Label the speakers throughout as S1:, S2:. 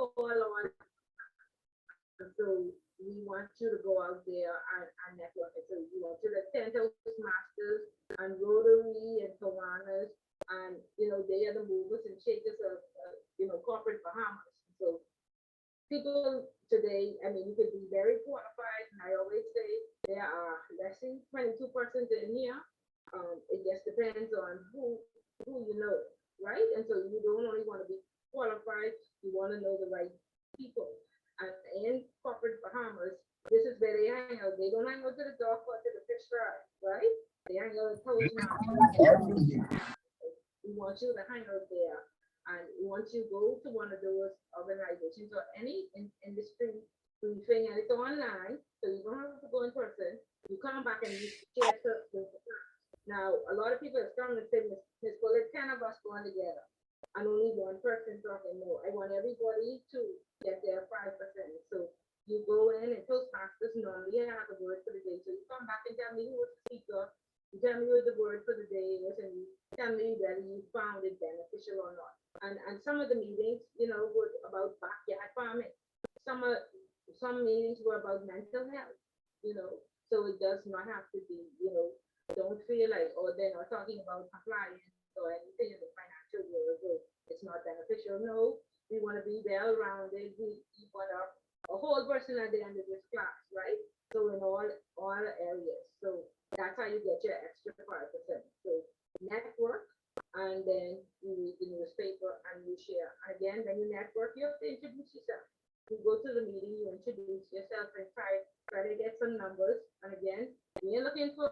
S1: call on. So we want you to go out there and network. So we want you to attend Toastmasters and Rotary and Kiwanis, and they are the movers and shakers of corporate Bahamas. So people today, I mean, you could be very qualified, and I always say there are less than 22% in here. It just depends on who you know, right? And so you don't only want to be qualified, you want to know the right people. And in corporate Bahamas, this is where they hang out. They don't hang out to the golf or to the fish fry, right? They hang out at Toastmasters. We want you to hang out there. And once you go to one of those organizations or any industry briefing, and it's online, so you don't have to go in person, you come back and you share stuff. Now, a lot of people are strong and say, Miss Bullet, 10 of us going together, and only one person talking. No, I want everybody to get their 5%. So you go in and Toastmasters normally have the word for the day. So you come back and tell me who was the speaker, you tell me what the word for the day is, and you tell me whether you found it beneficial or not. And some of the meetings, were about backyard farming. Some meetings were about mental health, so it does not have to be, don't feel like, oh, they're not talking about compliance or anything in the financial world, so it's not beneficial. No, we want to be well-rounded. We want a whole person at the end of this class, right? So in all areas. So that's how you get your extra 5%. So network, and then you read the newspaper and you share. Again, when you network, you have to introduce yourself. You go to the meeting, you introduce yourself and try to get some numbers. And again, we're looking for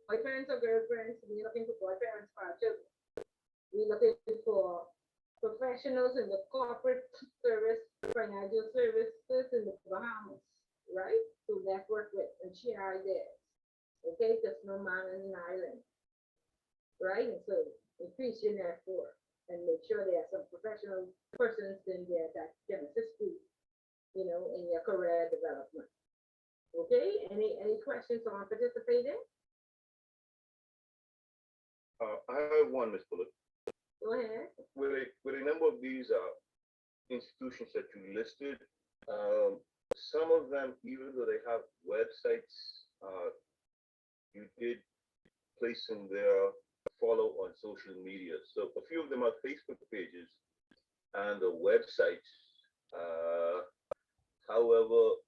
S1: boyfriends or girlfriends. We're looking for boyfriends for our children. We're looking for professionals in the corporate service, financial services in the Bahamas, right? To network with and share ideas. Okay, because no man is an island, right? And so increase your network and make sure there are some professional persons in there that can assist you, in your career development. Okay, any questions on participating?
S2: I have one, Ms. Bullock.
S1: Go ahead.
S2: With a number of these institutions that you listed, some of them, even though they have websites, you did place in their follow on social media. So a few of them have Facebook pages and a website. However,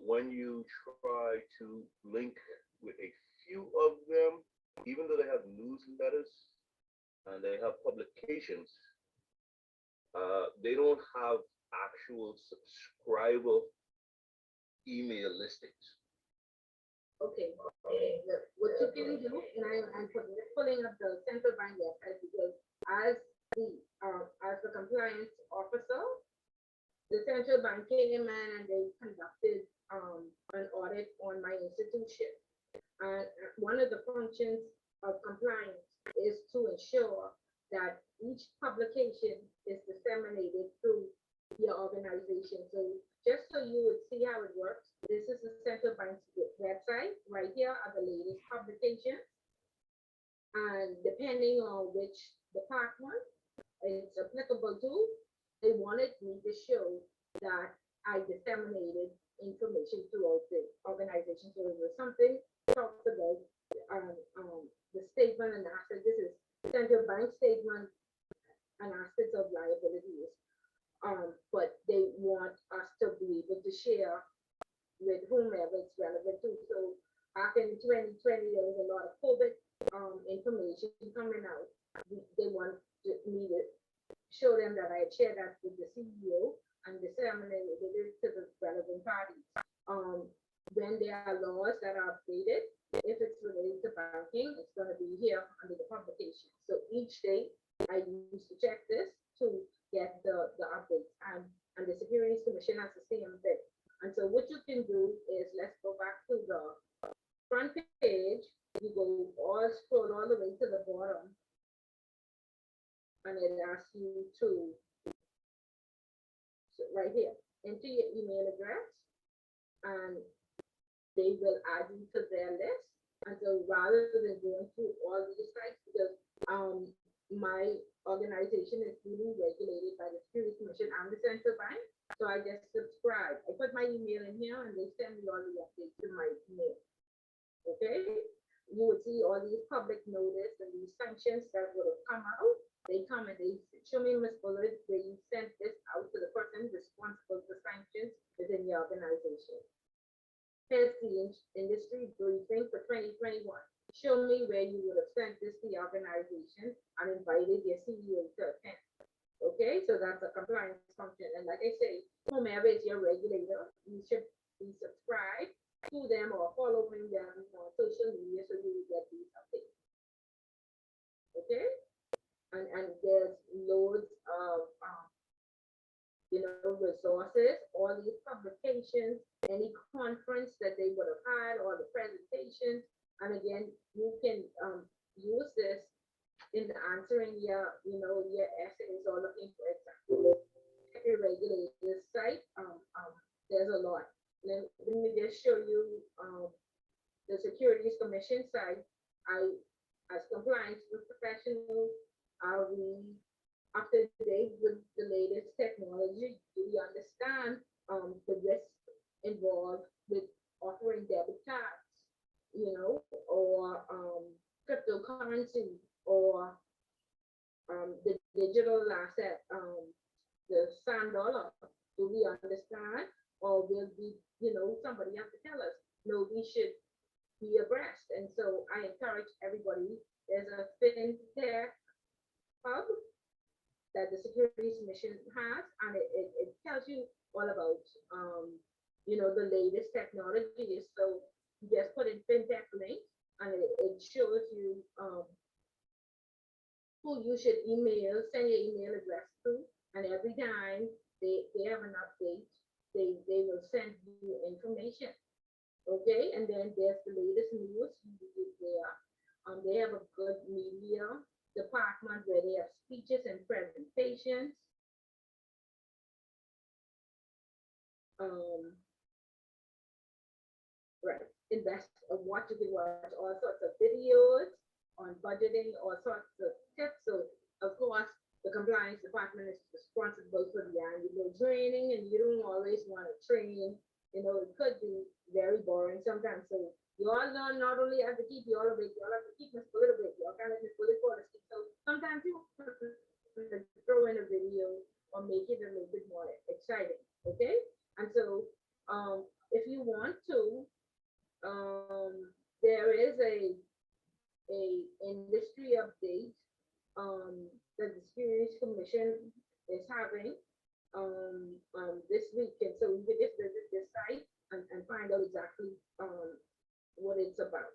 S2: when you try to link with a few of them, even though they have newsletters and they have publications, they don't have actual subscriber email listings.
S1: Okay. Look, what you can do, and I'm pulling up the central bank website, because as the compliance officer, the central bank came in and they conducted an audit on my institution. And one of the functions of compliance is to ensure that each publication is disseminated through your organization. So just so you would see how it works, this is the central bank's website. Right here are the latest publications. And depending on which department it's applicable to, they wanted me to show that I disseminated information throughout the organization. So it was something talked about the statement and assets. This is central bank statement and assets of liabilities. But they want us to be able to share with whomever it's relevant to. So back in 2020, there was a lot of COVID information coming out. They want me to show them that I had shared that with the CEO and disseminated it to the relevant parties. When there are laws that are updated, if it's related to banking, it's going to be here under the publication. So each day I used to check this to get the updates, and the Securities Commission has the same thing. And so what you can do is, let's go back to the front page. You go scroll all the way to the bottom, and it asks you to, right here, enter your email address, and they will add you to their list. And so rather than going through all these sites, because my organization is duly regulated by the Securities Commission and the Central Bank. So I just subscribe. I put my email in here and they send me all the updates to my email. Okay? You would see all these public notice and these sanctions that would have come out. They come and they show me, Ms. Bullard, where you sent this out to the person responsible for sanctions within your organization. Here's the industry briefing for 2021. Show me where you would have sent this to the organization and invited your CEO to attend. Okay, so that's a compliance function. And like I say, whomever is your regulator, you should be subscribed to them or following them on social media so you will get these updates. Okay, and there's loads of resources, all these publications, any conference that they would have had, or the presentations. And again, you can use this in answering your essays or looking for examples. Your regulator's site, there's a lot. Let me just show you the Securities Commission site. As compliance professionals, are we up to date with the latest technology? Do we understand the risk involved with offering debit cards, or cryptocurrency, or the digital asset, the sand dollar? Do we understand, or will be, somebody have to tell us? No, we should be abreast. And so I encourage everybody. There's a FinTech hub that the Securities Commission has, and it tells you all about the latest technology. So you just put in FinTech link, and it shows you who you should send your email address to, and every time they have an update, they will send you information. Okay, and then there's the latest news there. They have a good media department where they have speeches and presentations. Right, invest what you can watch all sorts of videos on budgeting, all sorts of tips. So of course, the compliance department is responsible for the annual training, and you don't always want to train. It could be very boring sometimes. So you all learn not only have to keep you all of it, you all have to keep us a little bit. You all kind of just bullet policy. So sometimes you throw in a video or make it a little bit more exciting. Okay, and so if you want to, there is a industry update that the Securities Commission is having this week, and so you can just visit this site and find out exactly what it's about.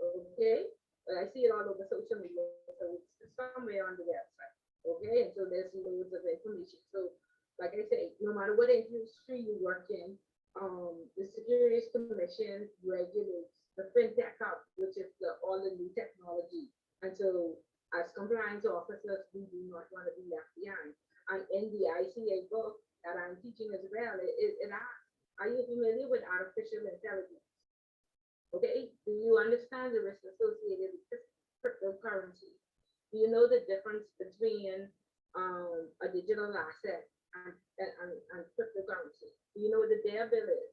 S1: Okay, but I see it all over social media, so it's somewhere on the website. Okay, and so there's loads of information. So, like I say, no matter what industry you work in, the Securities Commission regulates the FinTech Hub, which is all the new technology. And so, as compliance officers, we do not want to be left behind. And in the ICA book that I'm teaching as well, it asks, are you familiar with artificial intelligence? Okay, do you understand the risks associated with cryptocurrency? Do you know the difference between a digital asset and cryptocurrency? Do you know what the bear bill is?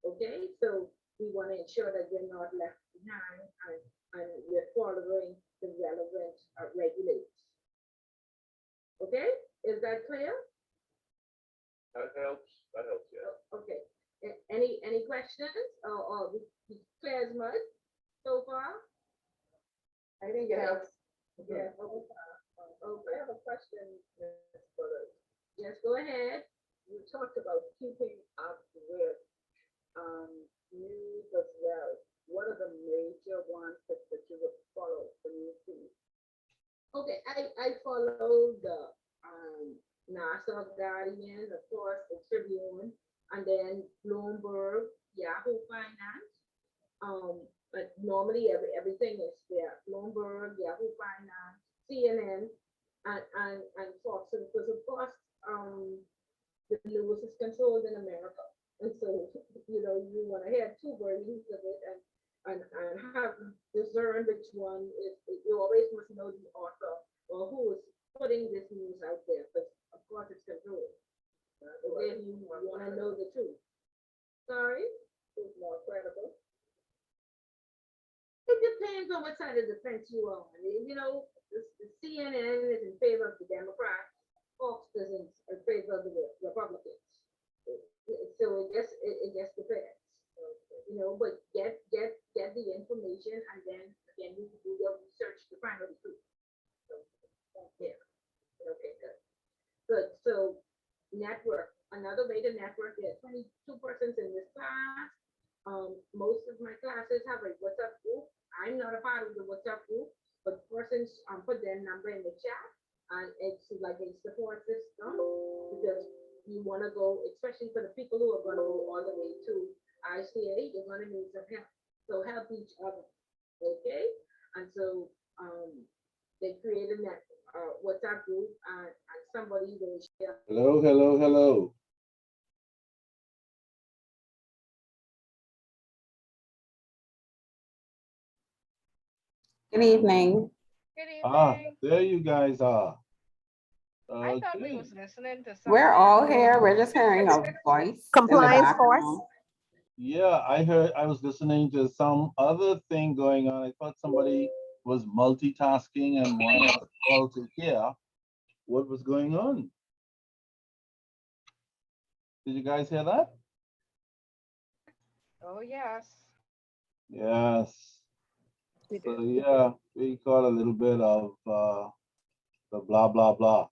S1: Okay, so we want to ensure that we're not left behind and we're following the relevant regulators. Okay, is that clear?
S2: That helps. That helps, yeah.
S1: Okay. Any questions or we clear as mud so far?
S3: I think it helps.
S1: Yeah. Okay.
S3: I have a question, Ms. Bullard.
S1: Yes, go ahead.
S3: You talked about keeping up with news as well. What are the major ones that you would follow for news feed?
S1: Okay, I follow the NASA Guardian, of course, the Tribune, and then Bloomberg, Yahoo Finance. But normally everything is there. Bloomberg, Yahoo Finance, CNN, and Fox. Because of course, the news is controlled in America. And so, you want to have two versions of it and have discern which one is, you always must know the author or who is putting this news out there, because of course it's controlled. Then you want to know the truth. Sorry?
S3: Who's more credible?
S1: It depends on what side of the fence you are on. You know, the CNN is in favor of the Democrats, Fox is in favor of the Republicans. So it just depends. You know, but get the information, and then again you can do your research to find out the truth. So, yeah. Okay, good. Good. So network. Another way to network. There are 22 persons in this class. Most of my classes have a WhatsApp group. I'm not a part of the WhatsApp group, but persons put their number in the chat, and it's like a support system, because you want to go, especially for the people who are going to go all the way to ICA, you're going to need some help. So help each other, okay? And so they created that WhatsApp group, and somebody will share.
S4: Hello, hello, hello.
S5: Good evening.
S6: Good
S4: Ah,
S6: evening.
S4: there you guys are.
S6: I thought we
S4: Okay.
S6: was listening to something.
S5: We're all here. We're just hearing a voice in the
S7: Compliance force.
S5: background.
S4: Yeah, I was listening to some other thing going on. I thought somebody was multitasking and wanted us all to hear what was going on. Did you guys hear that?
S6: Oh, yes.
S4: Yes.
S7: We
S4: So
S7: do.
S4: yeah, we caught a little bit of the blah, blah, blah.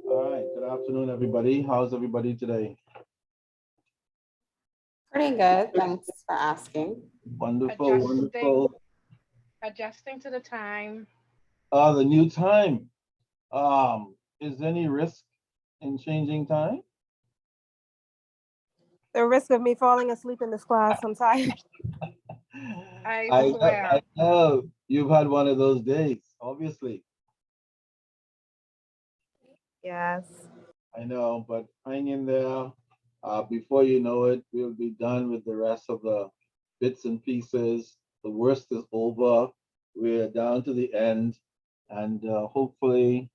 S4: All right, good afternoon, everybody. How's everybody today?
S5: Pretty good. Thanks for asking.
S4: Wonderful,
S6: Adjusting.
S4: wonderful.
S6: Adjusting to the time.
S4: The new time. Is there any risk in changing time?
S7: The risk of me falling asleep in this class. I'm tired.
S6: I swear.
S4: I know you've had one of those days, obviously.
S7: Yes.
S4: I know, but hang in there. Before you know it, we'll be done with the rest of the bits and pieces. The worst is over. We're down to the end, and hopefully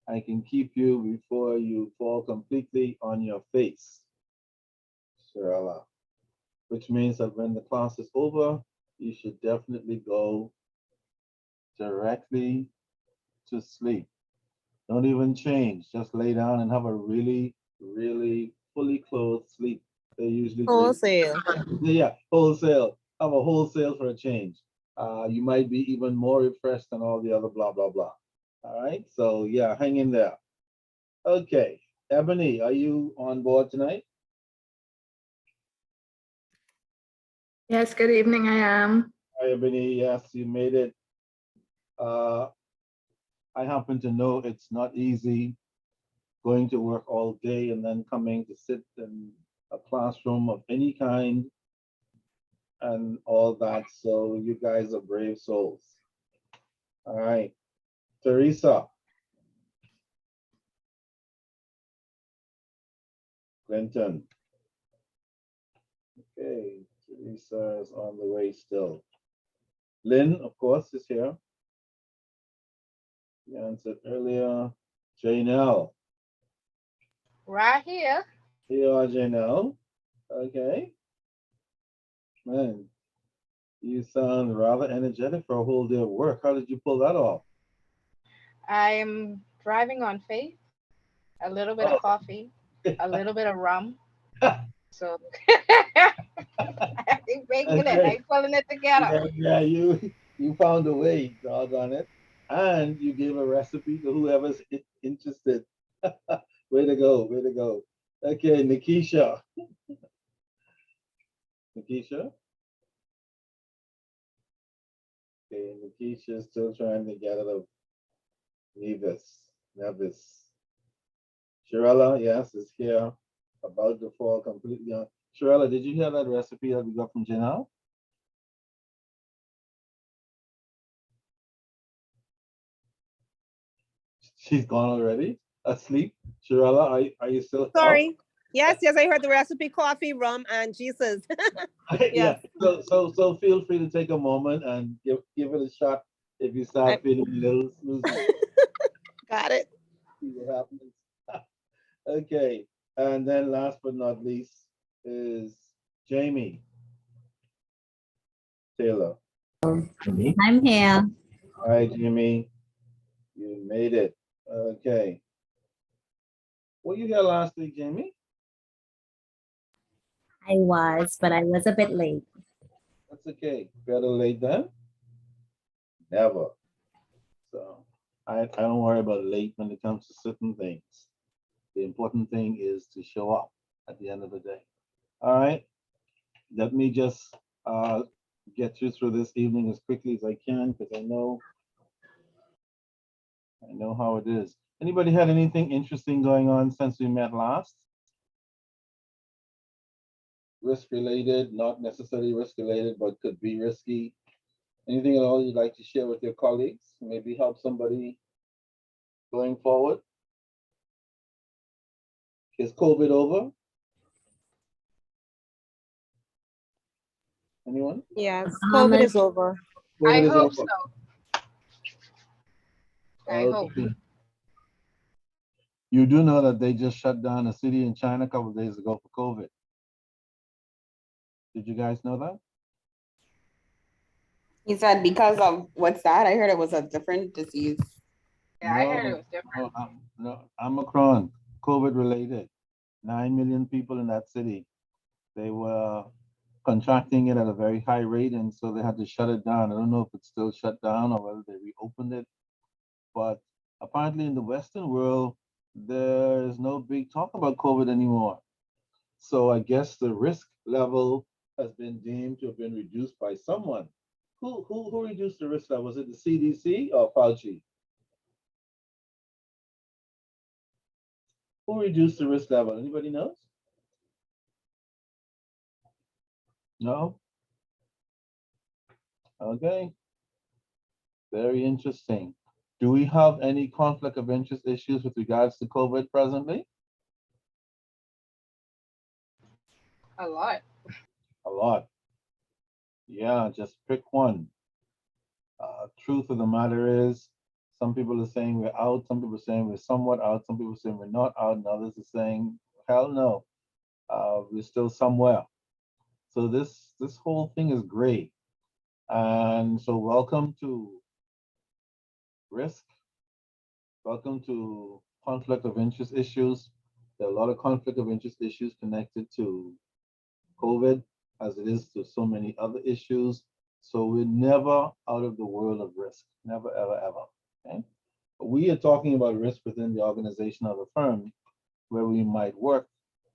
S4: I can keep you before you fall completely on your face, Shirella. Which means that when the class is over, you should definitely go directly to sleep. Don't even change. Just lay down and have a really, really fully clothed sleep. They usually great.
S7: Wholesale.
S4: Yeah, wholesale. Have a wholesale for a change. You might be even more refreshed than all the other blah, blah, blah. All right. So yeah, hang in there. Okay. Ebony, are you on board tonight?
S8: Yes, good evening, I am.
S4: Hi, Ebony. Yes, you made it. I happen to know it's not easy going to work all day and then coming to sit in a classroom of any kind and all that. So you guys are brave souls. All right. Teresa. Clinton. Okay, Teresa is on the way still. Lynn, of course, is here. You answered earlier. Janelle.
S6: Right here.
S4: Here you are, Janelle. Okay. Man, you sound rather energetic for a whole day of work. How did you pull that off?
S6: I'm driving on faith, a little bit of coffee, a little bit of rum. So I'm making it. I'm pulling it together.
S4: Yeah, you found a way, doggone it. And you gave a recipe to whoever's interested. Way to go, way to go. Okay, Nikisha. Nikisha? Okay, Nikisha is still trying to get out of Nevis. Shirella, yes, is here. About to fall completely on. Shirella, did you hear that recipe that we got from Janelle? She's gone already? Asleep? Shirella, are you still up?
S7: Sorry. Yes, I heard the recipe: coffee, rum, and Jesus.
S4: Yeah. So feel free to take a moment and give it a shot If you start feeling a little snoozy,
S7: Got it.
S4: see what happens. Okay, and then last but not least is Jamie Taylor. Jamie?
S9: I'm here.
S4: Hi, Jamie. You made it. Okay. Were you here last week, Jamie?
S9: I was, but I was a bit late.
S4: That's okay. Better late than never. So I don't worry about late when it comes to certain things. The important thing is to show up at the end of the day. All right. Let me just get you through this evening as quickly as I can because I know how it is. Anybody had anything interesting going on since we met last? Risk related, not necessarily risk related, but could be risky. Anything at all you'd like to share with your colleagues? Maybe help somebody going forward? Is COVID over? Anyone?
S7: Yes, COVID is over.
S6: I
S4: COVID is
S6: hope
S4: over.
S6: so. I hope.
S4: Okay. You do know that they just shut down a city in China a couple of days ago for COVID. Did you guys know that?
S5: He said because of what's that? I heard it was a different disease.
S6: Yeah, I heard it was different.
S4: No, Omicron, COVID related. 9 million people in that city. They were contracting it at a very high rate, and so they had to shut it down. I don't know if it's still shut down or whether they reopened it, but apparently in the Western world, there is no big talk about COVID anymore. So I guess the risk level has been deemed to have been reduced by someone. Who reduced the risk level? Was it the CDC or Fauci? Who reduced the risk level? Anybody knows? No? Okay. Very interesting. Do we have any conflict of interest issues with regards to COVID presently?
S6: A lot.
S4: A lot. Yeah, just pick one. Truth of the matter is, some people are saying we're out, some people are saying we're somewhat out, some people are saying we're not out, and others are saying, hell no, we're still somewhere. So this whole thing is great. And so welcome to risk. Welcome to conflict of interest issues. There are a lot of conflict of interest issues connected to COVID, as it is to so many other issues. So we're never out of the world of risk. Never, ever, ever. Okay. We are talking about risk within the organization of a firm where we might work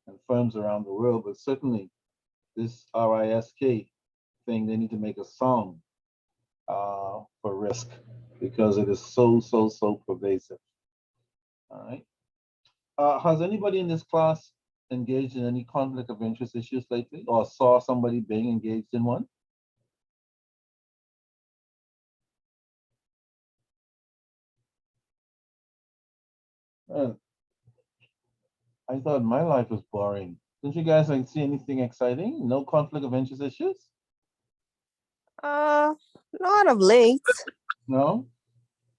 S4: and firms around the world, but certainly this RISK thing, they need to make a song for risk because it is so pervasive. All right. Has anybody in this class engaged in any conflict of interest issues lately or saw somebody being engaged in one? I thought my life was boring. Didn't you guys like see anything exciting? No conflict of interest issues?
S7: Not of late.
S4: No?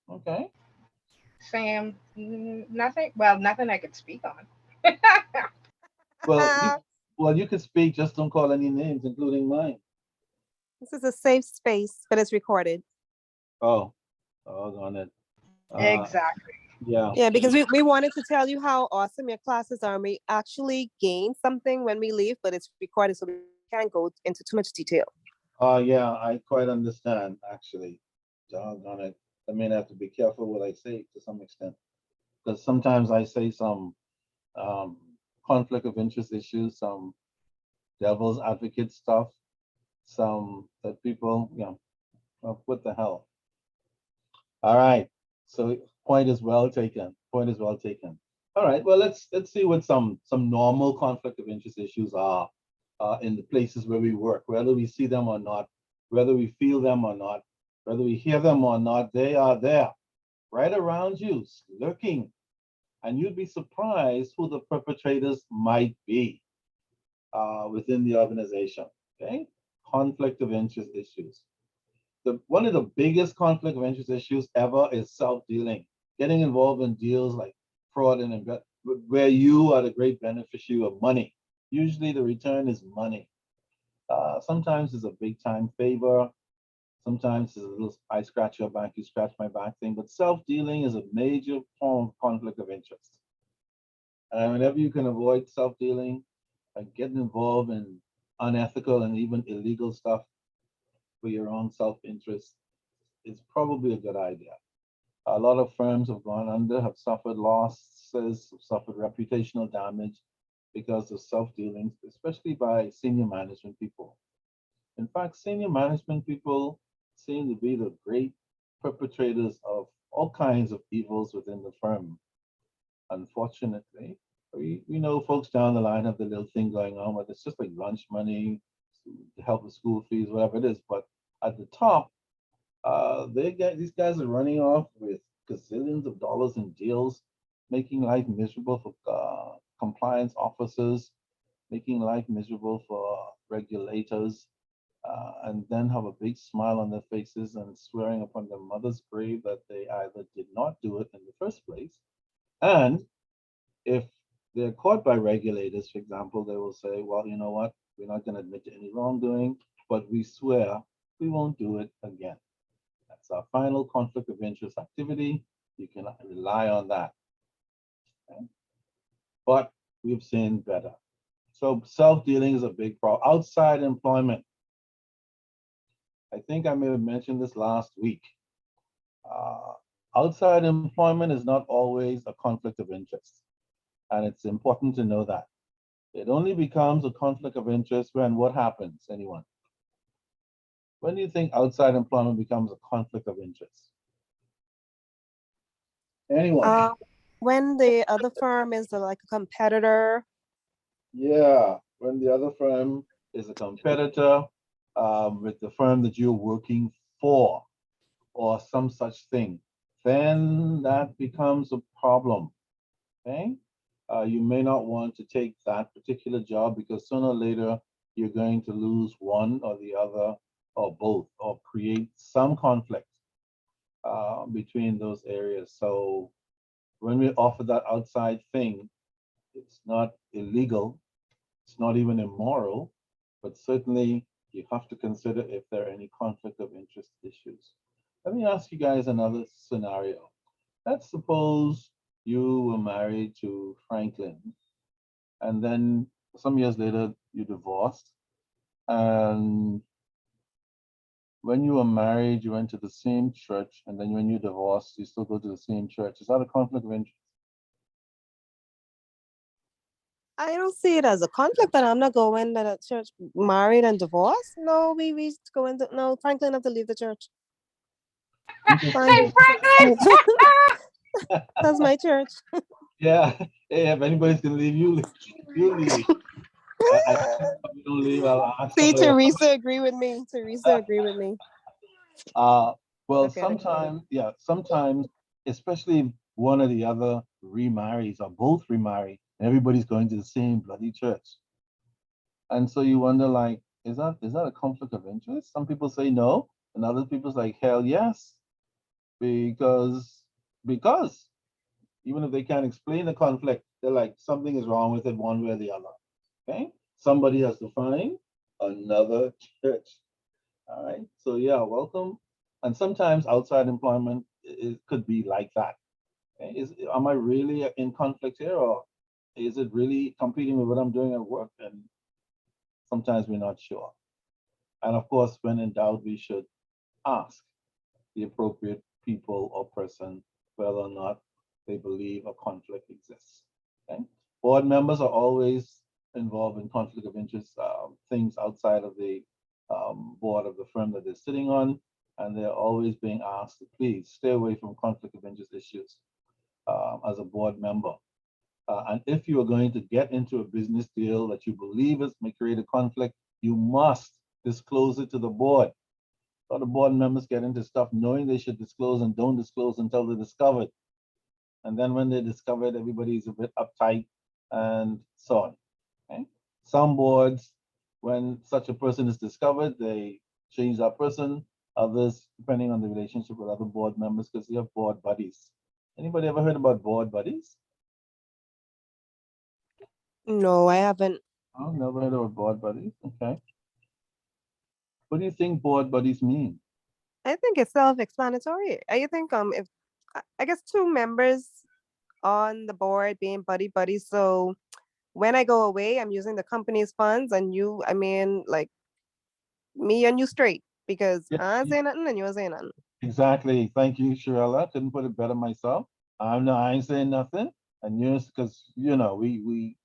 S4: Okay.
S6: Sam, nothing. Well, nothing I could speak on.
S4: Well, you could speak, just don't call any names, including mine.
S7: This is a safe space, but it's recorded.
S4: Oh, on it.
S6: Exactly.
S4: Yeah.
S7: Yeah, because we wanted to tell you how awesome your classes are. We actually gain something when we leave, but it's recorded, so we can't go into too much detail.
S4: Yeah, I quite understand, actually. Doggone it. I mean, I have to be careful what I say to some extent. Because sometimes I say some conflict of interest issues, some devil's advocate stuff, some that people, well, what the hell? All right. So point is well taken. Point is well taken. All right. Well, let's see what some normal conflict of interest issues are in the places where we work, whether we see them or not, whether we feel them or not, whether we hear them or not. They are there, right around you, lurking, and you'd be surprised who the perpetrators might be within the organization. Okay. Conflict of interest issues. one of the biggest conflict of interest issues ever is self-dealing, getting involved in deals like fraud and where you are the great beneficiary of money. Usually the return is money. Sometimes it's a big time favor. Sometimes it's a little I scratch your back, you scratch my back thing, but self-dealing is a major form of conflict of interest. And whenever you can avoid self-dealing, like getting involved in unethical and even illegal stuff for your own self-interest, is probably a good idea. A lot of firms have gone under, have suffered losses, have suffered reputational damage because of self-dealing, especially by senior management people. In fact, senior management people seem to be the great perpetrators of all kinds of evils within the firm. Unfortunately, we know folks down the line have the little thing going on, but it's just like lunch money, to help with school fees, whatever it is. But at the top, these guys are running off with gazillions of dollars in deals, making life miserable for compliance officers, making life miserable for regulators, and then have a big smile on their faces and swearing upon their mother's grave that they either did not do it in the first place, and if they're caught by regulators, for example, they will say, well, you know what, we're not going to admit to any wrongdoing, but we swear we won't do it again. That's our final conflict of interest activity. You can rely on that. Okay? But we've seen better. So self-dealing is a big problem. Outside employment. I think I may have mentioned this last week. Outside employment is not always a conflict of interest. And it's important to know that. It only becomes a conflict of interest when what happens, anyone? When do you think outside employment becomes a conflict of interest? Anyone?
S7: When the other firm is like a competitor.
S4: Yeah, when the other firm is a competitor with the firm that you're working for or some such thing, then that becomes a problem. Okay? You may not want to take that particular job because sooner or later you're going to lose one or the other or both or create some conflict between those areas. So when we offer that outside thing, it's not illegal, it's not even immoral, but certainly you have to consider if there are any conflict of interest issues. Let me ask you guys another scenario. Let's suppose you were married to Franklin, and then some years later you divorced, and when you were married, you went to the same church, and then when you divorced, you still go to the same church. Is that a conflict of interest?
S7: I don't see it as a conflict that I'm not going to the church married and divorced. No, we go into no, Franklin have to leave the church.
S6: Hey,
S7: Fine.
S6: Franklin!
S7: That's my church.
S4: Yeah. Hey, if anybody's gonna leave, you leave. You leave. I don't leave. I'll ask
S7: See,
S4: somebody else.
S7: Teresa agree with me. Teresa agree with me.
S4: Well,
S7: Okay,
S4: sometimes, especially if one or the other remarries or both remarry, and everybody's going to the same bloody church. And so you wonder, like, is that a conflict of interest? Some people say no, and other people's like, hell yes, because even if they can't explain the conflict, they're like, something is wrong with it one way or the other. Okay? Somebody has to find another church. All right. So yeah, welcome. And sometimes outside employment it could be like that. Okay? Am I really in conflict here, or is it really competing with what I'm doing at work? And sometimes we're not sure. And of course, when in doubt, we should ask the appropriate people or person whether or not they believe a conflict exists. Okay? Board members are always involved in conflict of interest things outside of the board of the firm that they're sitting on, and they're always being asked to please stay away from conflict of interest issues as a board member. And if you are going to get into a business deal that you believe may create a conflict, you must disclose it to the board. A lot of board members get into stuff knowing they should disclose and don't disclose until they're discovered. And then when they're discovered, everybody's a bit uptight and so on. Okay? Some boards, when such a person is discovered, they change that person Others, depending on the relationship with other board members, because you have board buddies. Anybody ever heard about board buddies?
S7: No, I haven't.
S4: Oh, never heard about board buddies. Okay. What do you think board buddies mean?
S7: I think it's self-explanatory. I think if I guess two members on the board being buddy buddies. So when I go away, I'm using the company's funds, and you, I mean, like me and you straight because
S4: Yeah,
S7: I say nothing and you say nothing.
S4: exactly. Thank you, Shirella. Couldn't put it better myself. I ain't saying nothing. And you, because you know, we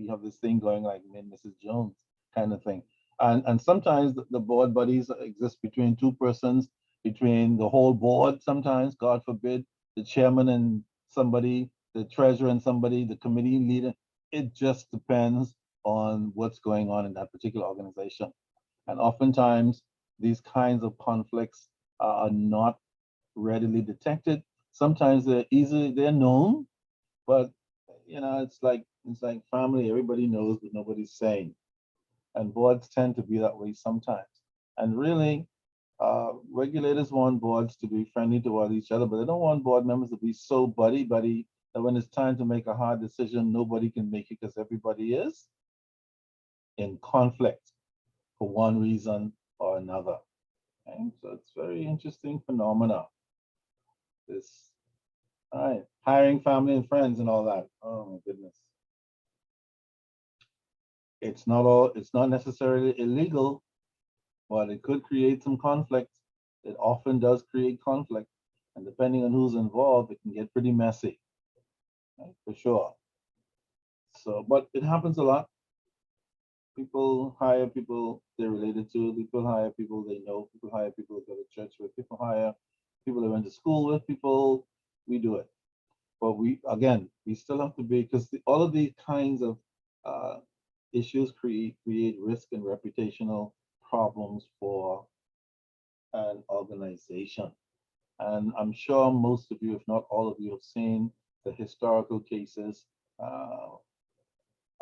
S4: have this thing going like me and Mrs. Jones kind of thing. And sometimes the board buddies exist between two persons, between the whole board, sometimes, God forbid, the chairman and somebody, the treasurer and somebody, the committee leader. It just depends on what's going on in that particular organization. And oftentimes these kinds of conflicts are not readily detected. Sometimes they're known, but you know, it's like family, everybody knows, but nobody's saying. And boards tend to be that way sometimes. And really, regulators want boards to be friendly toward each other, but they don't want board members to be so buddy that when it's time to make a hard decision, nobody can make it because everybody is in conflict for one reason or another. Okay? So it's very interesting phenomena. This, all right, hiring family and friends and all that. Oh my goodness. It's not necessarily illegal, but it could create some conflict. It often does create conflict. And depending on who's involved, it can get pretty messy, right? For sure. So, but it happens a lot. People hire people they're related to, people hire people they know, people hire people they go to church with, people hire people they went to school with, people, we do it. But we still have to be, because all of these kinds of issues create risk and reputational problems for an organization. And I'm sure most of you, if not all of you, have seen the historical cases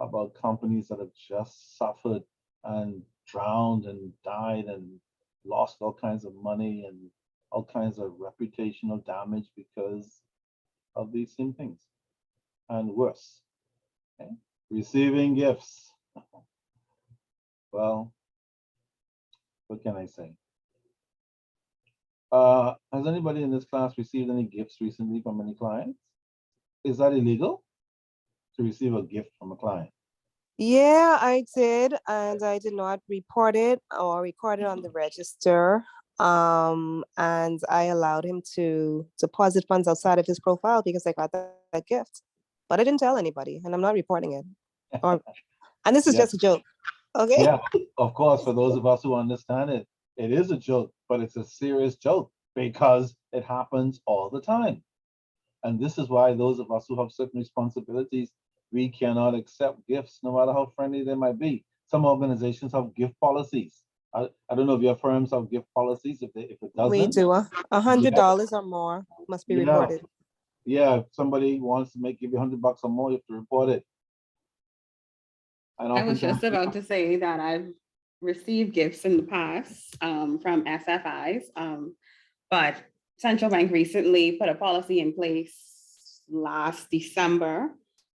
S4: about companies that have just suffered and drowned and died and lost all kinds of money and all kinds of reputational damage because of these same things, and worse. Okay? Receiving gifts. Well, what can I say? Has anybody in this class received any gifts recently from any clients? Is that illegal to receive a gift from a client?
S7: Yeah, I did, and I did not report it or record it on the register. And I allowed him to deposit funds outside of his profile because I got that gift. But I didn't tell anybody, and I'm not reporting it. And this is
S4: Yeah.
S7: just a joke. Okay.
S4: Yeah, of course, for those of us who understand it, it is a joke, but it's a serious joke because it happens all the time. And this is why those of us who have certain responsibilities, we cannot accept gifts, no matter how friendly they might be. Some organizations have gift policies. I don't know if your firms have gift policies. If it
S7: We
S4: doesn't,
S7: do $100 or more must be
S4: yeah,
S7: reported.
S4: yeah. If somebody wants to give you $100 or more, you have to report it. And
S5: I was just
S4: oftentimes,
S5: about to say that I've received gifts in the past from SFIs, but Central Bank recently put a policy in place last December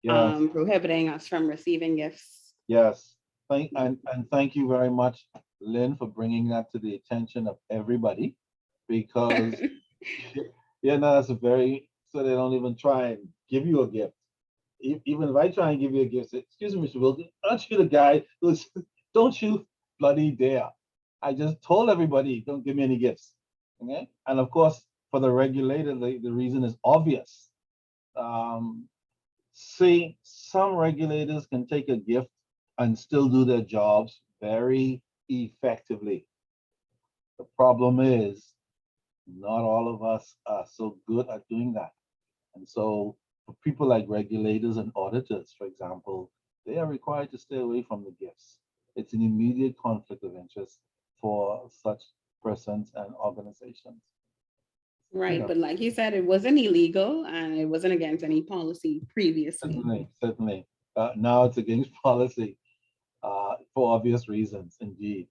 S4: yes,
S5: prohibiting us from receiving gifts.
S4: yes. And thank you very much, Lynn, for bringing that to the attention of everybody, because yeah, no, that's a very, so they don't even try and give you a gift. Even if I try and give you a gift, say, excuse me, Mr. Wilson, aren't you the guy who's, don't you bloody dare. I just told everybody, don't give me any gifts. Okay. And of course, for the regulator, the reason is obvious. See, some regulators can take a gift and still do their jobs very effectively. The problem is not all of us are so good at doing that. And so for people like regulators and auditors, for example, they are required to stay away from the gifts. It's an immediate conflict of interest for such persons and organizations.
S5: Right,
S4: Yeah,
S5: but like you said, it wasn't illegal and it wasn't against any policy previously.
S4: certainly. Now it's against policy for obvious reasons, indeed.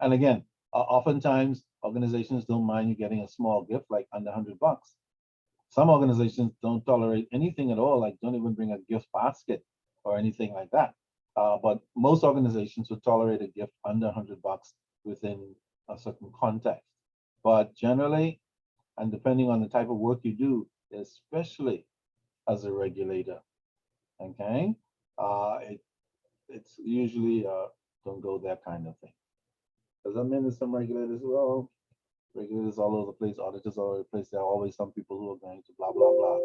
S4: And again, Oftentimes, organizations don't mind you getting a small gift, like under $100. Some organizations don't tolerate anything at all, like don't even bring a gift basket or anything like that. But most organizations would tolerate a gift under $100 within a certain context. But generally, and depending on the type of work you do, especially as a regulator, okay, it's usually don't go that kind of thing. Does that mean there's some regulators? Well, regulators all over the place, auditors all over the place. There are always some people who are going to blah blah blah.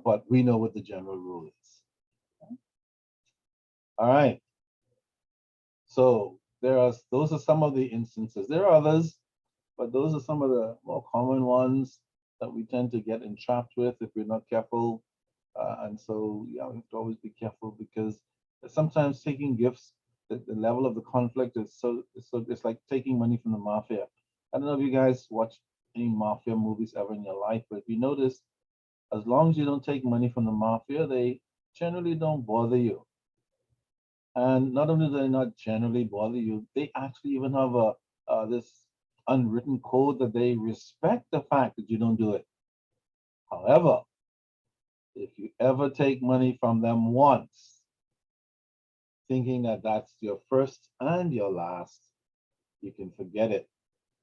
S4: But we know what the general rule is. Okay? All right. So those are some of the instances. There are others, but those are some of the more common ones that we tend to get entrapped with if we're not careful. And so, yeah, we have to always be careful because sometimes taking gifts, the level of the conflict is so it's like taking money from the mafia. I don't know if you guys watch any mafia movies ever in your life, but if you notice, as long as you don't take money from the mafia, they generally don't bother you. And not only do they not generally bother you, they actually even have this unwritten code that they respect the fact that you don't do it. However, if you ever take money from them once, thinking that that's your first and your last, you can forget it.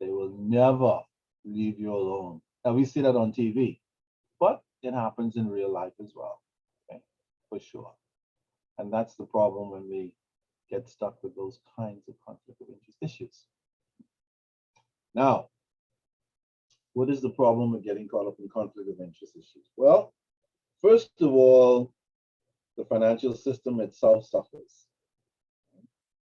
S4: They will never leave you alone. Now, we see that on TV, but it happens in real life as well, okay, for sure. And that's the problem when we get stuck with those kinds of conflict of interest issues. Now, what is the problem with getting caught up in conflict of interest issues? Well, first of all, the financial system itself suffers.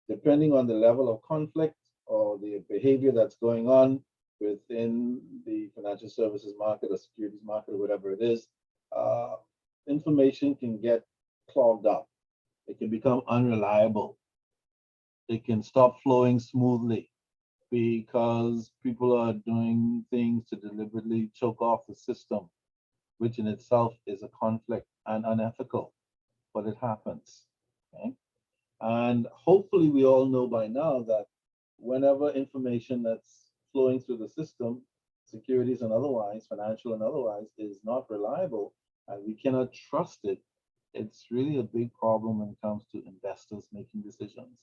S4: Depending on the level of conflict or the behavior that's going on within the financial services market or securities market or whatever it is, information can get clogged up. It can become unreliable. It can stop flowing smoothly because people are doing things to deliberately choke off the system, which in itself is a conflict and unethical, but it happens. Okay? And hopefully we all know by now that whenever information that's flowing through the system, securities and otherwise, financial and otherwise, is not reliable and we cannot trust it, it's really a big problem when it comes to investors making decisions.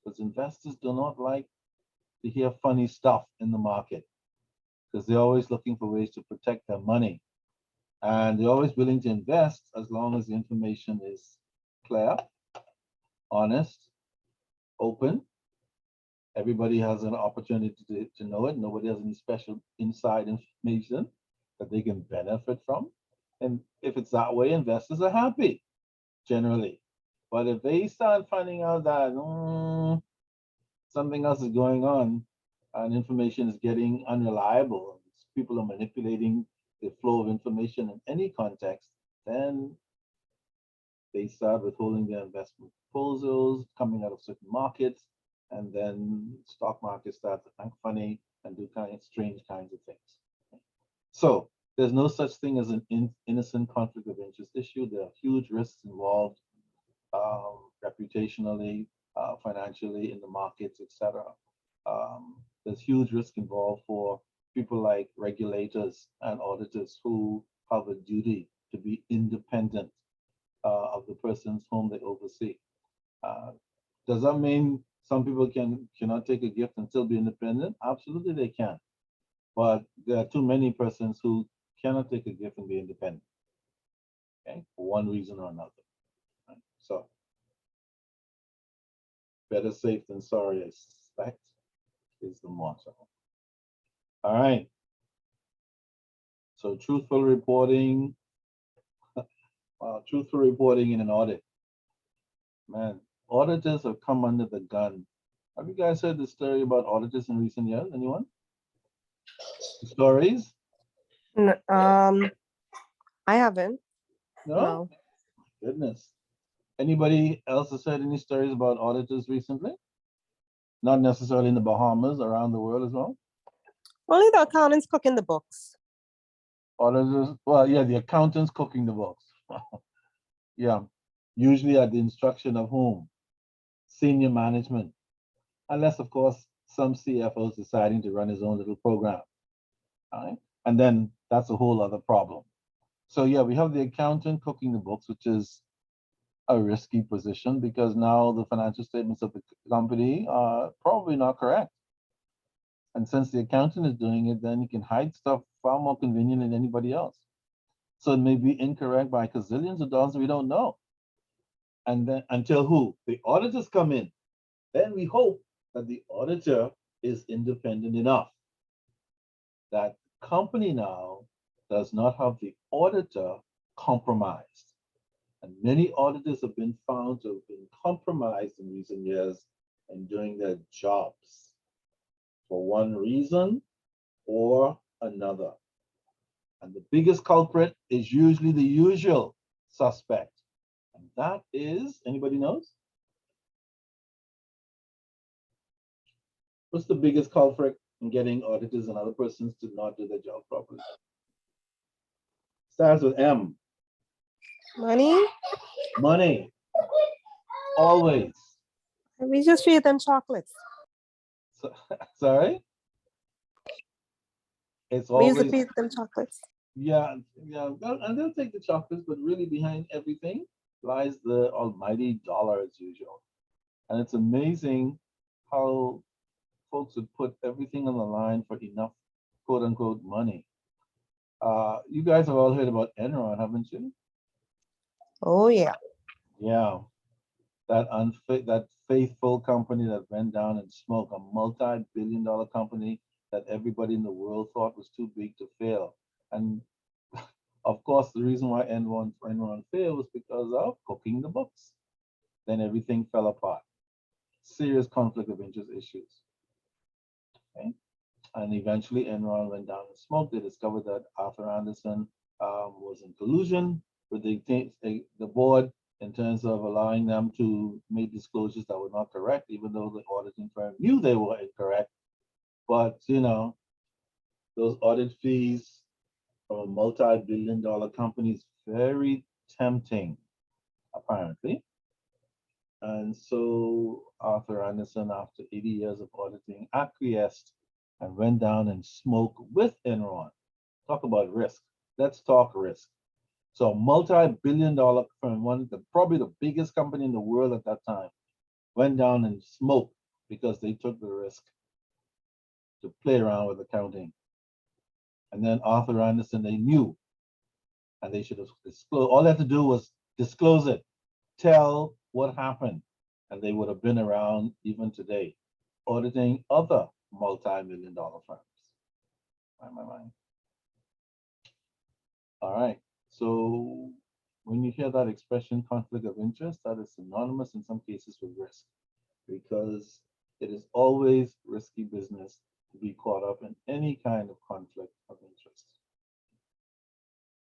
S4: Because investors do not like to hear funny stuff in the market because they're always looking for ways to protect their money. And they're always willing to invest as long as the information is clear, honest, open. Everybody has an opportunity to know it. Nobody has any special inside information that they can benefit from. And if it's that way, investors are happy, generally. But if they start finding out that something else is going on and information is getting unreliable, people are manipulating the flow of information in any context, then they start withholding their investment proposals, coming out of certain markets, and then stock markets start to act funny and do kind of strange kinds of things. So there's no such thing as an innocent conflict of interest issue. There are huge risks involved, reputationally, financially, in the markets, etc. There's huge risk involved for people like regulators and auditors who have a duty to be independent of the persons whom they oversee. Does that mean some people cannot take a gift and still be independent? Absolutely, they can. But there are too many persons who cannot take a gift and be independent, okay, for one reason or another. Right? So, better safe than sorry, I suspect, is the motto. All right. So, truthful reporting in an audit. Man, auditors have come under the gun. Have you guys heard the story about auditors in recent years? Anyone? Stories?
S7: I haven't.
S4: No?
S7: No.
S4: Goodness. Anybody else has heard any stories about auditors recently? Not necessarily in the Bahamas, around the world as well?
S7: Only the accountants cooking the books.
S4: Auditors, well, yeah, the accountants cooking the books. Yeah, usually at the instruction of whom? Senior management. Unless, of course, some CFOs deciding to run his own little program. All right? And then that's a whole other problem. So yeah, we have the accountant cooking the books, which is a risky position because now the financial statements of the company are probably not correct. And since the accountant is doing it, then he can hide stuff far more convenient than anybody else. So it may be incorrect by gazillions of dollars we don't know. And then until who? The auditors come in. Then we hope that the auditor is independent enough that the company now does not have the auditor compromised. And many auditors have been found to have been compromised in recent years in doing their jobs for one reason or another. And the biggest culprit is usually the usual suspect. And that is, anybody knows? What's the biggest culprit in getting auditors and other persons to not do their job properly? Starts with M.
S7: Money?
S4: Money. Always.
S7: We just feed them chocolates.
S4: So, sorry? It's
S7: We used to
S4: always,
S7: feed them chocolates.
S4: yeah, and they'll take the chocolates, but really behind everything lies the almighty dollar as usual. And it's amazing how folks would put everything on the line for enough quote unquote money. You guys have all heard about Enron, haven't you?
S7: Oh, yeah.
S4: Yeah, that faithful company that went down in smoke, a multi-billion-dollar company that everybody in the world thought was too big to fail. And of course, the reason why Enron failed was because of cooking the books. Then everything fell apart. Serious conflict of interest issues. Okay? And eventually Enron went down in smoke. They discovered that Arthur Andersen was in collusion with the board in terms of allowing them to make disclosures that were not correct, even though the auditing firm knew they were incorrect. But, you know, those audit fees from a multi-billion-dollar company is very tempting, apparently. And so Arthur Andersen, after 80 years of auditing, acquiesced and went down and smoked with Enron. Talk about risk. Let's talk risk. So a multi-billion-dollar firm, probably the biggest company in the world at that time, went down and smoked because they took the risk to play around with accounting. And then Arthur Andersen, they knew, and they should have disclosed. All they had to do was disclose it, tell what happened, and they would have been around even today, auditing other multi-million-dollar firms. My. All right. So when you hear that expression, conflict of interest, that is synonymous in some cases with risk, because it is always risky business to be caught up in any kind of conflict of interest.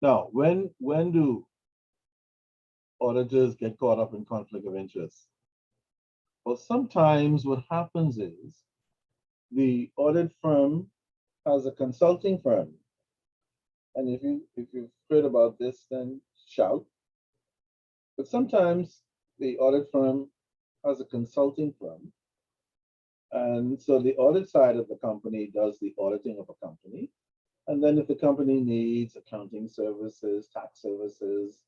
S4: Now, when do auditors get caught up in conflict of interest? Well, sometimes what happens is the audit firm has a consulting firm. And if you've heard about this, then shout. But sometimes the audit firm has a consulting firm. And so the audit side of the company does the auditing of a company. And then if the company needs accounting services, tax services,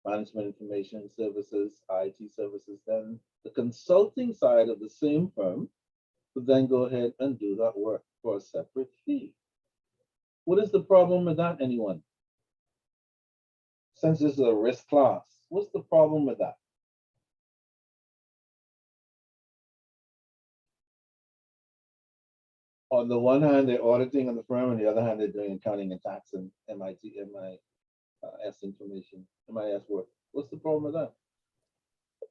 S4: management information services, IT services, then the consulting side of the same firm would then go ahead and do that work for a separate fee. What is the problem with that, anyone? Since this is a risk class, what's the problem with that? On the one hand, they're auditing on the firm, on the other hand, they're doing accounting and tax and MIS information, MIS work. What's the problem with that?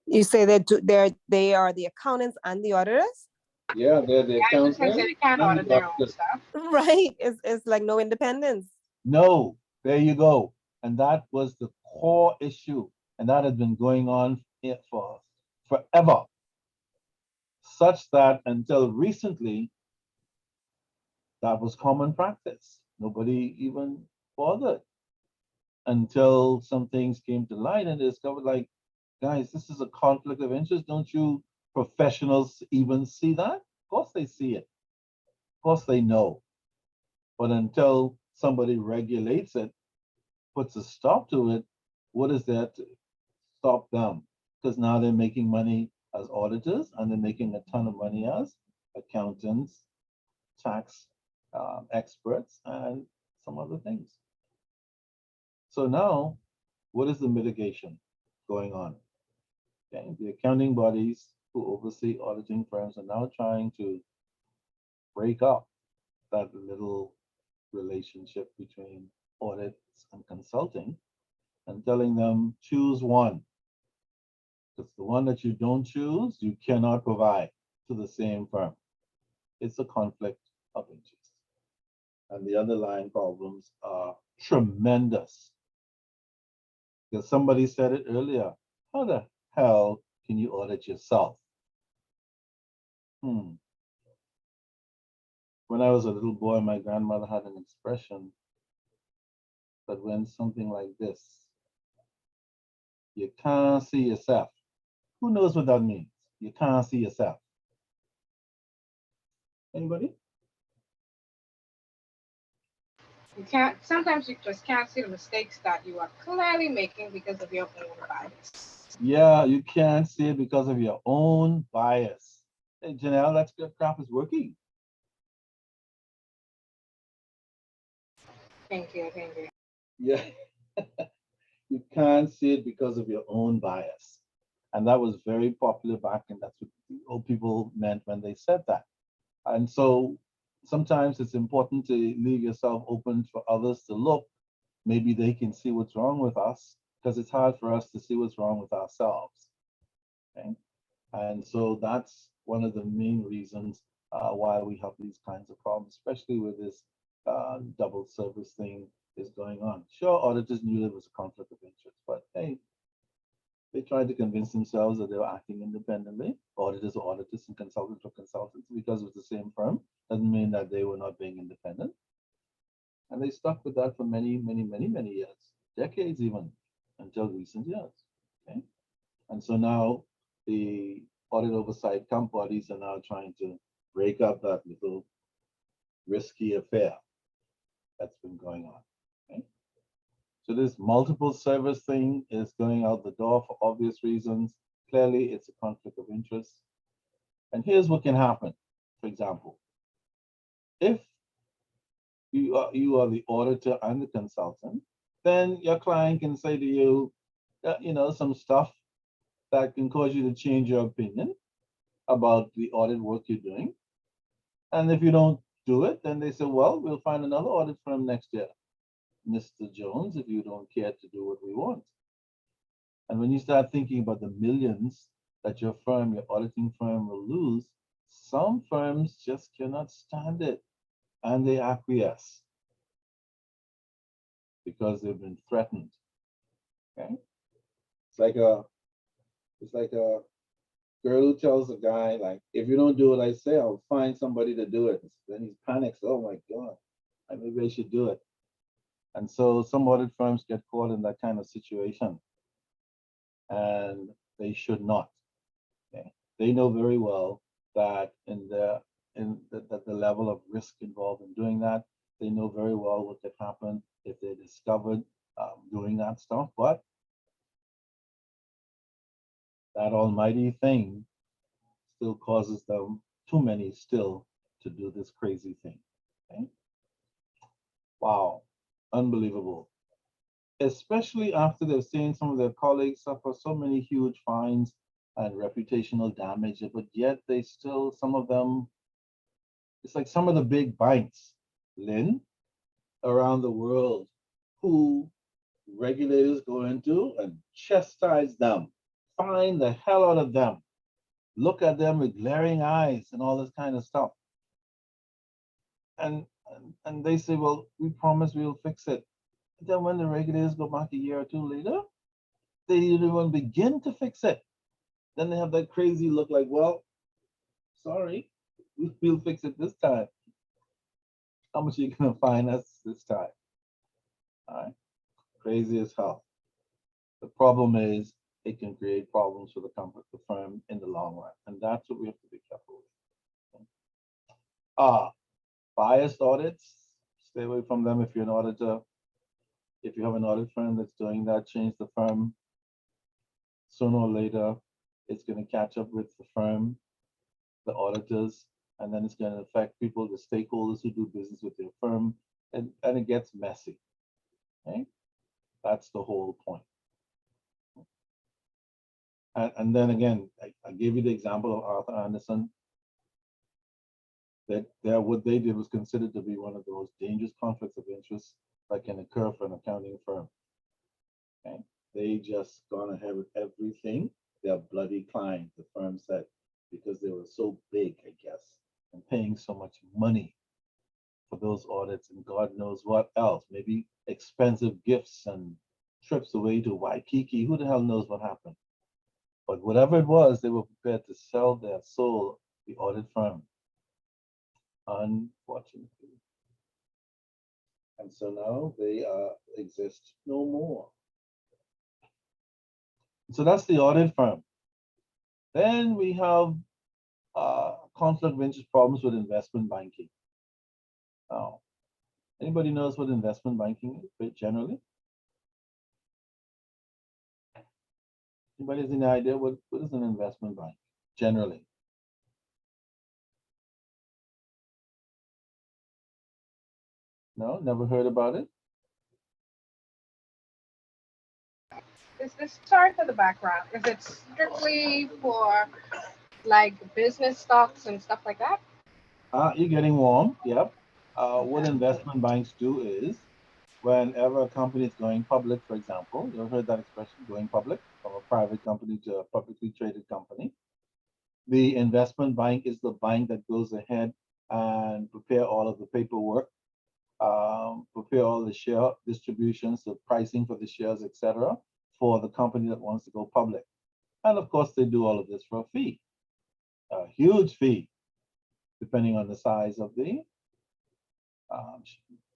S7: You say they are the accountants and the auditors?
S4: Yeah, they're the
S6: Since
S4: accountants.
S6: they can't
S4: and
S6: audit
S4: the
S6: their own
S4: auditors.
S6: stuff.
S7: Right. It's like no independence.
S4: No, there you go. And that was the core issue. And that has been going on for forever. Such that until recently, that was common practice. Nobody even bothered until some things came to light and they discovered, like, guys, this is a conflict of interest. Don't you professionals even see that? Of course they see it. course they know, but until somebody regulates it, puts a stop to it, what is there to stop them? Because now they're making money as auditors and they're making a ton of money as accountants, tax experts, and some other things. So now, what is the mitigation going on? Okay, the accounting bodies who oversee auditing firms are now trying to break up that little relationship between audits and consulting and telling them choose one. Because the one that you don't choose, you cannot provide to the same firm. It's a conflict of interest. And the underlying problems are tremendous. Because somebody said it earlier, how the hell can you audit yourself? When I was a little boy, my grandmother had an expression that went something like this: you can't see yourself. Who knows what that means? You can't see yourself. Anybody?
S6: You can't, sometimes you just can't see the mistakes that you are clearly making because of your own bias.
S4: Yeah, you can't see it because of your own bias. Hey, Janelle, that crap is working.
S6: Thank you, thank you.
S4: Yeah. You can't see it because of your own bias. And that was very popular back, and that's what the old people meant when they said that. And so sometimes it's important to leave yourself open for others to look. Maybe they can see what's wrong with us, because it's hard for us to see what's wrong with ourselves. Okay? And so that's one of the main reasons why we have these kinds of problems, especially with this double service thing is going on. Sure, auditors knew there was a conflict of interest, but hey, they tried to convince themselves that they were acting independently. Auditors are auditors and consultants are consultants. Because it was the same firm doesn't mean that they were not being independent. And they stuck with that for many, many, many, many years, decades even, until recent years. Okay. And so now the audit oversight bodies are now trying to break up that little risky affair that's been going on. Okay. So this multiple service thing is going out the door for obvious reasons. Clearly, it's a conflict of interest. And here's what can happen. For example, if you are the auditor and the consultant, then your client can say to you, some stuff that can cause you to change your opinion about the audit work you're doing. And if you don't do it, then they say, well, we'll find another audit firm next year, Mr. Jones, if you don't care to do what we want. And when you start thinking about the millions that your firm, your auditing firm will lose, some firms just cannot stand it and they acquiesce because they've been threatened. Okay? It's like a girl who tells a guy, like, if you don't do what I say, I'll find somebody to do it. Then he panics, oh my God, maybe I should do it. And so some audit firms get caught in that kind of situation. And they should not. Okay? They know very well that the level of risk involved in doing that, they know very well what could happen if they're discovered doing that stuff. But that almighty thing still causes them, too many still, to do this crazy thing. Okay? Wow, unbelievable. Especially after they've seen some of their colleagues suffer so many huge fines and reputational damage, but yet they still, some of them, it's like some of the big banks, Lynn, around the world, who regulators go into and chastise them, fine the hell out of them, look at them with glaring eyes and all this kind of stuff. And they say, well, we promise we'll fix it. But then when the regulators go back a year or two later, they didn't even begin to fix it. Then they have that crazy look like, well, sorry, we'll fix it this time. How much are you gonna fine us this time? All right, crazy as hell. The problem is it can create problems for the firm in the long run, and that's what we have to be careful with. Biased audits, stay away from them if you're an auditor. If you have an audit firm that's doing that, change the firm. Sooner or later, it's going to catch up with the firm, the auditors, and then it's going to affect people, the stakeholders who do business with your firm, and it gets messy. Okay? That's the whole point. And then again, I gave you the example of Arthur Anderson. That what they did was considered to be one of those dangerous conflicts of interest that can occur for an accounting firm. Okay? They just gone ahead with everything. They're bloody client, the firm said, because they were so big, I guess, and paying so much money for those audits and God knows what else. Maybe expensive gifts and trips away to Waikiki. Who the hell knows what happened? But whatever it was, they were prepared to sell their soul, the audit firm. Unfortunately. And so now they exist no more. So that's the audit firm. Then we have conflict of interest problems with investment banking. Now, anybody knows what investment banking is generally? Anybody has any idea what is an investment bank generally? No, never heard about it.
S6: Sorry for the background. Is it strictly for like business stocks and stuff like that?
S4: You're getting warm. Yep. What investment banks do is, whenever a company is going public, for example, you ever heard that expression, going public, from a private company to a publicly traded company? The investment bank is the bank that goes ahead and prepare all of the paperwork, prepare all the share distributions, the pricing for the shares, etc., for the company that wants to go public. And of course, they do all of this for a fee, a huge fee, depending on the size of the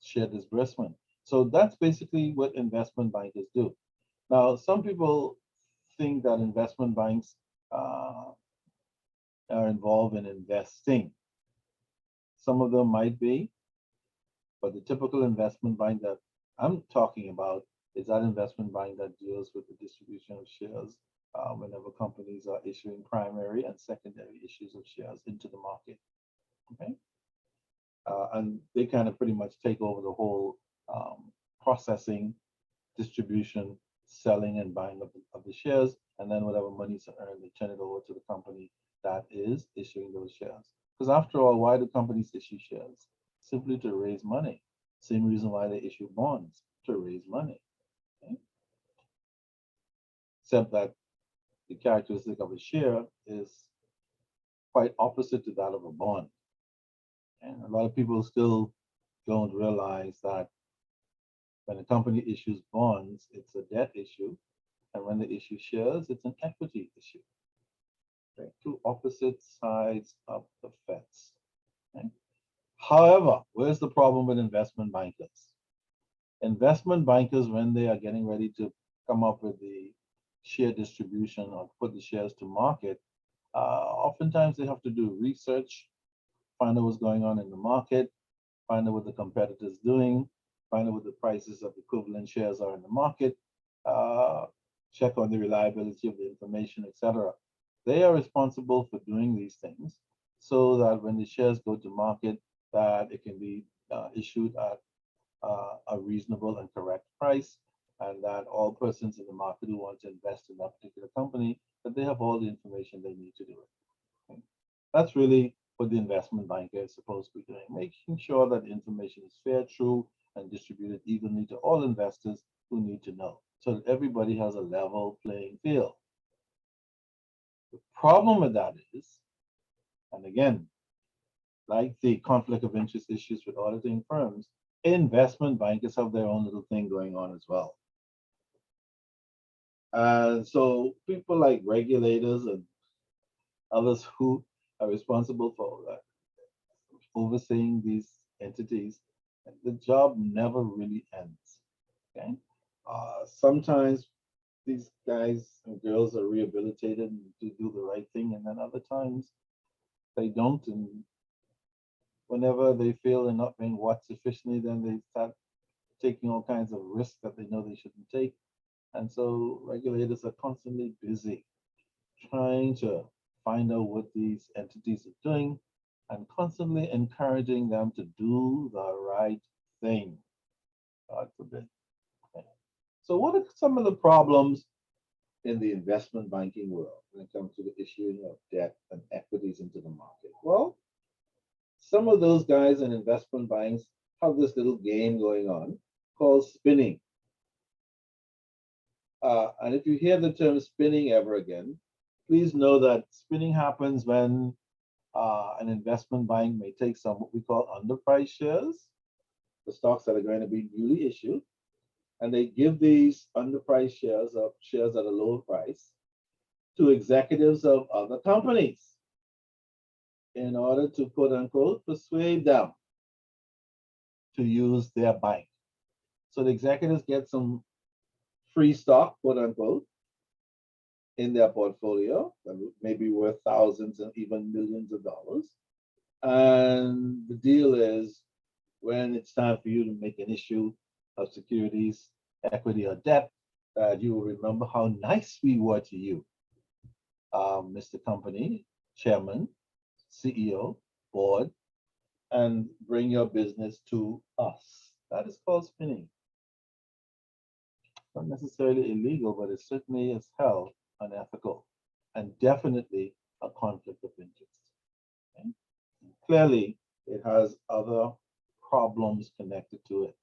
S4: share disbursement. So that's basically what investment bankers do. Now, some people think that investment banks are involved in investing. Some of them might be, but the typical investment bank that I'm talking about is that investment bank that deals with the distribution of shares whenever companies are issuing primary and secondary issues of shares into the market. Okay. And they kind of pretty much take over the whole processing, distribution, selling, and buying of the shares, and then whatever money's earned, they turn it over to the company that is issuing those shares. Because after all, why do companies issue shares? Simply to raise money. Same reason why they issue bonds, to raise money. Okay? Except that the characteristic of a share is quite opposite to that of a bond. And a lot of people still don't realize that when a company issues bonds, it's a debt issue. And when they issue shares, it's an equity issue. Okay? Two opposite sides of the fence. Okay? However, where's the problem with investment bankers? Investment bankers, when they are getting ready to come up with the share distribution or put the shares to market, oftentimes they have to do research, find out what's going on in the market, find out what the competitors doing, find out what the prices of equivalent shares are in the market, check on the reliability of the information, etc. They are responsible for doing these things so that when the shares go to market, that it can be issued at a reasonable and correct price, and that all persons in the market who want to invest in that particular company, that they have all the information they need to do it. Okay? That's really what the investment banker is supposed to be doing, making sure that the information is fair, true, and distributed evenly to all investors who need to know, so that everybody has a level playing field. The problem with that is, and again, like the conflict of interest issues with auditing firms, investment bankers have their own little thing going on as well. And so people like regulators and others who are responsible for overseeing these entities, the job never really ends. Okay. Sometimes these guys and girls are rehabilitated to do the right thing, and then other times they don't, and whenever they feel they're not being watched efficiently, then they start taking all kinds of risks that they know they shouldn't take. And so regulators are constantly busy trying to find out what these entities are doing and constantly encouraging them to do the right thing. God forbid. Okay. So what are some of the problems in the investment banking world when it comes to the issuing of debt and equities into the market? Well, some of those guys in investment banks have this little game going on called spinning. And if you hear the term spinning ever again, please know that spinning happens when an investment bank may take some what we call underpriced shares, the stocks that are going to be newly issued, and they give these underpriced shares at a lower price to executives of other companies in order to quote unquote persuade them to use their bank. So the executives get some free stock, quote unquote, in their portfolio that may be worth thousands and even millions of dollars. And the deal is when it's time for you to make an issue of securities, equity, or debt, you will remember how nice we were to you, Mr. Company, Chairman, CEO, Board, and bring your business to us. That is called spinning. Not necessarily illegal, but it certainly is hell unethical and definitely a conflict of interest. Okay? Clearly, it has other problems connected to it.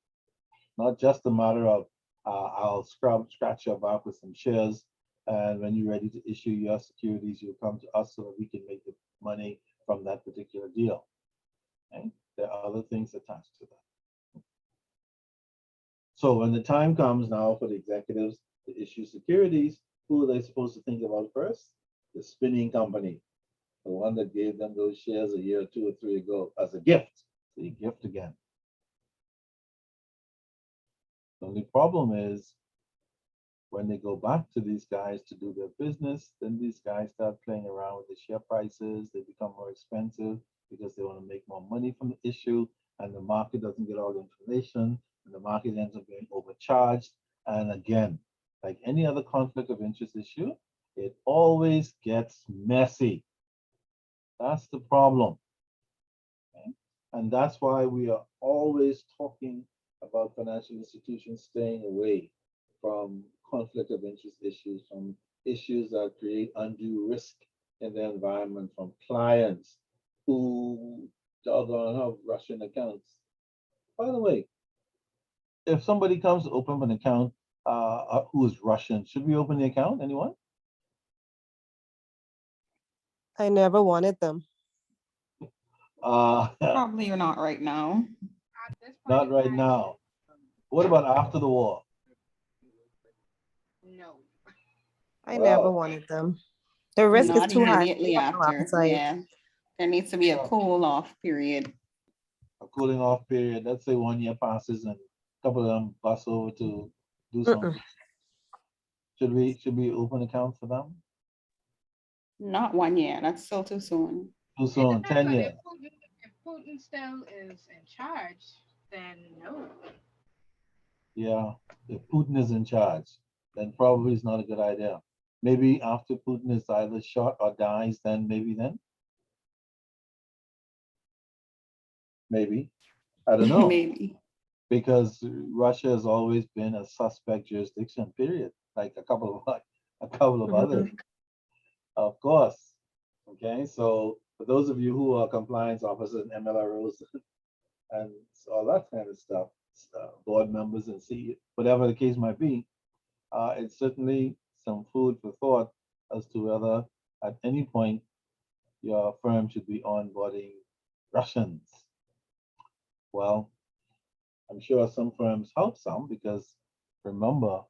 S4: Not just a matter of I'll scratch your back with some shares, and when you're ready to issue your securities, you'll come to us so that we can make the money from that particular deal. Okay? There are other things attached to that. So when the time comes now for the executives to issue securities, who are they supposed to think about first? The spinning company, the one that gave them those shares a year or 2 or 3 ago as a gift. So you gift again. The only problem is when they go back to these guys to do their business, then these guys start playing around with the share prices. They become more expensive because they want to make more money from the issue, and the market doesn't get all the information, and the market ends up being overcharged. And again, like any other conflict of interest issue, it always gets messy. That's the problem. Okay? And that's why we are always talking about financial institutions staying away from conflict of interest issues, from issues that create undue risk in the environment, from clients who doggone have Russian accounts. By the way, if somebody comes to open an account who is Russian, should we open the account? Anyone?
S7: I never wanted them.
S5: Probably you're not right now.
S6: At this point
S4: Not
S6: in
S4: right
S6: time,
S4: now. What about after the war?
S6: no.
S7: I never
S4: Well,
S7: wanted them. The risk is
S5: Not
S7: too high.
S5: immediately
S7: I have no
S5: after.
S7: appetite.
S5: Yeah. There needs to be a cool off period.
S4: a cooling off period. Let's say 1 year passes and a couple of them bus over to do something. Should we open accounts for them?
S5: Not 1 year. That's still too soon.
S4: Too
S6: It
S4: soon,
S6: depends
S4: 10
S6: on
S4: years.
S6: if Putin still is in charge, then no.
S4: Yeah, if Putin is in charge, then probably it's not a good idea. Maybe after Putin is either shot or dies, then maybe then. Maybe. I don't know.
S5: Maybe.
S4: Because Russia has always been a suspect jurisdiction, period. Like a couple of others, of course. Okay, so for those of you who are compliance officers and MLROs and all that kind of stuff, board members and see whatever the case might be, it's certainly some food for thought as to whether at any point your firm should be onboarding Russians. Well, I'm sure some firms help some because remember,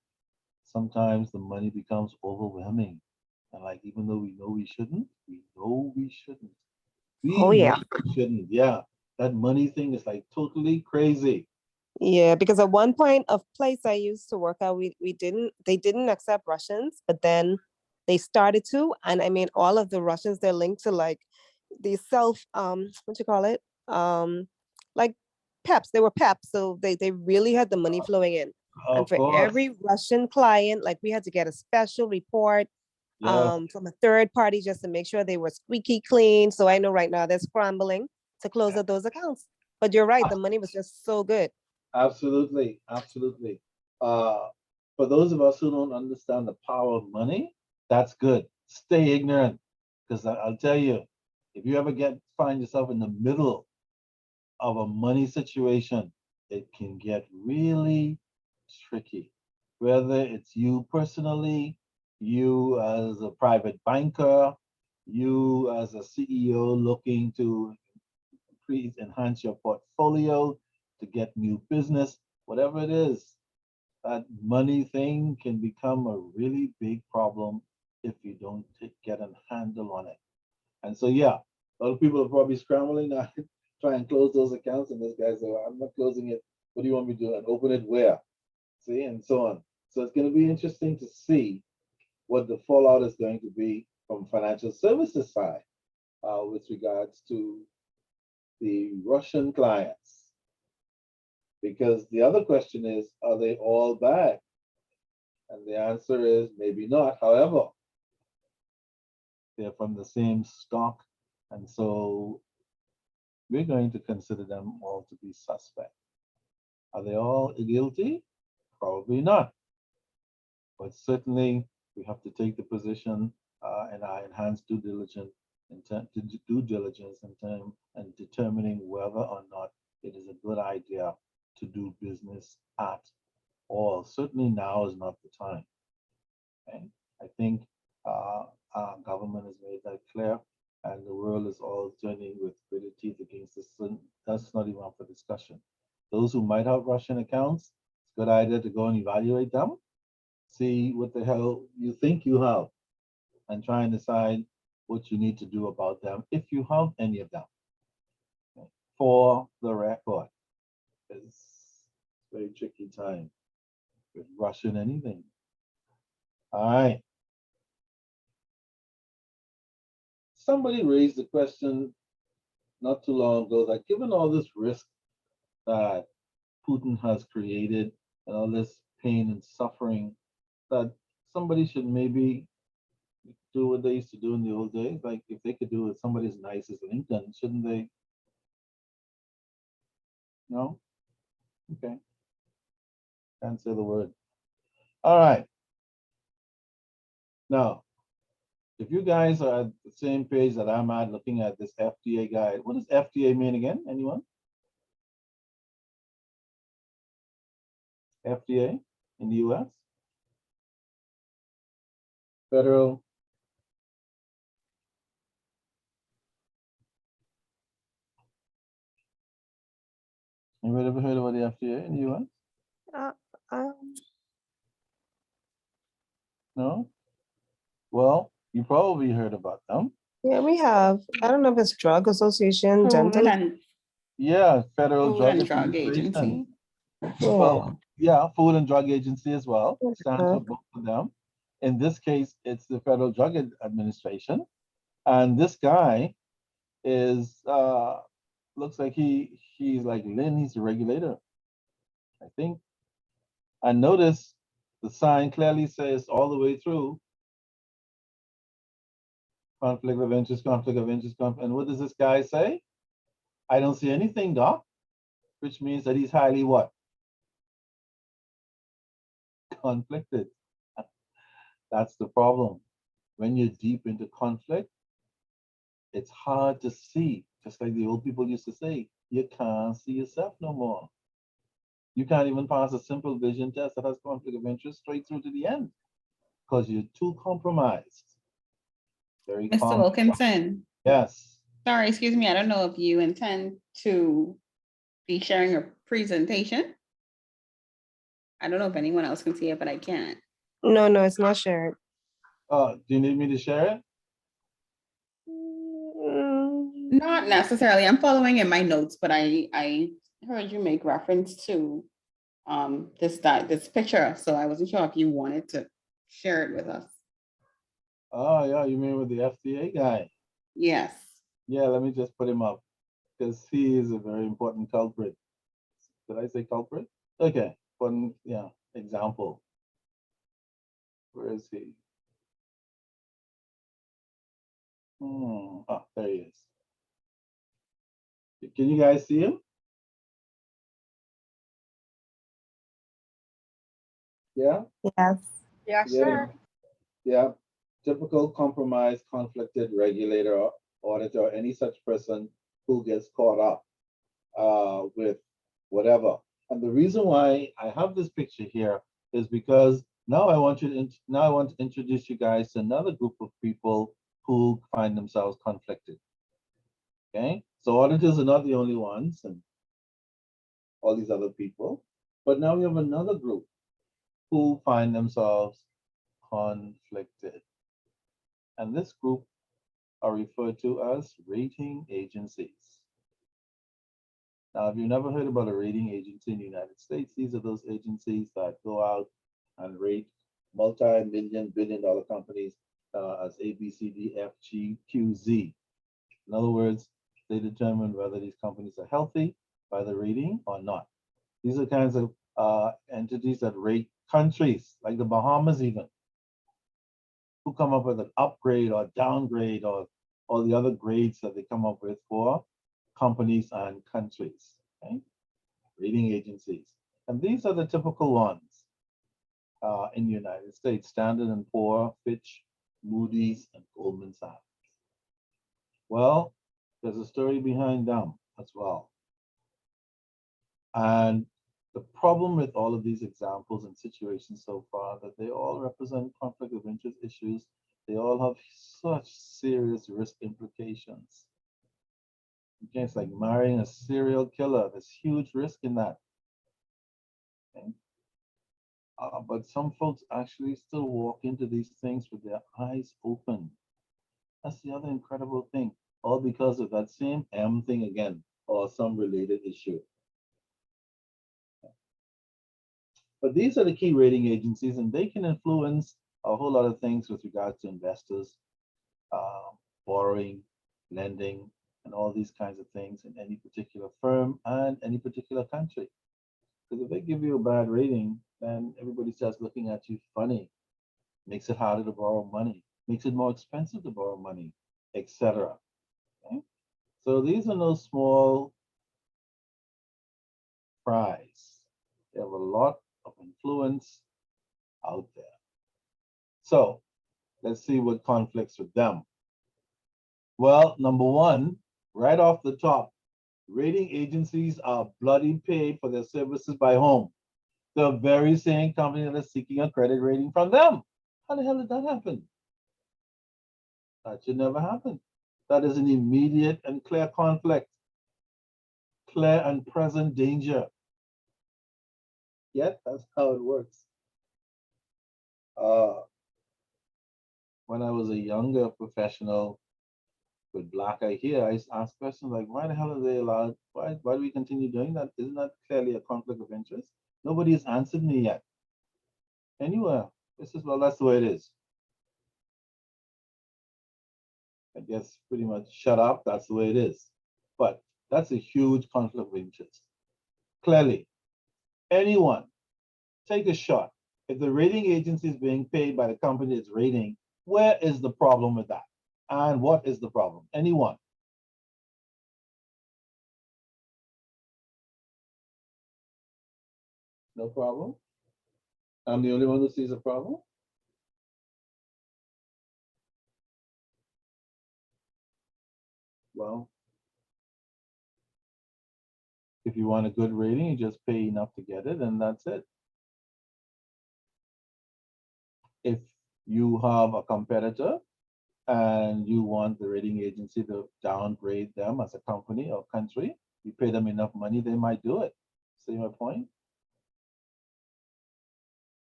S4: sometimes the money becomes overwhelming. And like, even though we know we shouldn't, we know we shouldn't.
S7: Oh
S4: We
S7: yeah.
S4: know we shouldn't. Yeah, that money thing is like totally crazy.
S7: Yeah, because at one point of place I used to work at, they didn't accept Russians, but then they started to, and I mean all of the Russians, they're linked to like these what you call it? like PEPs. They were PEPs, so they really had the money flowing in. And
S4: Of
S7: for
S4: course,
S7: every Russian client, like we had to get a special report
S4: yes,
S7: from a third party just to make sure they were squeaky clean. So I know right now they're scrambling to close out those accounts. But you're right, the money was just so good.
S4: absolutely, absolutely. Uh, for those of us who don't understand the power of money, that's good. Stay ignorant, because I'll tell you, if you ever find yourself in the middle of a money situation, it can get really tricky. Whether it's you personally, you as a private banker, you as a CEO looking to increase, enhance your portfolio to get new business, whatever it is, that money thing can become a really big problem if you don't get a handle on it. And so, yeah, a lot of people are probably scrambling now to try and close those accounts. And this guy said, well, I'm not closing it. What do you want me to do? And open it where? See, and so on. So it's going to be interesting to see what the fallout is going to be from financial services side with regards to the Russian clients. Because the other question is, are they all bad? And the answer is maybe not. However, they're from the same stock. And so we're going to consider them all to be suspect. Are they all guilty? Probably not. But certainly we have to take the position and our enhanced due diligence in term and determining whether or not it is a good idea to do business at all. Certainly now is not the time. And I think our government has made that clear, and the world is all turning with gritted teeth against this. So that's not even up for discussion. Those who might have Russian accounts, it's a good idea to go and evaluate them, see what the hell you think you have, and try and decide what you need to do about them if you have any of them. For the record, it's a very tricky time with Russian anything. All right. Somebody raised the question not too long ago that given all this risk that Putin has created and all this pain and suffering, that somebody should maybe do what they used to do in the old days. Like if they could do it, somebody as nice as Lincoln, shouldn't they? No? Okay. Can't say the word. All right. Now, if you guys are at the same page that I'm at looking at this FDA guide, what does FDA mean again? Anyone? FDA in the US? Federal. Anybody ever heard about the FDA in the US?
S7: Um,
S4: No? Well, you probably heard about them.
S7: yeah, we have. I don't know if it's Drug Association,
S5: Food
S7: Dental.
S5: and,
S4: Yeah, Federal
S5: Food
S4: Drug
S5: and Drug
S4: Administration.
S5: Agency.
S7: Yeah.
S4: Well, yeah, Food and Drug Agency as well. Stands for
S7: Uh,
S4: both of them. In this case, it's the Federal Drug Administration. And this guy is looks like he's like Lynn, he's a regulator, I think. And notice the sign clearly says all the way through conflict of interest, conflict of interest, and what does this guy say? I don't see anything, doc, which means that he's highly what? Conflicted. That's the problem. When you're deep into conflict, it's hard to see. Just like the old people used to say, you can't see yourself no more. You can't even pass a simple vision test that has conflict of interest straight through to the end because you're too compromised. Very
S5: Mr.
S4: calm.
S5: Wilkinson,
S4: Yes.
S5: sorry, excuse me, I don't know if you intend to be sharing a presentation. I don't know if anyone else can see it, but I can't.
S7: no, it's not shared.
S4: Do you need me to share it?
S5: Not necessarily. I'm following in my notes, but I heard you make reference to this picture, so I wasn't sure if you wanted to share it with us.
S4: Oh yeah, you mean with the FDA guy?
S5: Yes.
S4: Yeah, let me just put him up. because he is a very important culprit. Did I say culprit? Okay, one, yeah, example. Where is he? Oh, there he is. Can you guys see him? Yeah?
S7: Yes.
S6: Yes,
S4: Yeah.
S6: sir.
S4: Yeah. Typical compromised, conflicted regulator, or auditor, or any such person who gets caught up with whatever. And the reason why I have this picture here is because now I want to introduce you guys to another group of people who find themselves conflicted. Okay, so auditors are not the only ones, and all these other people, but now we have another group who find themselves conflicted, and this group are referred to as rating agencies. Now, if you've never heard about a rating agency in the United States, these are those agencies that go out and rate multi-million, billion-dollar companies as A, B, C, D, F, G, Q, Z. In other words, they determine whether these companies are healthy by the rating or not. These are kinds of entities that rate countries, like the Bahamas even, who come up with an upgrade or downgrade or all the other grades that they come up with for companies and countries, okay? Rating agencies. And these are the typical ones in the United States: Standard & Poor's, Fitch, Moody's, and Goldman Sachs. Well, there's a story behind them as well. And the problem with all of these examples and situations so far, that they all represent conflict of interest issues. They all have such serious risk implications. Okay, it's like marrying a serial killer. There's huge risk in that. Okay? But some folks actually still walk into these things with their eyes open. That's the other incredible thing. All because of that same M thing again, or some related issue. But these are the key rating agencies, and they can influence a whole lot of things with regards to investors, borrowing, lending, and all these kinds of things in any particular firm and any particular country. Because if they give you a bad rating, then everybody starts looking at you funny. Makes it harder to borrow money, makes it more expensive to borrow money, etc. Okay? So these are no small fries. They have a lot of influence out there. So let's see what conflicts with them. Well, number one, right off the top, rating agencies are bloody paid for their services by whom? The very same company that is seeking a credit rating from them. How the hell did that happen? That should never happen. That is an immediate and clear conflict, clear and present danger. Yet that's how it works. When I was a younger professional with black eye here, I used to ask questions like, why the hell are they allowed? Why do we continue doing that? Isn't that clearly a conflict of interest? Nobody has answered me yet. Anywhere. This is, well, that's the way it is. I guess pretty much shut up, that's the way it is. But that's a huge conflict of interest. Clearly, anyone, take a shot. If the rating agency is being paid by the company it's rating, where is the problem with that? And what is the problem? Anyone? No problem? I'm the only one who sees a problem? Well, if you want a good rating, you just pay enough to get it, and that's it. If you have a competitor and you want the rating agency to downgrade them as a company or country, you pay them enough money, they might do it. See my point?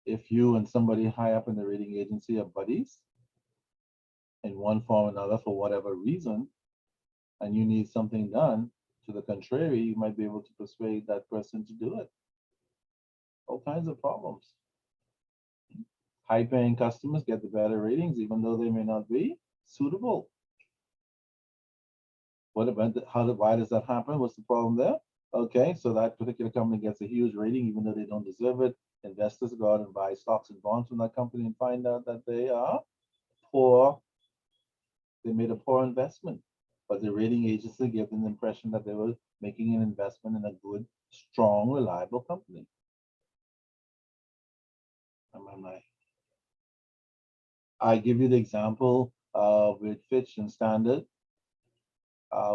S4: If you and somebody high up in the rating agency are buddies in one form or another for whatever reason, and you need something done to the contrary, you might be able to persuade that person to do it. All kinds of problems. High-paying customers get the better ratings, even though they may not be suitable. Why does that happen? What's the problem there? Okay, so that particular company gets a huge rating, even though they don't deserve it. Investors go out and buy stocks and bonds from that company and find out that they are poor. They made a poor investment, but the rating agency gave them the impression that they were making an investment in a good, strong, reliable company. I give you the example with Fitch and Standard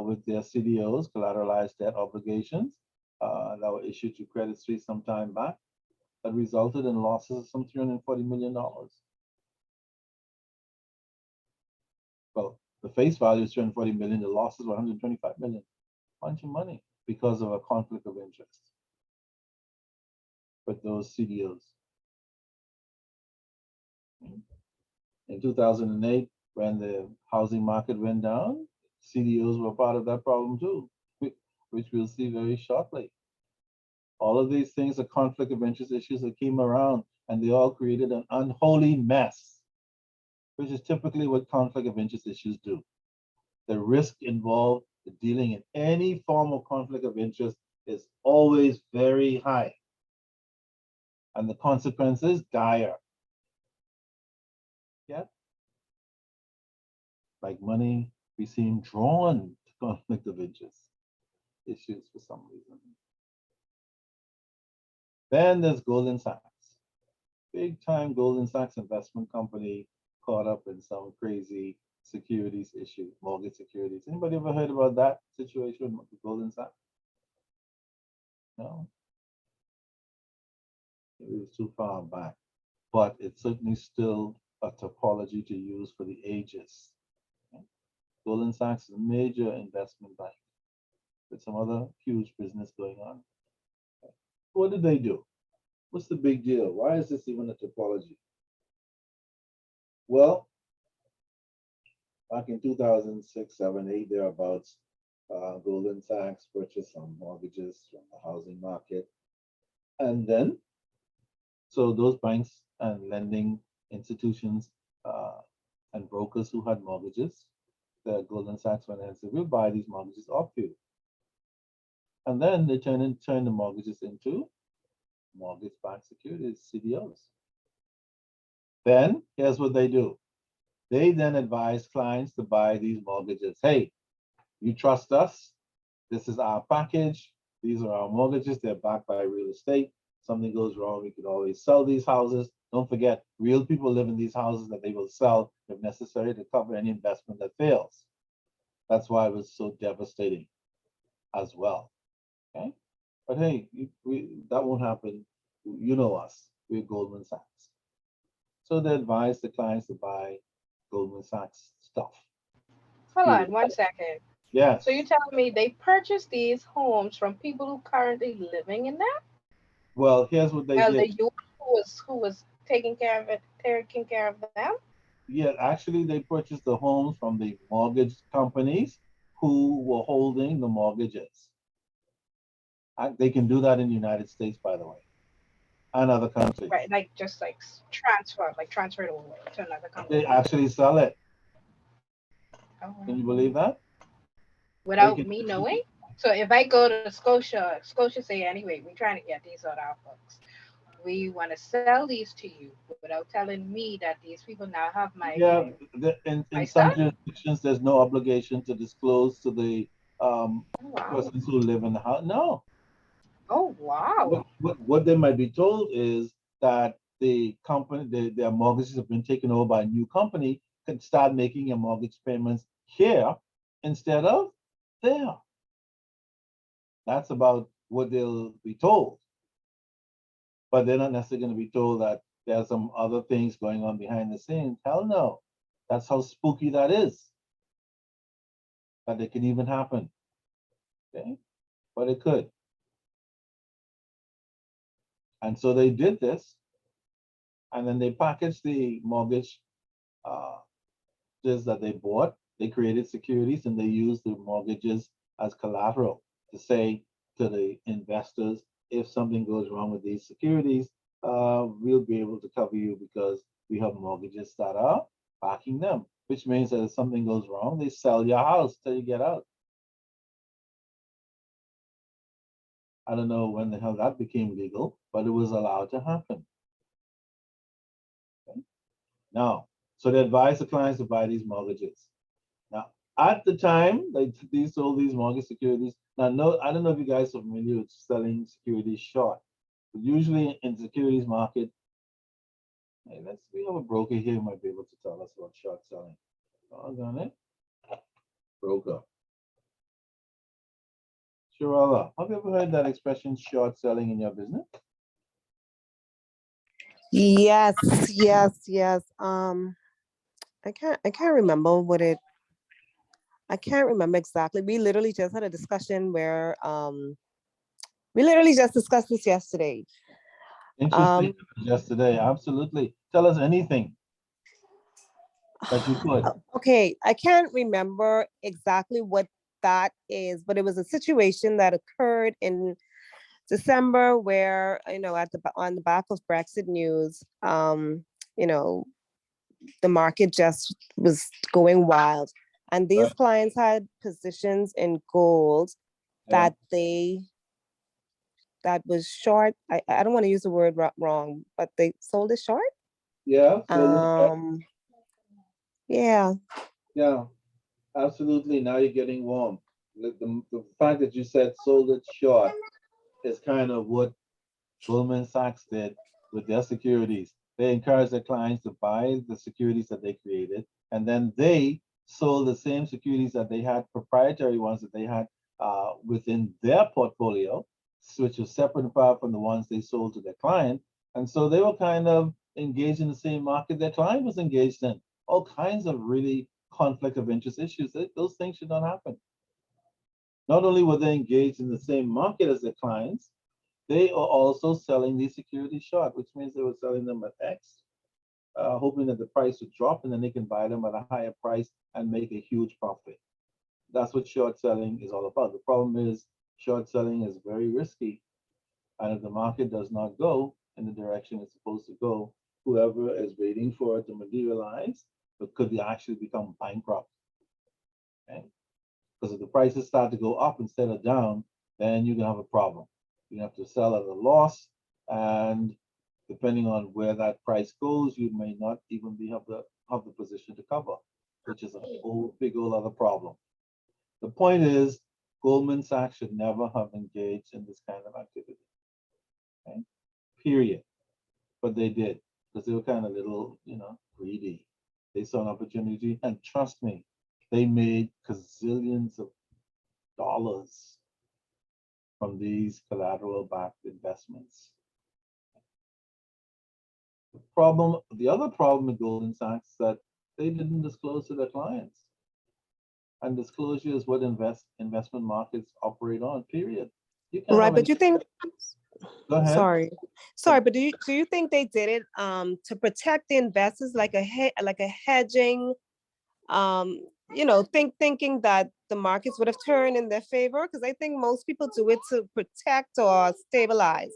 S4: with their CDOs, collateralized debt obligations, that were issued to Credit Suisse some time back, that resulted in losses of some $340 million. Well, the face value is 340 million, the losses were 125 million. Bunch of money because of a conflict of interest with those CDOs. In 2008, when the housing market went down, CDOs were part of that problem too, which we'll see very shortly. All of these things are conflict of interest issues that came around, and they all created an unholy mess, which is typically what conflict of interest issues do. The risk involved in dealing in any form of conflict of interest is always very high, and the consequences dire. Yeah, like money, we seem drawn to conflict of interest issues for some reason. Then there's Goldman Sachs, big time Goldman Sachs investment company caught up in some crazy securities issue, mortgage securities. Anybody ever heard about that situation with Goldman Sachs? No, it was too far back, but it's certainly still a topology to use for the ages. Goldman Sachs is a major investment bank with some other huge business going on. What did they do? What's the big deal? Why is this even a topology? Well, back in 2006, 7, 8, thereabouts, Goldman Sachs purchased some mortgages from the housing market. And then, so those banks and lending institutions and brokers who had mortgages, the Goldman Sachs went and said, we'll buy these mortgages off you. And then they turn the mortgages into mortgage-backed securities, CDOs. Then, here's what they do. They then advise clients to buy these mortgages. Hey, you trust us? This is our package. These are our mortgages. They're backed by real estate. Something goes wrong, we could always sell these houses. Don't forget, real people live in these houses that they will sell if necessary to cover any investment that fails. That's why it was so devastating as well. Okay, but hey, that won't happen. You know us. We're Goldman Sachs. So they advise the clients to buy Goldman Sachs stuff.
S6: Hold on 1 second.
S4: Yes.
S6: So you're telling me they purchased these homes from people who currently living in them?
S4: Well, here's what they did.
S6: The youth who was taking care of them?
S4: Yeah, actually, they purchased the homes from the mortgage companies who were holding the mortgages. They can do that in the United States, by the way, and other countries.
S6: Right, transfer it over to another company.
S4: They actually sell it.
S6: Oh.
S4: Can you believe that?
S6: Without me knowing? So if I go to Scotia say, anyway, we're trying to get these on our books. We want to sell these to you without telling me that these people now have my
S4: in some jurisdictions, there's no obligation to disclose to the persons who live in the house. No.
S6: Oh, wow.
S4: What they might be told is that the company, their mortgages have been taken over by a new company, can start making your mortgage payments here instead of there. That's about what they'll be told. But they're not necessarily going to be told that there's some other things going on behind the scenes. Hell no. That's how spooky that is. That it can even happen. Okay? But it could. And so they did this, and then they packaged the mortgage that they bought. They created securities, and they used the mortgages as collateral to say to the investors, if something goes wrong with these securities, we'll be able to cover you because we have mortgages that are backing them, which means that if something goes wrong, they sell your house till you get out. I don't know when the hell that became legal, but it was allowed to happen. Okay? Now, so they advise the clients to buy these mortgages. Now, at the time, they sold these mortgage securities. Now, no, I don't know if you guys are familiar with selling securities short. But usually in securities market, hey, we have a broker here who might be able to tell us about short selling. On it. Broker. Shirella, have you ever heard that expression short selling in your business?
S7: Yes, yes. I can't remember I can't remember exactly. We literally just had a discussion where we literally just discussed this yesterday.
S4: Interesting. Just today, absolutely. Tell us anything that you could.
S7: Okay, I can't remember exactly what that is, but it was a situation that occurred in December where, on the back of Brexit news, you know, the market just was going wild. And these
S4: Right.
S7: clients had positions in gold
S4: Yeah.
S7: that was short. I don't want to use the word wrong, but they sold it short.
S4: Yeah. So
S7: Yeah.
S4: yeah, absolutely. Now you're getting warm. The fact that you said sold it short is kind of what Goldman Sachs did with their securities. They encouraged their clients to buy the securities that they created, and then they sold the same securities that they had, proprietary ones that they had within their portfolio, which was separate and apart from the ones they sold to their client. And so they were kind of engaged in the same market their client was engaged in. All kinds of really conflict of interest issues. Those things should not happen. Not only were they engaged in the same market as their clients, they are also selling these securities short, which means they were selling them at X, hoping that the price would drop and then they can buy them at a higher price and make a huge profit. That's what short selling is all about. The problem is short selling is very risky. And if the market does not go in the direction it's supposed to go, whoever is waiting for it to materialize could actually become bankrupt. Okay? Because if the prices start to go up instead of down, then you can have a problem. You have to sell at a loss, and depending on where that price goes, you may not even have the position to cover, which is a whole big old other problem. The point is, Goldman Sachs should never have engaged in this kind of activity. Okay? Period. But they did, because they were kind of little, greedy. They saw an opportunity, and trust me, they made gazillions of dollars from these collateral-backed investments. The other problem with Goldman Sachs is that they didn't disclose to their clients. And disclosure is what investment markets operate on, period. You can't
S7: Right,
S4: have
S7: but you think,
S4: Go ahead.
S7: sorry, but do you think they did it to protect the investors, like a hedging, thinking that the markets would have turned in their favor? Because I think most people do it to protect or stabilize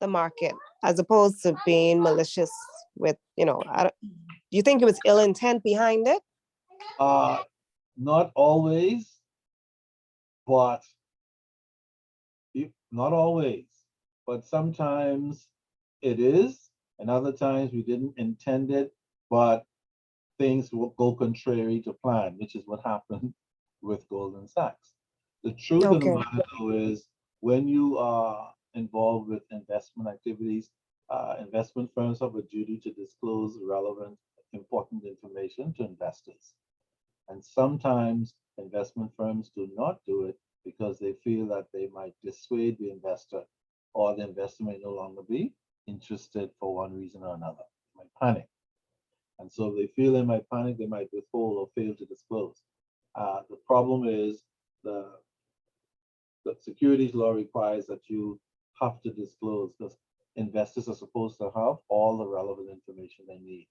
S7: the market, as opposed to being malicious with, do you think it was ill intent behind it?
S4: Not always, but not always, but sometimes it is, and other times we didn't intend it, but things will go contrary to plan, which is what happened with Goldman Sachs. The truth of the
S7: Okay.
S4: matter, though, is when you are involved with investment activities, investment firms have a duty to disclose relevant, important information to investors. And sometimes investment firms do not do it because they feel that they might dissuade the investor, or the investor may no longer be interested for one reason or another. They might panic. And so if they feel they might panic, they might withhold or fail to disclose. The problem is the securities law requires that you have to disclose, because investors are supposed to have all the relevant information they need,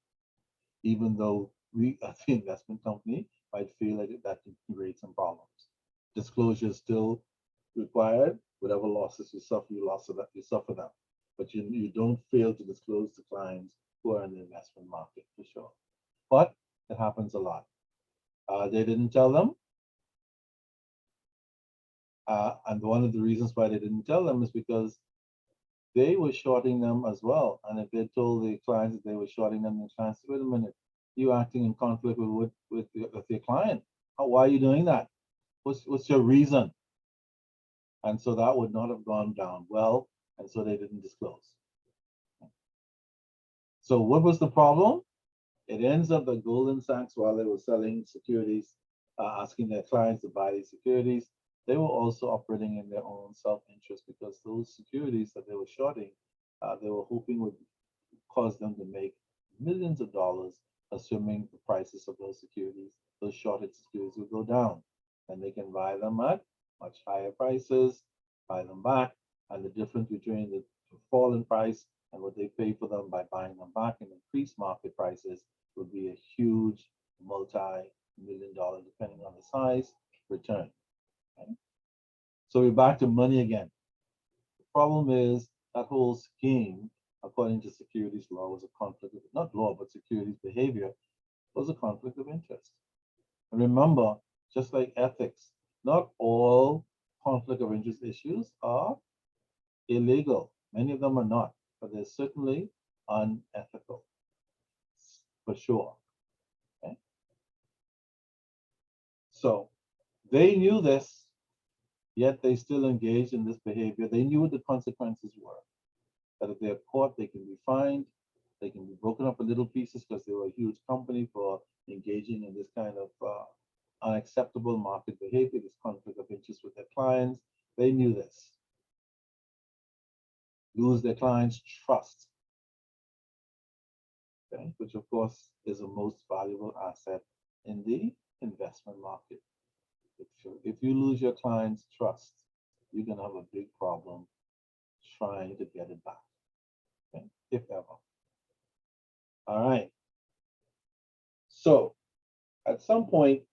S4: even though we, as the investment company, might feel like that can create some problems. Disclosure is still required. Whatever losses you suffer, you suffer them. But you don't fail to disclose to clients who are in the investment market, for sure. But it happens a lot. They didn't tell them. And one of the reasons why they didn't tell them is because they were shorting them as well. And if they told the clients that they were shorting them, the clients said, wait a minute, you acting in conflict with your client. Why are you doing that? What's your reason? And so that would not have gone down well. And so they didn't disclose. So what was the problem? It ends up that Goldman Sachs, while they were selling securities, asking their clients to buy these securities, they were also operating in their own self-interest because those securities that they were shorting, they were hoping would cause them to make millions of dollars, assuming the prices of those securities, those shorted securities would go down. And they can buy them at much higher prices, buy them back, and the difference between the fall in price and what they pay for them by buying them back and increased market prices would be a huge multi-million-dollar, depending on the size, return. Okay? So we're back to money again. The problem is that whole scheme, according to securities law, was a conflict of, not law, but securities behavior, was a conflict of interest. And remember, just like ethics, not all conflict of interest issues are illegal. Many of them are not, but they're certainly unethical, for sure. Okay? So they knew this, yet they still engaged in this behavior. They knew what the consequences were. That if they're caught, they can be fined, they can be broken up in little pieces because they were a huge company for engaging in this kind of unacceptable market behavior, this conflict of interest with their clients. They knew this. Lose their clients' trust, okay, which of course is the most valuable asset in the investment market. If you lose your client's trust, you're going to have a big problem trying to get it back, okay, if ever. All right. So at some point,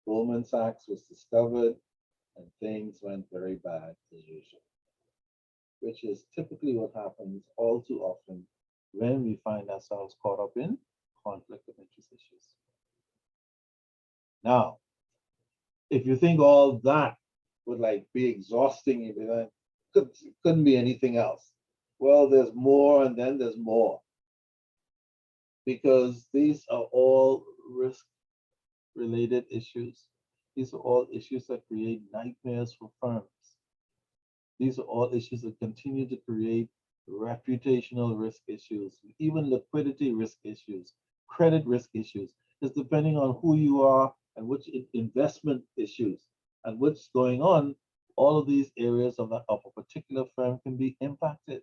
S4: Goldman Sachs was discovered and things went very bad as usual, which is typically what happens all too often when we find ourselves caught up in conflict of interest issues. Now, if you think all that would like be exhausting, couldn't be anything else. Well, there's more and then there's more. Because these are all risk-related issues. These are all issues that create nightmares for firms. These are all issues that continue to create reputational risk issues, even liquidity risk issues, credit risk issues. It's depending on who you are and which investment issues and what's going on. All of these areas of a particular firm can be impacted.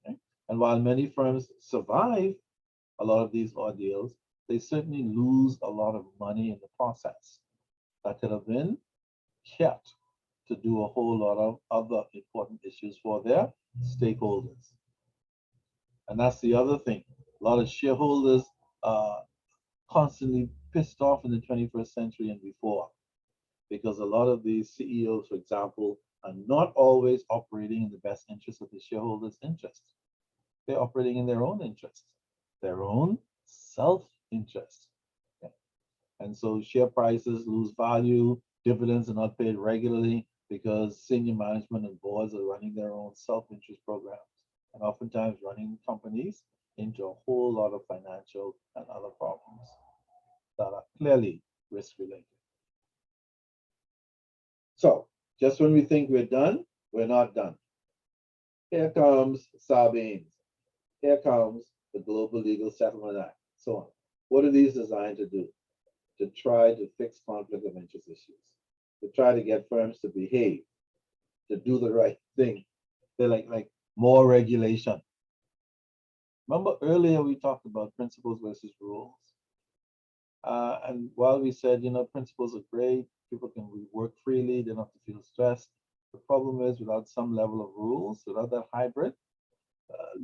S4: Okay? And while many firms survive a lot of these ordeals, they certainly lose a lot of money in the process that could have been kept to do a whole lot of other important issues for their stakeholders. And that's the other thing. A lot of shareholders are constantly pissed off in the 21st century and before, because a lot of these CEOs, for example, are not always operating in the best interest of the shareholders' interests. They're operating in their own interests, their own self-interest. Okay? And so share prices lose value, dividends are not paid regularly because senior management and boards are running their own self-interest programs and oftentimes running companies into a whole lot of financial and other problems that are clearly risk-related. So just when we think we're done, we're not done. Here comes Sarbanes. Here comes the Global Legal Settlement Act, so on. What are these designed to do? To try to fix conflict of interest issues, to try to get firms to behave, to do the right thing. They're like more regulation. Remember earlier we talked about principles versus rules. And while we said, principles are great, people can work freely, they don't have to feel stressed. The problem is without some level of rules, without that hybrid,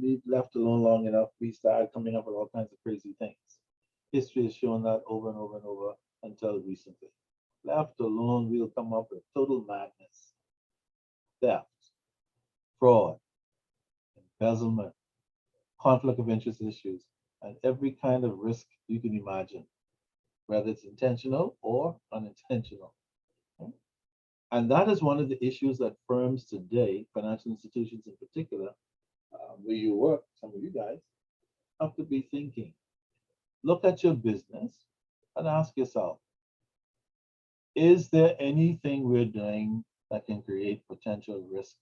S4: we've left alone long enough, we started coming up with all kinds of crazy things. History has shown that over and over and over until recently. Left alone, we'll come up with total madness, theft, fraud, embezzlement, conflict of interest issues, and every kind of risk you can imagine, whether it's intentional or unintentional. Okay? And that is one of the issues that firms today, financial institutions in particular, where you work, some of you guys, have to be thinking. Look at your business and ask yourself, is there anything we're doing that can create potential risk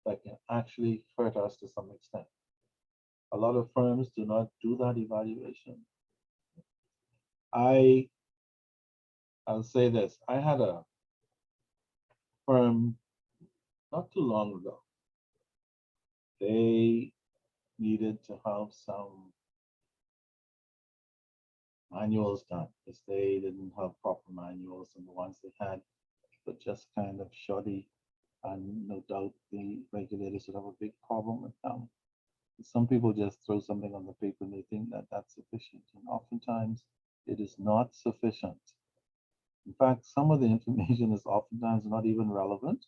S4: that can actually hurt us to some extent? A lot of firms do not do that evaluation. I'll say this, I had a firm not too long ago. They needed to have some manuals done because they didn't have proper manuals, and the ones they had were just kind of shoddy, and no doubt the regulators would have a big problem with them. Some people just throw something on the paper and they think that that's sufficient, and oftentimes it is not sufficient. In fact, some of the information is oftentimes not even relevant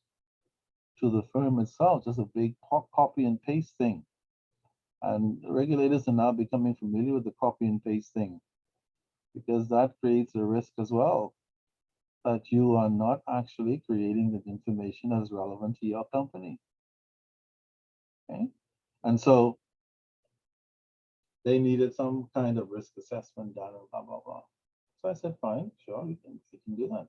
S4: to the firm itself, just a big copy and paste thing. And regulators are now becoming familiar with the copy and paste thing, because that creates a risk as well, that you are not actually creating the information that is relevant to your company. Okay? And so they needed some kind of risk assessment done and blah, blah, blah. So I said, fine, sure, we can do that.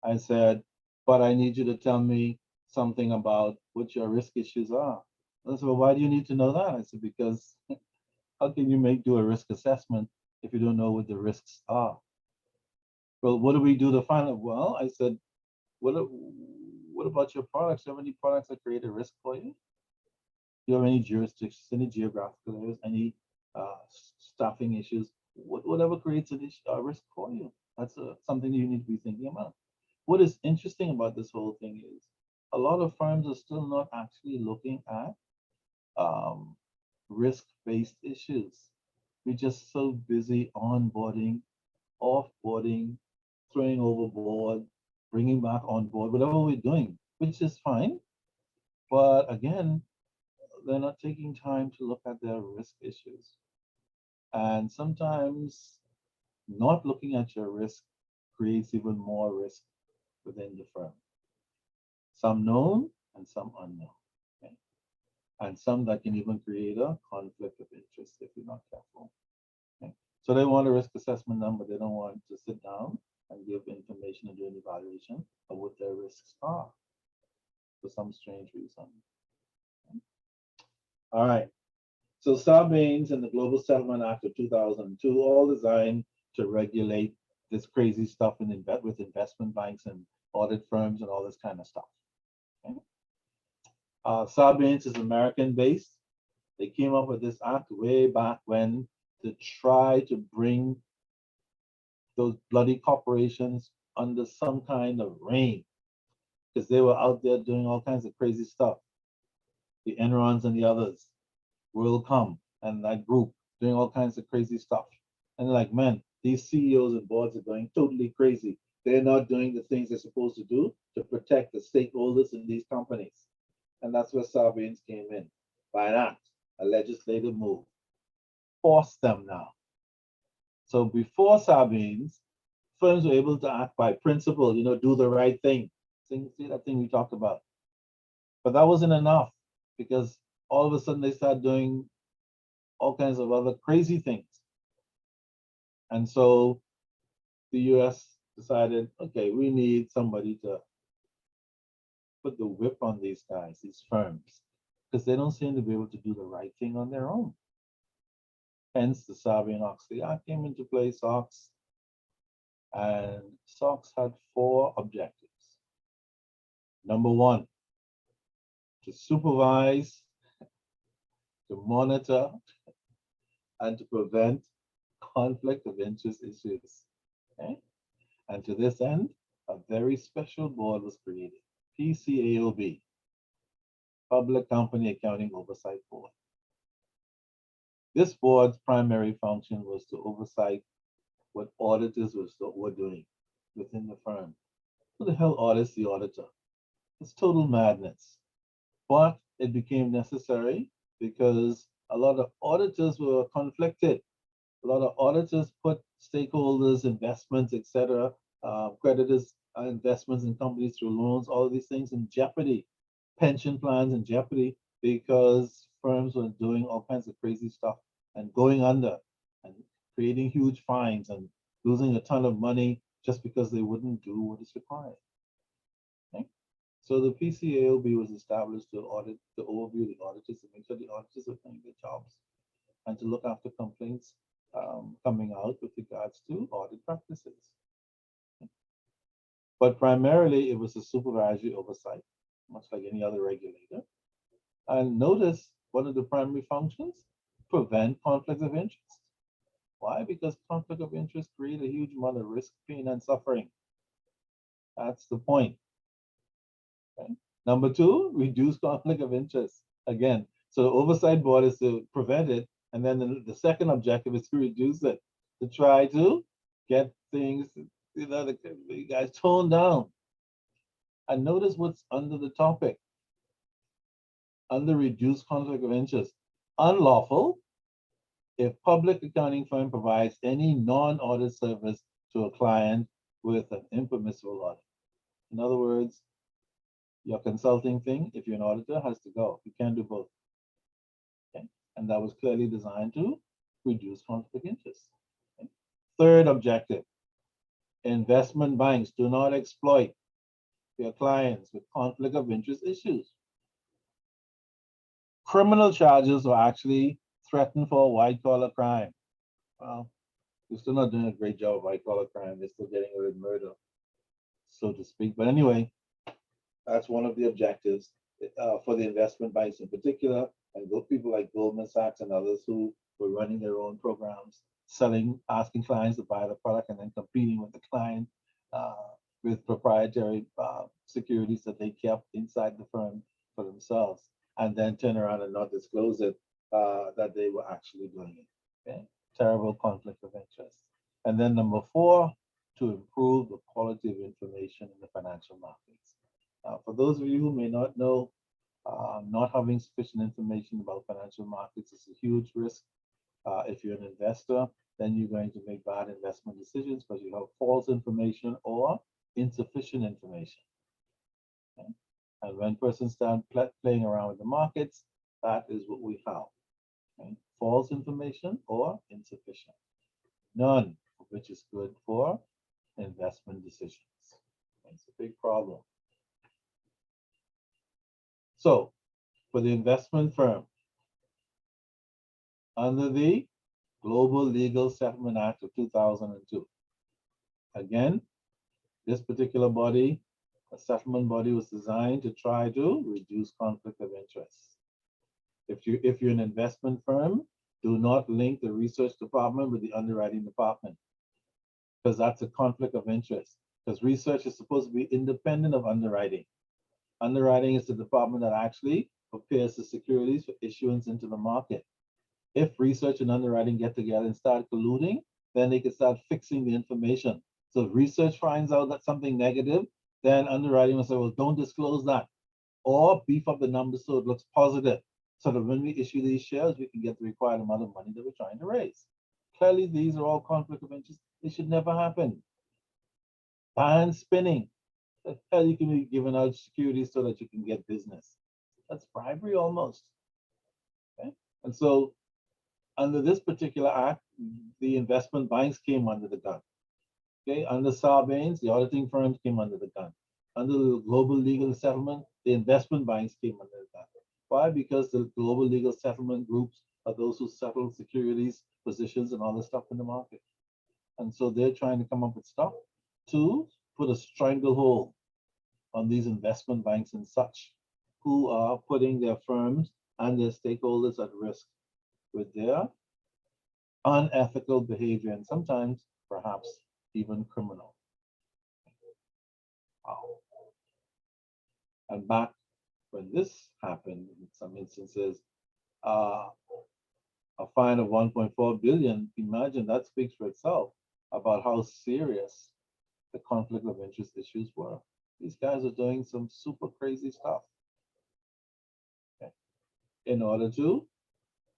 S4: I said, but I need you to tell me something about what your risk issues are. And I said, well, why do you need to know that? I said, because how can you do a risk assessment if you don't know what the risks are? Well, what do we do to find out? Well, I said, what about your products? Do you have any products that create a risk for you? Do you have any jurisdictions, any geographical areas, any staffing issues? Whatever creates a risk for you. That's something you need to be thinking about. What is interesting about this whole thing is a lot of firms are still not actually looking at risk-based issues. We're just so busy onboarding, offboarding, throwing overboard, bringing back on board, whatever we're doing, which is fine. But again, they're not taking time to look at their risk issues. And sometimes not looking at your risk creates even more risk within the firm. Some known and some unknown. Okay? And some that can even create a conflict of interest if you're not careful. Okay? So they want a risk assessment done, but they don't want to sit down and give information and do an evaluation of what their risks are for some strange reason. Okay? All right. So Sarbanes and the Global Settlement Act of 2002, all designed to regulate this crazy stuff with investment banks and audit firms and all this kind of stuff. Okay? Sarbanes is American-based. They came up with this act way back when to try to bring those bloody corporations under some kind of reign, because they were out there doing all kinds of crazy stuff. The Enrons and the others, WorldCom and that group doing all kinds of crazy stuff. And they're like, man, these CEOs and boards are going totally crazy. They're not doing the things they're supposed to do to protect the stakeholders in these companies. And that's where Sarbanes came in, by an act, a legislative move. Force them now. So before Sarbanes, firms were able to act by principle, do the right thing. See that thing we talked about. But that wasn't enough, because all of a sudden they start doing all kinds of other crazy things. And so the US decided, okay, we need somebody to put the whip on these guys, these firms, because they don't seem to be able to do the right thing on their own. Hence the Sarbanes-Oxley Act came into play, SOX, and SOX had 4 objectives. Number 1, to supervise, to monitor, and to prevent conflict of interest issues. Okay? And to this end, a very special board was created, PCAOB, Public Company Accounting Oversight Board. This board's primary function was to oversight what auditors were doing within the firm. Who the hell audits the auditor? It's total madness. But it became necessary because a lot of auditors were conflicted. A lot of auditors put stakeholders, investments, etc., creditors investments in companies through loans, all of these things in jeopardy, pension plans in jeopardy because firms were doing all kinds of crazy stuff and going under and creating huge fines and losing a ton of money just because they wouldn't do what is required. Okay? So the PCAOB was established to audit, to overview the auditors and make sure the auditors are doing their jobs and to look after complaints coming out with regards to audit practices. But primarily it was a supervisory oversight, much like any other regulator. And notice one of the primary functions, prevent conflicts of interest. Why? Because conflict of interest create a huge amount of risk, pain, and suffering. That's the point. Okay? Number two, reduce conflict of interest. Again, so the oversight board is to prevent it, and then the second objective is to reduce it, to try to get things, the guys toned down. And notice what's under the topic. Under reduced conflict of interest, unlawful if public accounting firm provides any non-audit service to a client with an impermissible audit. In other words, your consulting thing, if you're an auditor, has to go. You can't do both. Okay? And that was clearly designed to reduce conflict of interest. Okay? Third objective, investment banks do not exploit their clients with conflict of interest issues. Criminal charges are actually threatened for white-collar crime. Well, they're still not doing a great job of white-collar crime. They're still getting away with murder, so to speak. But anyway, that's one of the objectives for the investment banks in particular, and people like Goldman Sachs and others who were running their own programs, selling, asking clients to buy the product and then competing with the client with proprietary securities that they kept inside the firm for themselves, and then turn around and not disclose it that they were actually doing it. Okay? Terrible conflict of interest. And then number four, to improve the quality of information in the financial markets. For those of you who may not know, not having sufficient information about financial markets is a huge risk. If you're an investor, then you're going to make bad investment decisions because you have false information or insufficient information. Okay? And when persons start playing around with the markets, that is what we have. Okay? False information or insufficient. None of which is good for investment decisions. It's a big problem. So, for the investment firm, under the Global Legal Settlement Act of 2002, again, this particular body, a settlement body, was designed to try to reduce conflict of interest. If you're an investment firm, do not link the research department with the underwriting department, because that's a conflict of interest. Because research is supposed to be independent of underwriting. Underwriting is the department that actually prepares the securities for issuance into the market. If research and underwriting get together and start colluding, then they can start fixing the information. So if research finds out that something negative, then underwriting will say, well, don't disclose that. Or beef up the numbers so it looks positive. So that when we issue these shares, we can get the required amount of money that we're trying to raise. Clearly, these are all conflict of interest. They should never happen. Ban spinning. The hell you can be giving out securities so that you can get business. That's bribery almost. Okay? And so under this particular act, the investment banks came under the gun. Okay, under Sarbanes, the auditing firms came under the gun. Under the global legal settlement, the investment banks came under the gun. Why? Because the global legal settlement groups are those who settle securities, positions, and all this stuff in the market. And so they're trying to come up with stuff to put a stranglehold on these investment banks and such, who are putting their firms and their stakeholders at risk with their unethical behavior and sometimes perhaps even criminal. Wow. And back when this happened, in some instances, a fine of 1.4 billion, imagine that speaks for itself about how serious the conflict of interest issues were. These guys are doing some super crazy stuff, okay, in order to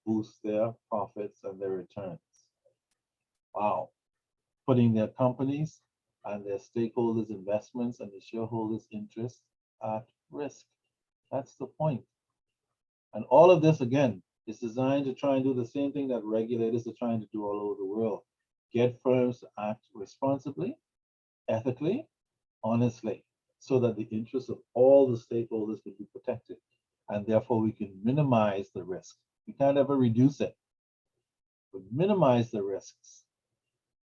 S4: boost their profits and their returns. Wow. Putting their companies and their stakeholders' investments and the shareholders' interests at risk. That's the point. And all of this, again, is designed to try and do the same thing that regulators are trying to do all over the world. Get firms to act responsibly, ethically, honestly, so that the interests of all the stakeholders can be protected. And therefore, we can minimize the risk. We can't ever reduce it, but minimize the risks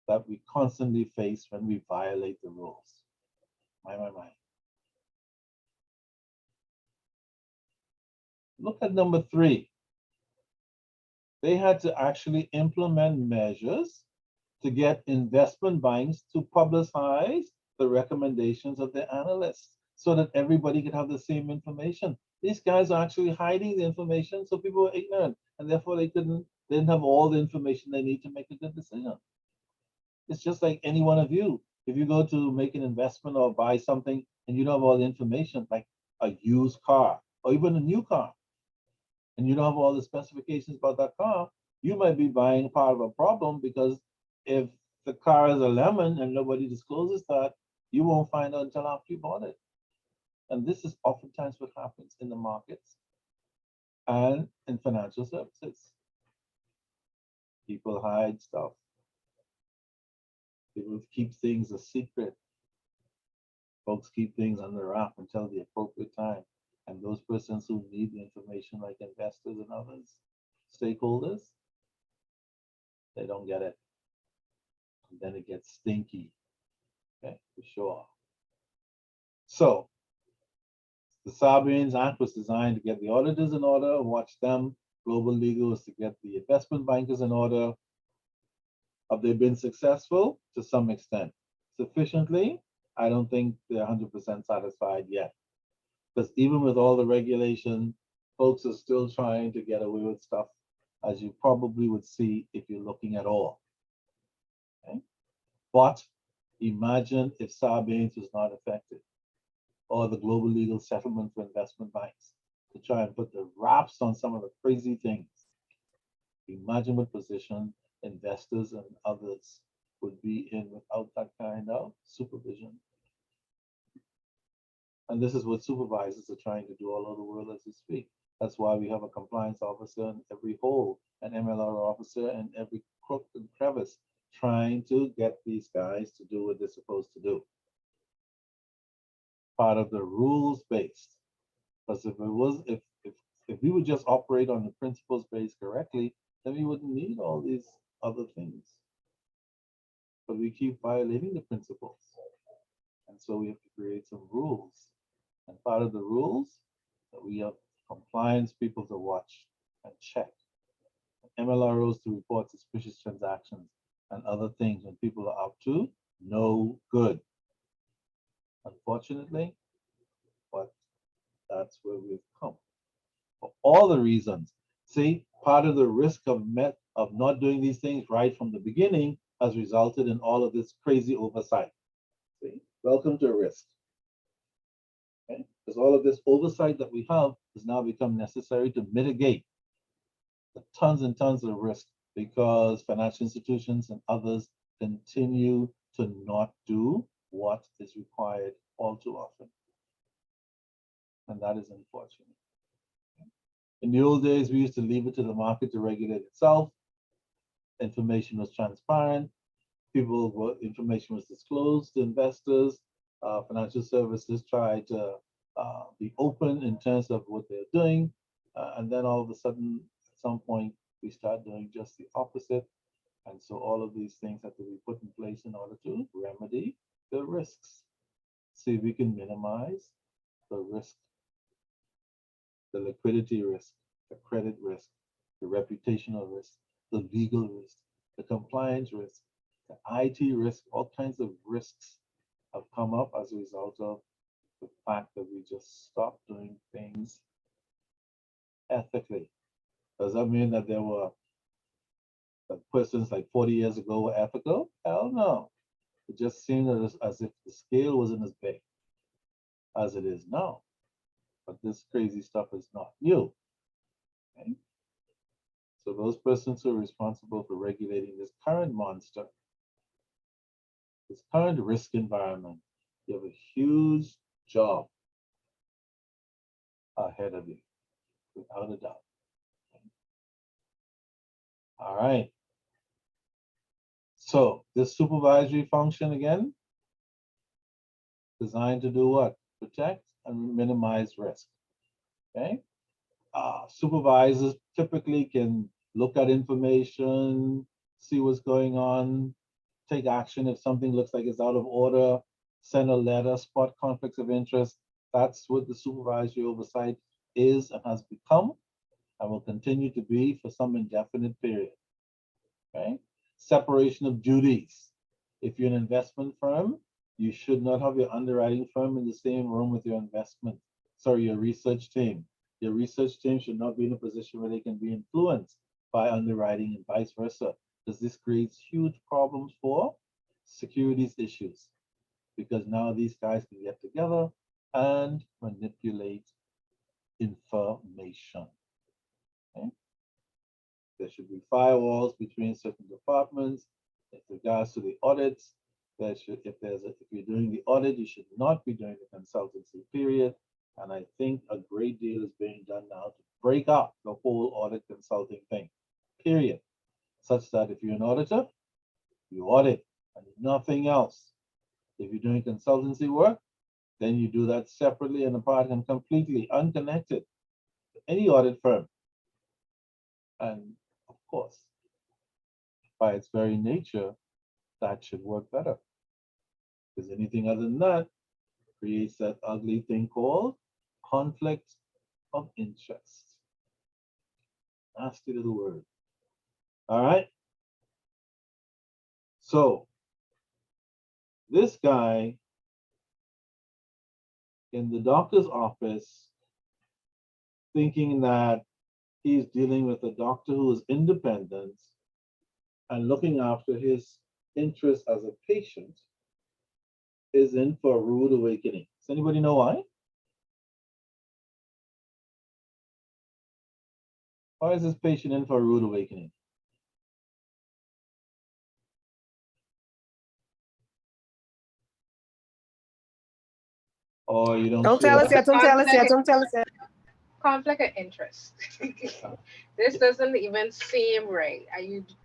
S4: that we constantly face when we violate the rules. My. Look at number 3. They had to actually implement measures to get investment banks to publicize the recommendations of their analysts so that everybody could have the same information. These guys are actually hiding the information so people are ignorant, and therefore they didn't have all the information they need to make a good decision. It's just like any one of you. If you go to make an investment or buy something and you don't have all the information, like a used car or even a new car, and you don't have all the specifications about that car, you might be buying part of a problem, because if the car is a lemon and nobody discloses that, you won't find out until after you bought it. And this is oftentimes what happens in the markets and in financial services. People hide stuff. People keep things a secret. Folks keep things under wrap until the appropriate time. And those persons who need the information, like investors and others, stakeholders, they don't get it. And then it gets stinky, okay, for sure. So the Sarbanes-Act was designed to get the auditors in order, watch them. Global legal is to get the investment bankers in order. Have they been successful? To some extent. Sufficiently? I don't think they're 100% satisfied yet. Because even with all the regulation, folks are still trying to get away with stuff, as you probably would see if you're looking at all. Okay? But imagine if Sarbanes was not effective, or the global legal settlement for investment banks, to try and put the wraps on some of the crazy things. Imagine what position investors and others would be in without that kind of supervision. And this is what supervisors are trying to do all over the world as we speak. That's why we have a compliance officer in every hole, an MLR officer in every crook and crevice, trying to get these guys to do what they're supposed to do. Part of the rules based. Because if we would just operate on the principles based correctly, then we wouldn't need all these other things. But we keep violating the principles. And so we have to create some rules. And part of the rules that we have compliance people to watch and check. MLROs to report suspicious transactions and other things when people are up to no good. Unfortunately, but that's where we've come. For all the reasons. See, part of the risk of not doing these things right from the beginning has resulted in all of this crazy oversight. See, welcome to risk. Okay? Because all of this oversight that we have has now become necessary to mitigate the tons and tons of risk, because financial institutions and others continue to not do what is required all too often. And that is unfortunate. In the old days, we used to leave it to the market to regulate itself. Information was transparent. Information was disclosed to investors. Financial services tried to be open in terms of what they're doing. And then all of a sudden, at some point, we start doing just the opposite. And so all of these things have to be put in place in order to remedy the risks. See if we can minimize the risk, the liquidity risk, the credit risk, the reputational risk, the legal risk, the compliance risk, the IT risk. All kinds of risks have come up as a result of the fact that we just stopped doing things ethically. Does that mean that that persons like 40 years ago were ethical? Hell no. It just seemed as if the scale wasn't as big as it is now. But this crazy stuff is not new. Okay? So those persons who are responsible for regulating this current monster this current risk environment, you have a huge job ahead of you, without a doubt. All right. So this supervisory function again, designed to do what? Protect and minimize risk. Okay. Supervisors typically can look at information, see what's going on, take action if something looks like it's out of order, send a letter, spot conflicts of interest. That's what the supervisory oversight is and has become and will continue to be for some indefinite period. Okay? Separation of duties. If you're an investment firm, you should not have your underwriting firm in the same room with your your research team. Your research team should not be in a position where they can be influenced by underwriting and vice versa, because this creates huge problems for securities issues. Because now these guys can get together and manipulate information. Okay? There should be firewalls between certain departments. With regards to the audits, if you're doing the audit, you should not be doing the consultancy period. And I think a great deal is being done now to break up the whole audit consulting thing, period. Such that if you're an auditor, you audit and nothing else. If you're doing consultancy work, then you do that separately and apart and completely unconnected to any audit firm. And of course, by its very nature, that should work better. Because anything other than that creates that ugly thing called conflict of interest. Nasty little word. All right. So this guy in the doctor's office, thinking that he's dealing with a doctor who is independent and looking after his interests as a patient, is in for a rude awakening. Does anybody know why? Why is this patient in for a rude awakening? Or you don't
S7: Don't
S4: see
S7: tell
S4: that?
S7: us yet. Don't tell us yet. Don't tell us yet.
S6: Conflict of interest. This doesn't even seem right.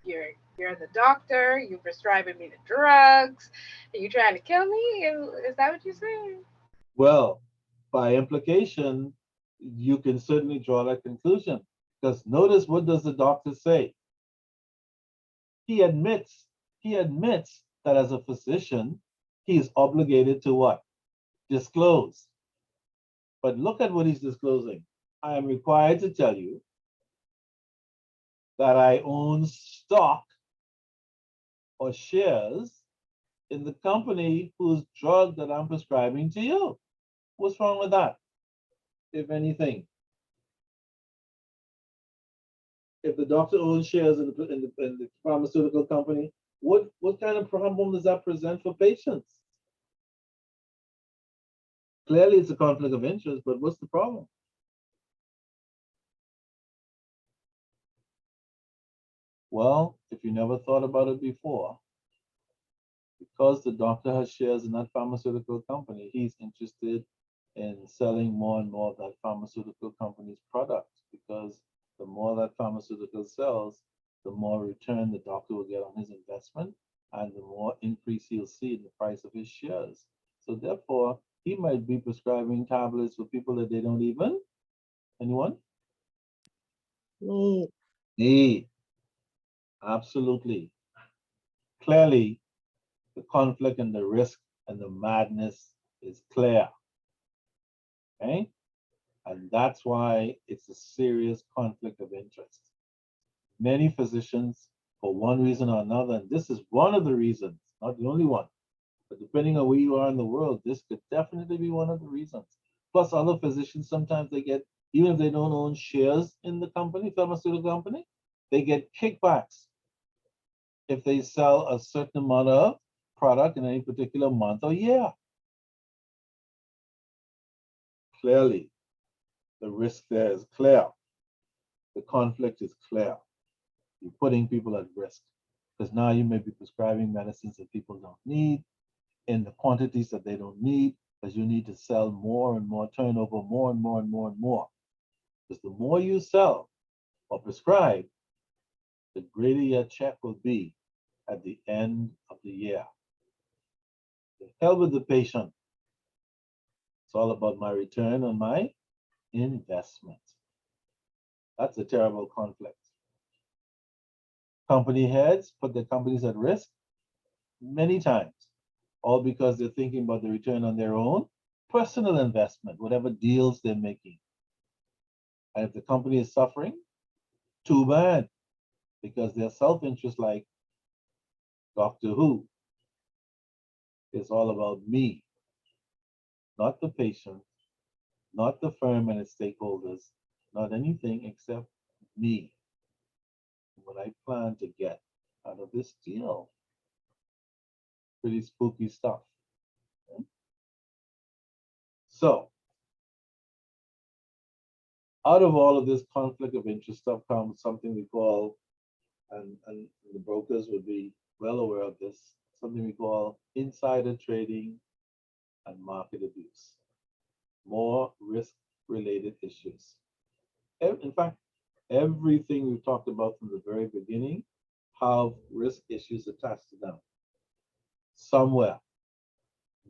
S6: You're the doctor, you're prescribing me the drugs, are you trying to kill me? Is that what you're saying?
S4: Well, by implication, you can certainly draw that conclusion. Because notice, what does the doctor say? He admits that as a physician, he is obligated to what? Disclose. But look at what he's disclosing. I am required to tell you that I own stock or shares in the company whose drug that I'm prescribing to you. What's wrong with that, if anything? If the doctor owns shares in the pharmaceutical company, what kind of problem does that present for patients? Clearly, it's a conflict of interest, but what's the problem? Well, if you never thought about it before, because the doctor has shares in that pharmaceutical company, he's interested in selling more and more of that pharmaceutical company's product, because the more that pharmaceutical sells, the more return the doctor will get on his investment and the more increase he'll see in the price of his shares. So therefore, he might be prescribing tablets for people that they don't even, anyone? Need. Absolutely. Clearly, the conflict and the risk and the madness is clear. Okay? And that's why it's a serious conflict of interest. Many physicians, for one reason or another, and this is one of the reasons, not the only one, but depending on where you are in the world, this could definitely be one of the reasons. Plus, other physicians, sometimes they get, even if they don't own shares in the company, pharmaceutical company, they get kickbacks if they sell a certain amount of product in any particular month or year. Clearly, the risk there is clear. The conflict is clear. You're putting people at risk. Because now you may be prescribing medicines that people don't need in the quantities that they don't need, because you need to sell more and more, turnover more and more and more and more. Because the more you sell or prescribe, the greater your check will be at the end of the year. The hell with the patient. It's all about my return on my investment. That's a terrible conflict. Company heads put their companies at risk many times, all because they're thinking about the return on their own personal investment, whatever deals they're making. And if the company is suffering, too bad, because their self-interest, like Doctor Who, is all about me, not the patient, not the firm and its stakeholders, not anything except me, what I plan to get out of this deal. Pretty spooky stuff. Okay? So, out of all of this conflict of interest stuff comes something we call, and the brokers would be well aware of this, something we call insider trading and market abuse. More risk-related issues. In fact, everything we've talked about from the very beginning have risk issues attached to them. Somewhere.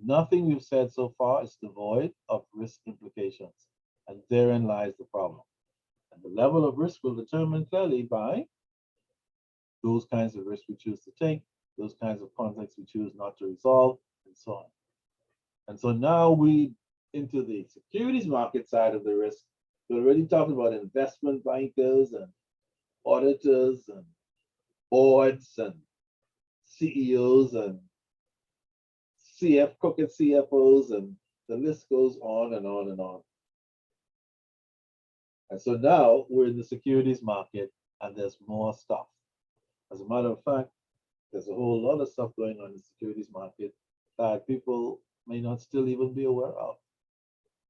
S4: Nothing we've said so far is devoid of risk implications, and therein lies the problem. And the level of risk will determine clearly by those kinds of risks we choose to take, those kinds of conflicts we choose not to resolve, and so on. And so now we into the securities market side of the risk. We're already talking about investment bankers and auditors and boards and CEOs and crooked CFOs, and the list goes on and on and on. And so now we're in the securities market and there's more stuff. As a matter of fact, there's a whole lot of stuff going on in the securities market that people may not still even be aware of,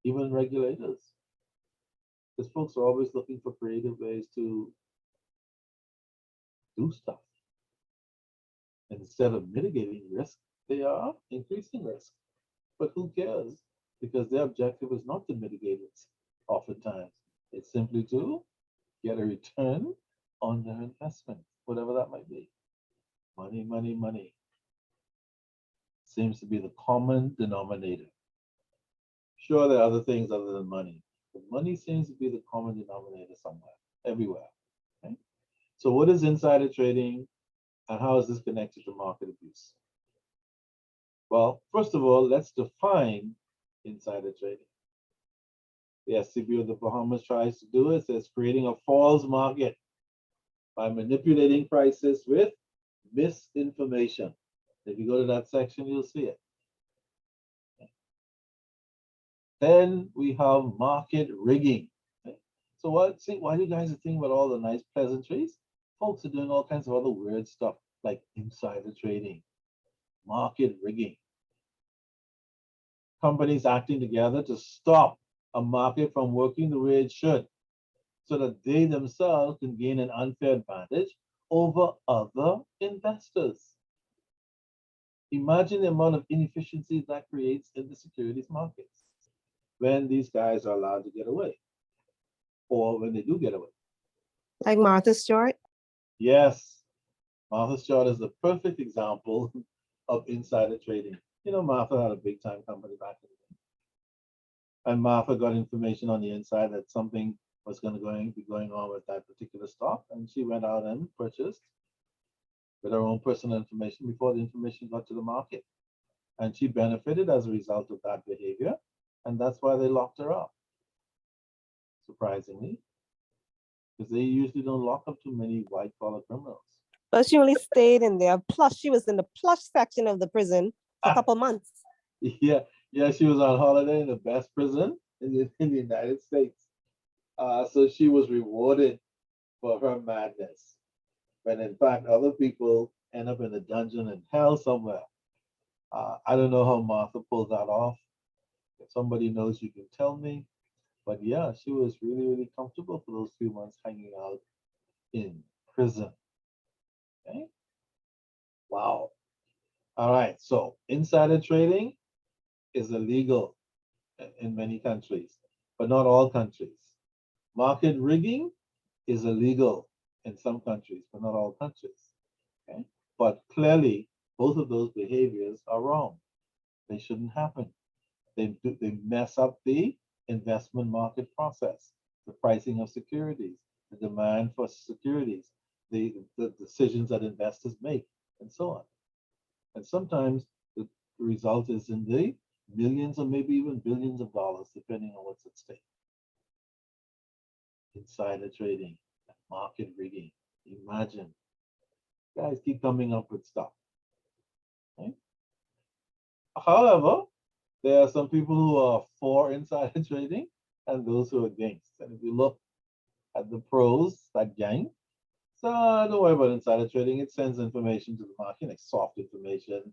S4: even regulators. Because folks are always looking for creative ways to do stuff. And instead of mitigating risk, they are increasing risk. But who cares? Because their objective is not to mitigate it oftentimes. It's simply to get a return on their investment, whatever that might be. Money, money, money seems to be the common denominator. Sure, there are other things other than money, but money seems to be the common denominator somewhere, everywhere. Okay? So what is insider trading and how is this connected to market abuse? Well, first of all, let's define insider trading. The SCB of the Bahamas tries to do it, says creating a false market by manipulating prices with misinformation. If you go to that section, you'll see it. Then we have market rigging. Okay? So why you guys are thinking about all the nice pleasantries? Folks are doing all kinds of other weird stuff like insider trading, market rigging. Companies acting together to stop a market from working the way it should, so that they themselves can gain an unfair advantage over other investors. Imagine the amount of inefficiency that creates in the securities markets when these guys are allowed to get away, or when they do get away.
S7: Like Martha Stewart?
S4: Yes, Martha Stewart is the perfect example of insider trading. You know, Martha had a big time company back in the day. And Martha got information on the inside that something was going to be going on with that particular stock. And she went out and purchased with her own personal information before the information got to the market. And she benefited as a result of that behavior. And that's why they locked her up, surprisingly, because they usually don't lock up too many white collar criminals.
S7: But she only stayed in there. Plus, she was in the plush section of the prison for a couple months.
S4: Yeah, she was on holiday in the best prison in the United States. So she was rewarded for her madness, when in fact other people end up in a dungeon in hell somewhere. I don't know how Martha pulled that off. If somebody knows, you can tell me. But yeah, she was really, really comfortable for those few months hanging out in prison. Okay? Wow. All right. So insider trading is illegal in many countries, but not all countries. Market rigging is illegal in some countries, but not all countries. Okay. But clearly, both of those behaviors are wrong. They shouldn't happen. They mess up the investment market process, the pricing of securities, the demand for securities, the decisions that investors make, and so on. And sometimes the result is in the millions or maybe even billions of dollars, depending on what's at stake. Insider trading, market rigging. Imagine. Guys keep coming up with stuff. Okay? However, there are some people who are for insider trading and those who are against. And if you look at the pros, that gang, so don't worry about insider trading. It sends information to the market, like soft information,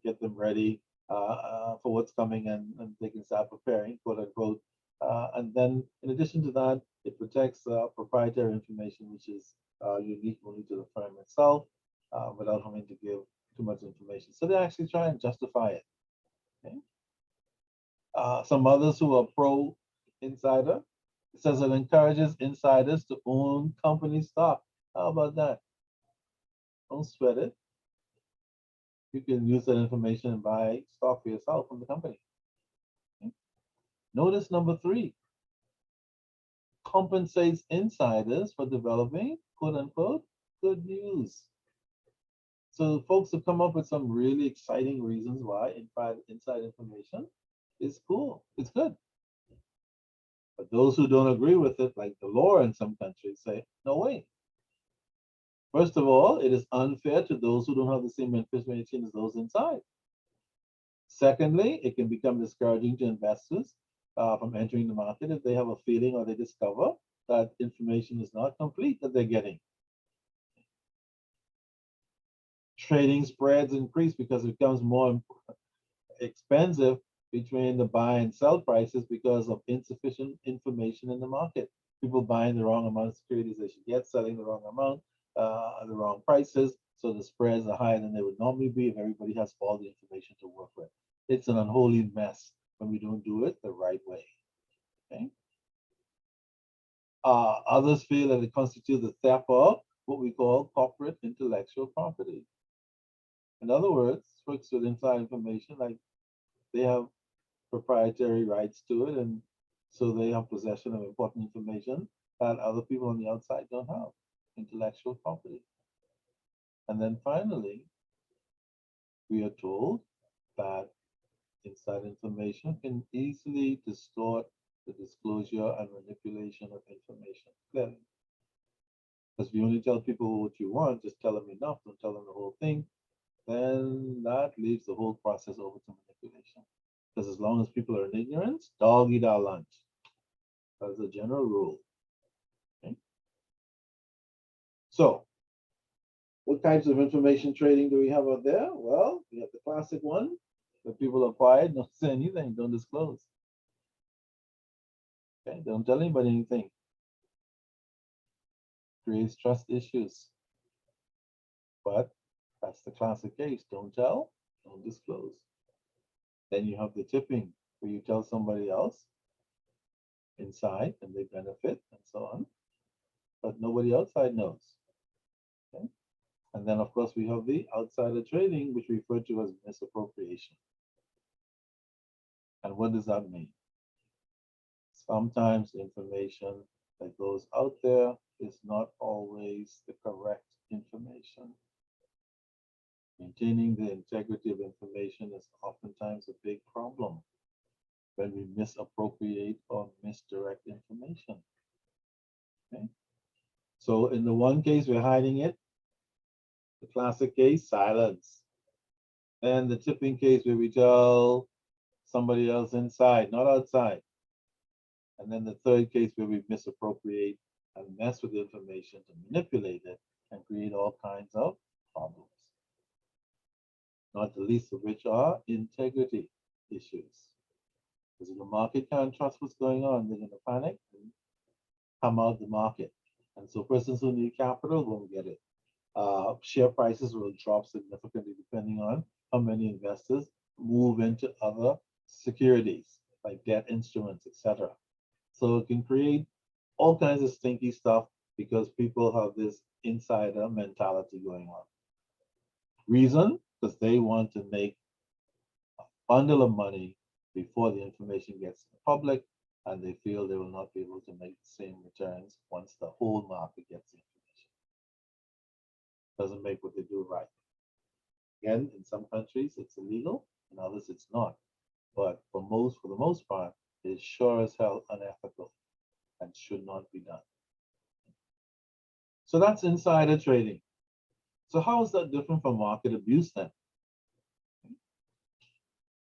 S4: get them ready for what's coming, and they can start preparing, quote unquote. And then, in addition to that, it protects proprietary information, which is unique only to the firm itself, without having to give too much information. So they actually try and justify it. Okay? Some others who are pro insider, it says it encourages insiders to own company stock. How about that? Don't sweat it. You can use that information and buy stock for yourself from the company. Okay? Notice number 3, compensates insiders for developing, quote unquote, good news. So folks have come up with some really exciting reasons why inside information is cool. It's good. But those who don't agree with it, like the law in some countries, say, no way. First of all, it is unfair to those who don't have the same information as those inside. Secondly, it can become discouraging to investors from entering the market if they have a feeling or they discover that information is not complete that they're getting. Trading spreads increase because it becomes more expensive between the buy and sell prices because of insufficient information in the market. People buying the wrong amount of securities they should get, selling the wrong amount, the wrong prices. So the spreads are higher than they would normally be if everybody has all the information to work with. It's an unholy mess when we don't do it the right way. Okay. Others feel that it constitutes the theft of what we call corporate intellectual property. In other words, folks with inside information, like they have proprietary rights to it, and so they have possession of important information that other people on the outside don't have, intellectual property. And then finally, we are told that inside information can easily distort the disclosure and manipulation of information. Clearly, because if you only tell people what you want, just tell them enough, don't tell them the whole thing, then that leaves the whole process over to manipulation. Because as long as people are in ignorance, dog eat our lunch. That's a general rule. Okay? So, what types of information trading do we have out there? Well, we have the classic one that people are quiet, don't say anything, don't disclose. Okay, don't tell anybody anything. Creates trust issues. But that's the classic case. Don't tell, don't disclose. Then you have the tipping, where you tell somebody else inside and they benefit and so on, but nobody outside knows. Okay? And then, of course, we have the outsider trading, which we refer to as misappropriation. And what does that mean? Sometimes information that goes out there is not always the correct information. Maintaining the integrity of information is oftentimes a big problem when we misappropriate or misdirect information. Okay? So in the one case, we're hiding it. The classic case, silence. And the tipping case where we tell somebody else inside, not outside. And then the third case where we misappropriate and mess with the information to manipulate it and create all kinds of problems. Not the least of which are integrity issues. Because if the market can't trust what's going on, they're going to panic and come out the market. And so persons who need capital won't get it. Share prices will drop significantly depending on how many investors move into other securities like debt instruments, etc. So it can create all kinds of stinky stuff because people have this insider mentality going on. Reason? Because they want to make a bundle of money before the information gets to the public, and they feel they will not be able to make the same returns once the whole market gets the information. Doesn't make what they do right. Again, in some countries it's illegal, in others it's not. But for the most part, it is sure as hell unethical and should not be done. So that's insider trading. So how is that different from market abuse then?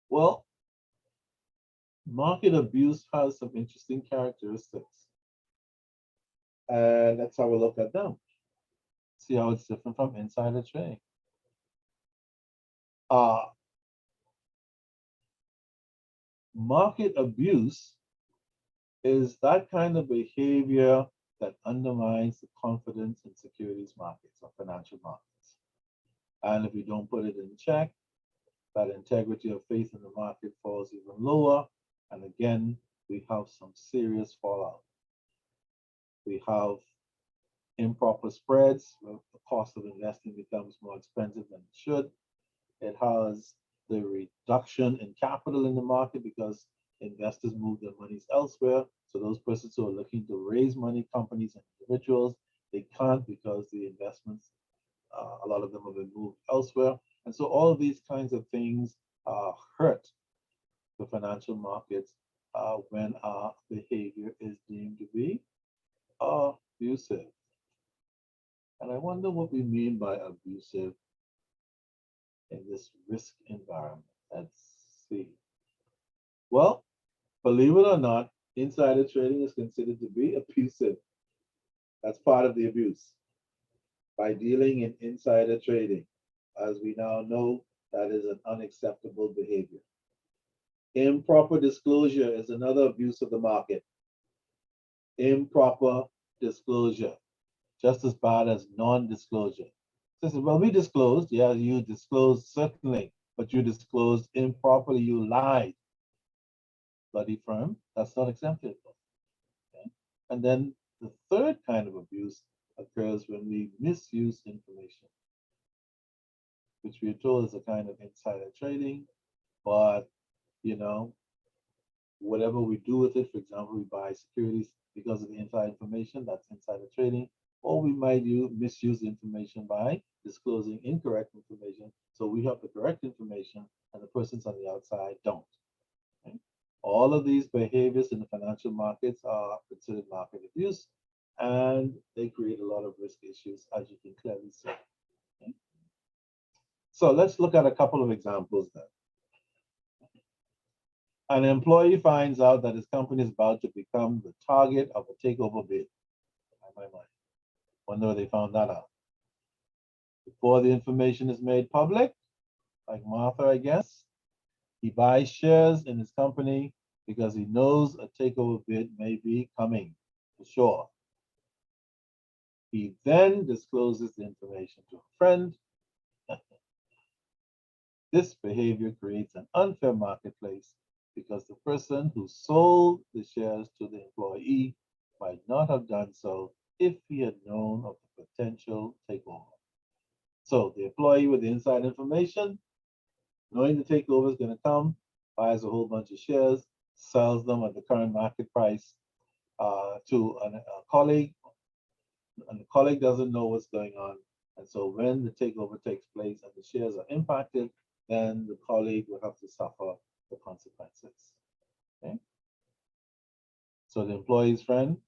S4: Well, market abuse has some interesting characteristics. And let's have a look at them. See how it's different from insider trading. Market abuse is that kind of behavior that undermines the confidence in securities markets or financial markets. And if you don't put it in check, that integrity of faith in the market falls even lower. And again, we have some serious fallout. We have improper spreads, where the cost of investing becomes more expensive than it should. It has the reduction in capital in the market because investors move their monies elsewhere. So those persons who are looking to raise money, companies and individuals, they can't because the investments, a lot of them have been moved elsewhere. And so all of these kinds of things hurt the financial markets when our behavior is deemed to be abusive. And I wonder what we mean by abusive in this risk environment. Let's see. Well, believe it or not, insider trading is considered to be abusive. That's part of the abuse. By dealing in insider trading, as we now know, that is an unacceptable behavior. Improper disclosure is another abuse of the market. Improper disclosure, just as bad as non-disclosure. So, well, we disclosed, yeah, you disclosed certainly, but you disclosed improperly, you lied. Bloody firm, that's not acceptable. Okay? And then the third kind of abuse occurs when we misuse information, which we are told is a kind of insider trading, but you know, whatever we do with it, for example, we buy securities because of the inside information, that's insider trading, or we might misuse the information by disclosing incorrect information. So we have the correct information and the persons on the outside don't. Okay? All of these behaviors in the financial markets are considered market abuse, and they create a lot of risk issues, as you can clearly see. Okay? So let's look at a couple of examples then. An employee finds out that his company is about to become the target of a takeover bid. My mind. Wonder where they found that out. Before the information is made public, like Martha, I guess, he buys shares in his company because he knows a takeover bid may be coming, for sure. He then discloses the information to a friend. This behavior creates an unfair marketplace because the person who sold the shares to the employee might not have done so if he had known of the potential takeover. So the employee with the inside information, knowing the takeover is going to come, buys a whole bunch of shares, sells them at the current market price to a colleague, and the colleague doesn't know what's going on. And so when the takeover takes place and the shares are impacted, then the colleague will have to suffer the consequences. Okay? So the employee's friend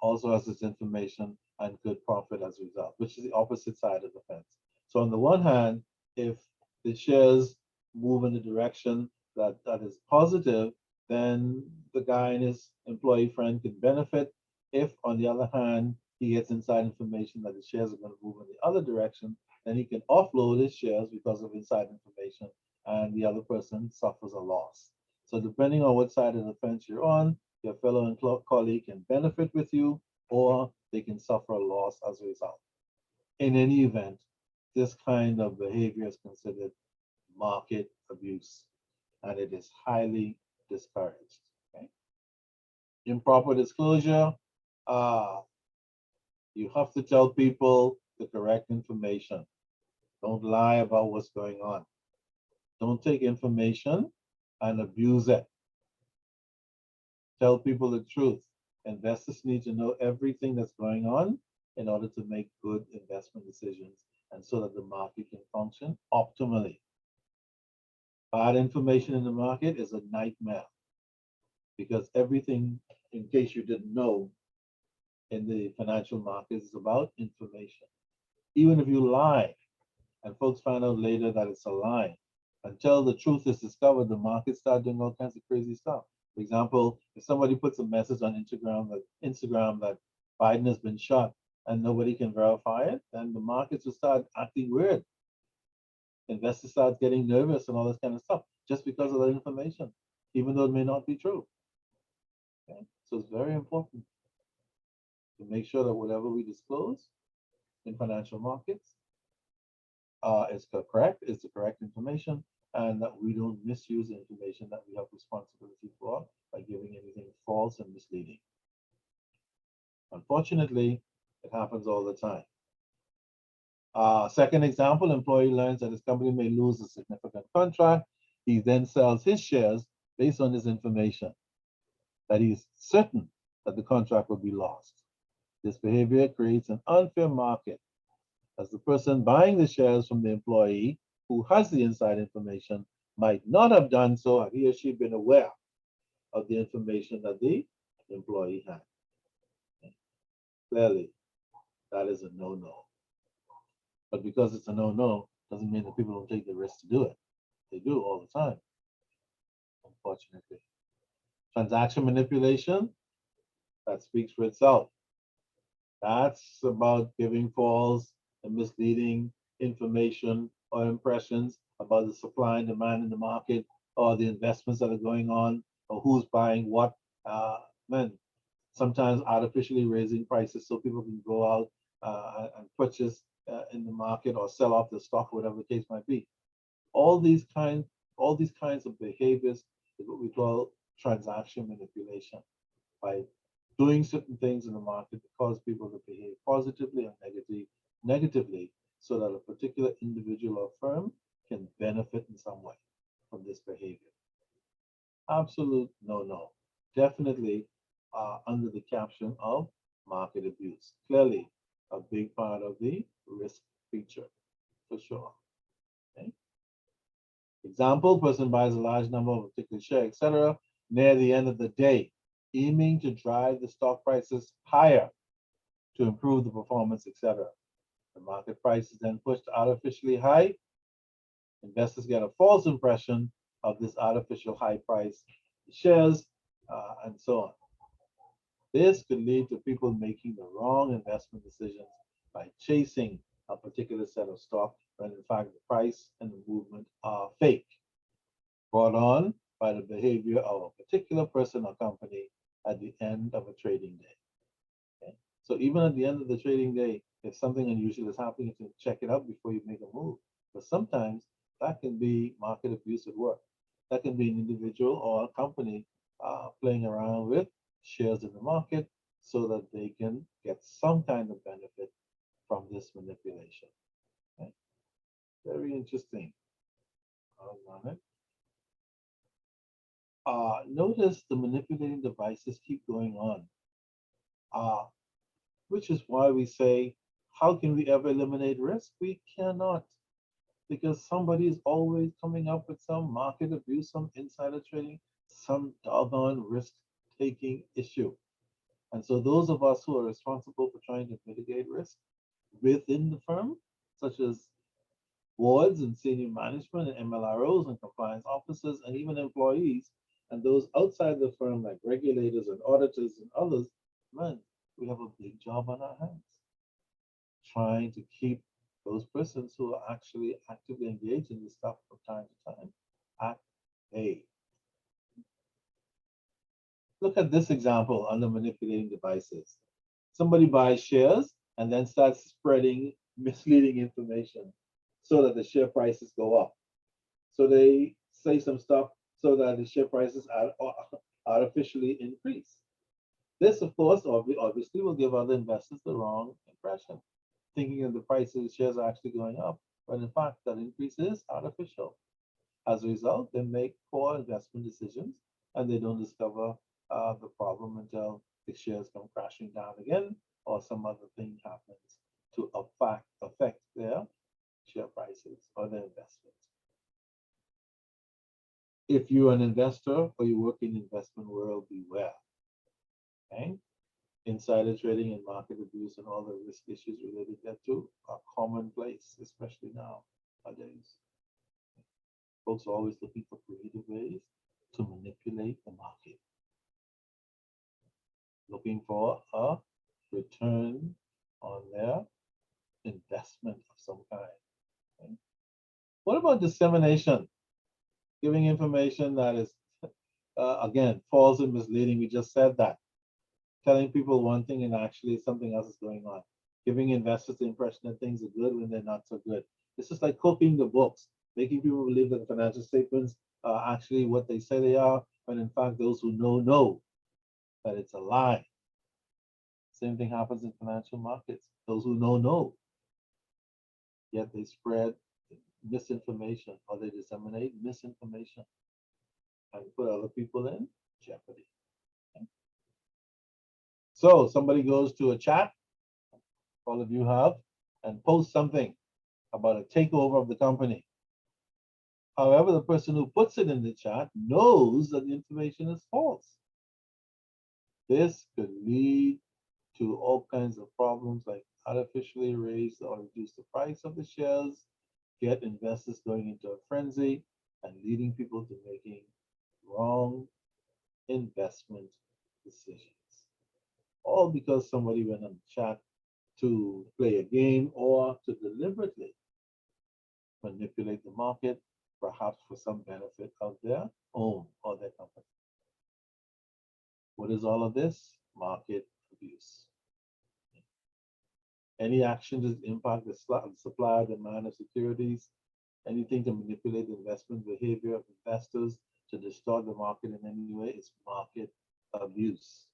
S4: also has this information and could profit as a result, which is the opposite side of the fence. So on the one hand, if the shares move in the direction that is positive, then the guy and his employee friend can benefit. If, on the other hand, he gets inside information that the shares are going to move in the other direction, then he can offload his shares because of inside information, and the other person suffers a loss. So depending on what side of the fence you're on, your fellow colleague can benefit with you, or they can suffer a loss as a result. in any event, this kind of behavior is considered market abuse, and it is highly discouraged. Okay? Improper disclosure, you have to tell people the correct information. Don't lie about what's going on. Don't take information and abuse it. Tell people the truth. Investors need to know everything that's going on in order to make good investment decisions and so that the market can function optimally. Bad information in the market is a nightmare because everything, in case you didn't know, in the financial markets is about information. Even if you lie and folks find out later that it's a lie, until the truth is discovered, the market start doing all kinds of crazy stuff. For example, if somebody puts a message on Instagram that Biden has been shot and nobody can verify it, then the markets will start acting weird. Investors start getting nervous and all this kind of stuff just because of that information, even though it may not be true. Okay? So it's very important to make sure that whatever we disclose in financial markets is correct, is the correct information, and that we don't misuse the information that we have responsibility for by giving anything false and misleading. Unfortunately, it happens all the time. Second example, employee learns that his company may lose a significant contract. He then sells his shares based on this information that he's certain that the contract will be lost. This behavior creates an unfair market as the person buying the shares from the employee who has the inside information might not have done so had he or she been aware of the information that the employee had. Clearly, that is a no-no. But because it's a no-no, doesn't mean that people don't take the risk to do it. They do all the time, unfortunately. Transaction manipulation, that speaks for itself. That's about giving false and misleading information or impressions about the supply and demand in the market or the investments that are going on or who's buying what. Sometimes artificially raising prices so people can go out and purchase in the market or sell off the stock, whatever the case might be. All these kinds of behaviors is what we call transaction manipulation. By doing certain things in the market to cause people to behave positively or negatively so that a particular individual or firm can benefit in some way from this behavior. Absolute no-no. Definitely under the caption of market abuse. Clearly a big part of the risk feature, for sure. Okay. Example, person buys a large number of a particular share, etc. Near the end of the day, aiming to drive the stock prices higher to improve the performance, etc. The market price is then pushed artificially high. Investors get a false impression of this artificial high price shares and so on. This could lead to people making the wrong investment decisions by chasing a particular set of stock when in fact the price and the movement are fake, brought on by the behavior of a particular person or company at the end of a trading day. Okay? So even at the end of the trading day, if something unusual is happening, you can check it out before you make a move. But sometimes that can be market abuse at work. That can be an individual or a company playing around with shares in the market so that they can get some kind of benefit from this manipulation. Okay? Very interesting. Notice the manipulating devices keep going on, which is why we say, how can we ever eliminate risk? We cannot, because somebody is always coming up with some market abuse, some insider trading, some doggone risk-taking issue. And so those of us who are responsible for trying to mitigate risk within the firm, such as boards and senior management and MLROs and compliance officers and even employees, and those outside the firm like regulators and auditors and others, man, we have a big job on our hands trying to keep those persons who are actually actively engaged in this stuff from time to time at bay. Look at this example under manipulating devices. Somebody buys shares and then starts spreading misleading information so that the share prices go up. So they say some stuff so that the share prices artificially increase. This, of course, obviously will give other investors the wrong impression, thinking that the price of the shares are actually going up, when in fact that increase is artificial. As a result, they make poor investment decisions and they don't discover the problem until the shares come crashing down again or some other thing happens to affect their share prices or their investments. If you're an investor or you work in the investment world, beware. Okay? Insider trading and market abuse and all the risk issues related thereto are commonplace, especially nowadays. Folks are always looking for creative ways to manipulate the market, looking for a return on their investment of some kind. Okay? What about dissemination? Giving information that is, again, false and misleading. We just said that. Telling people one thing and actually something else is going on. Giving investors the impression that things are good when they're not so good. This is like copying the books, making people believe that the financial statements are actually what they say they are, when in fact those who know that it's a lie. Same thing happens in financial markets. Those who know, yet they spread misinformation or they disseminate misinformation and put other people in jeopardy. Okay? So somebody goes to a chat, all of you have, and posts something about a takeover of the company. However, the person who puts it in the chat knows that the information is false. This could lead to all kinds of problems like artificially raise or reduce the price of the shares, get investors going into a frenzy, and leading people to making wrong investment decisions. All because somebody went on the chat to play a game or to deliberately manipulate the market, perhaps for some benefit of their own or their company. What is all of this? Market abuse. Any action to impact the supply, demand of securities, anything to manipulate the investment behavior of investors to distort the market in any way is market abuse.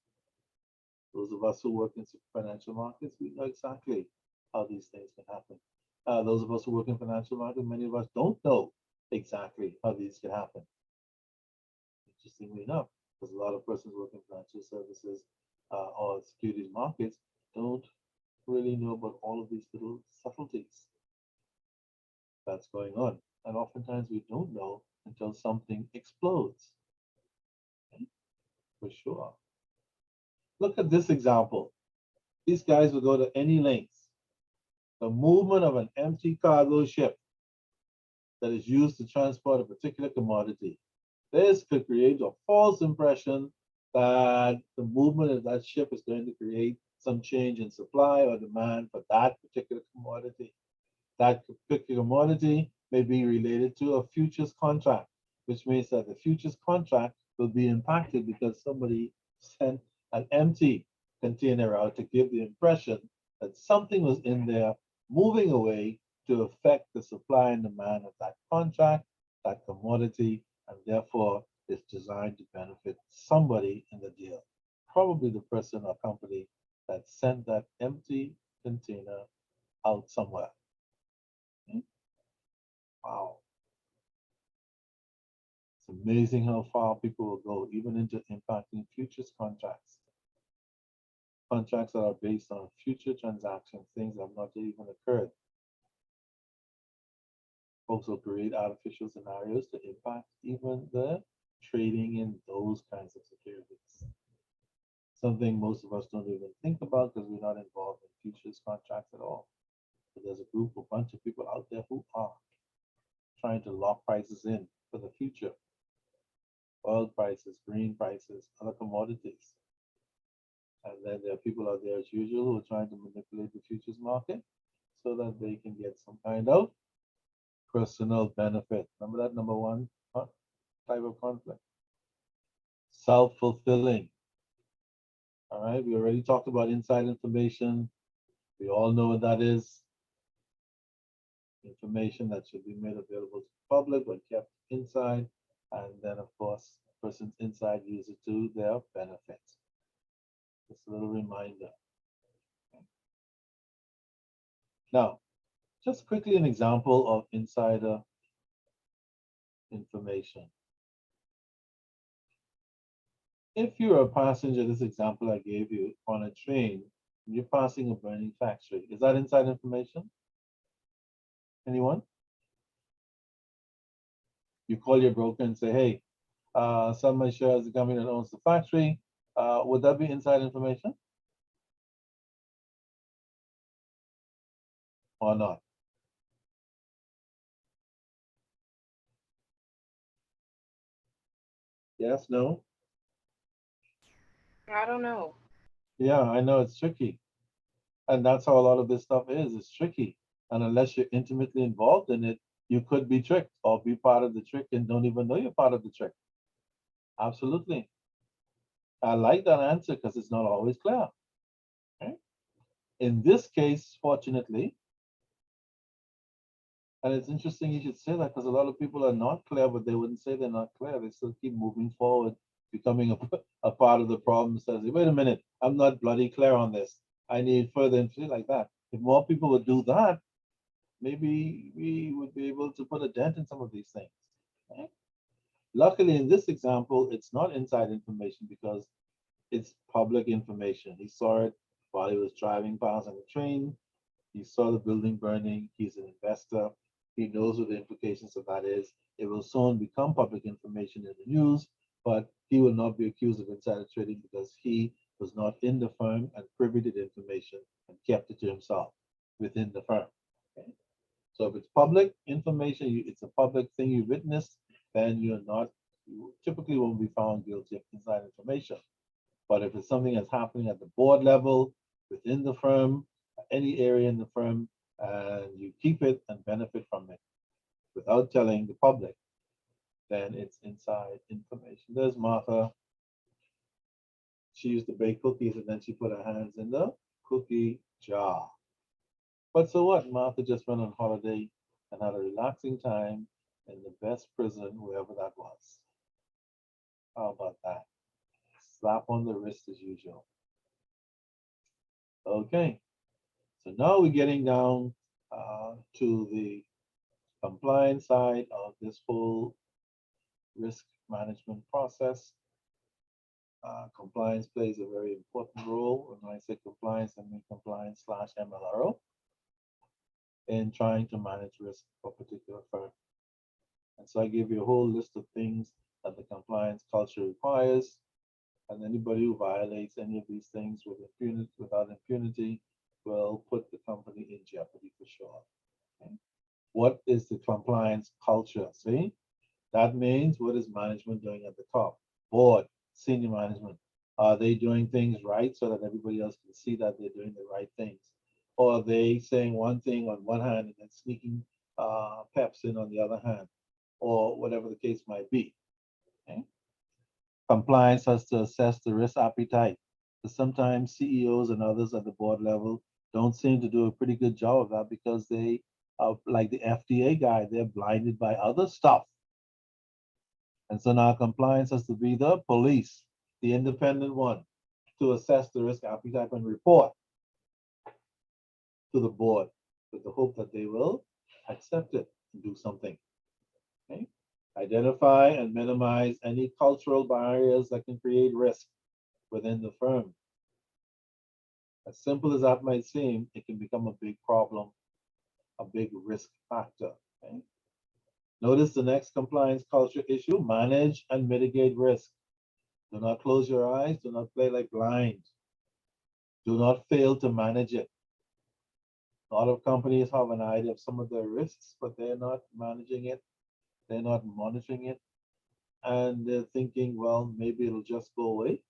S4: Those of us who work in financial markets, we know exactly how these things can happen. Those of us who work in financial markets, many of us don't know exactly how these can happen. Interestingly enough, because a lot of persons working in financial services or securities markets don't really know about all of these little subtleties that's going on. And oftentimes we don't know until something explodes. Okay? For sure. Look at this example. These guys will go to any lengths. The movement of an empty cargo ship that is used to transport a particular commodity. This could create a false impression that the movement of that ship is going to create some change in supply or demand for that particular commodity. That particular commodity may be related to a futures contract, which means that the futures contract will be impacted because somebody sent an empty container out to give the impression that something was in there moving away to affect the supply and demand of that contract, that commodity, and therefore it's designed to benefit somebody in the deal. Probably the person or company that sent that empty container out somewhere. Okay? Wow. It's amazing how far people will go, even into impacting futures contracts. Contracts that are based on future transactions, things that have not even occurred. Folks will create artificial scenarios to impact even the trading in those kinds of securities. Something most of us don't even think about because we're not involved in futures contracts at all. But there's a group, a bunch of people out there who are trying to lock prices in for the future. Oil prices, green prices, other commodities. And then there are people out there as usual who are trying to manipulate the futures market so that they can get some kind of personal benefit. Remember that number one type of conflict? Self-fulfilling. All right, we already talked about inside information. We all know what that is. information that should be made available to the public but kept inside. And then, of course, persons inside use it to their benefit. Just a little reminder. Now, just quickly an example of insider information. If you're a passenger, this example I gave you, on a train, and you're passing a burning factory, is that inside information? Anyone? You call your broker and say, hey, some of my shares, the company that owns the factory, would that be inside information? Or not? Yes, no?
S6: I don't know.
S4: Yeah, I know it's tricky. And that's how a lot of this stuff is. It's tricky. And unless you're intimately involved in it, you could be tricked or be part of the trick and don't even know you're part of the trick. Absolutely. I like that answer because it's not always clear. Okay? In this case, fortunately, and it's interesting you should say that because a lot of people are not clear, but they wouldn't say they're not clear. They still keep moving forward, becoming a part of the problem. Says, wait a minute, I'm not bloody clear on this. I need further information like that. If more people would do that, maybe we would be able to put a dent in some of these things. Okay? Luckily, in this example, it's not inside information because it's public information. He saw it while he was driving past on the train. He saw the building burning. He's an investor. He knows what the implications of that is. It will soon become public information in the news, but he will not be accused of insider trading because he was not in the firm and privy to the information and kept it to himself within the firm. Okay? So if it's public information, it's a public thing you witnessed, then you typically won't be found guilty of inside information. But if it's something that's happening at the board level, within the firm, any area in the firm, and you keep it and benefit from it without telling the public, then it's inside information. There's Martha. She used to bake cookies and then she put her hands in the cookie jar. But so what? Martha just went on holiday and had a relaxing time in the best prison, wherever that was. How about that? Slap on the wrist as usual. Okay, so now we're getting down to the compliance side of this whole risk management process. Compliance plays a very important role. When I say compliance, I mean compliance / MLRO in trying to manage risk for a particular firm. And so I give you a whole list of things that the compliance culture requires. And anybody who violates any of these things without impunity will put the company in jeopardy for sure. Okay? What is the compliance culture? See, that means what is management doing at the top? Board, senior management. Are they doing things right so that everybody else can see that they're doing the right things? Or are they saying one thing on one hand and then sneaking peps in on the other hand? Or whatever the case might be. Okay? Compliance has to assess the risk appetite. But sometimes CEOs and others at the board level don't seem to do a pretty good job of that because they are like the FDA guy, they're blinded by other stuff. And so now compliance has to be the police, the independent one, to assess the risk appetite and report to the board with the hope that they will accept it and do something. Okay? Identify and minimize any cultural barriers that can create risk within the firm. As simple as that might seem, it can become a big problem, a big risk factor. Okay? Notice the next compliance culture issue: manage and mitigate risk. Do not close your eyes, do not play like blind. Do not fail to manage it. A lot of companies have an idea of some of their risks, but they're not managing it, they're not monitoring it, and they're thinking, well, maybe it'll just go away,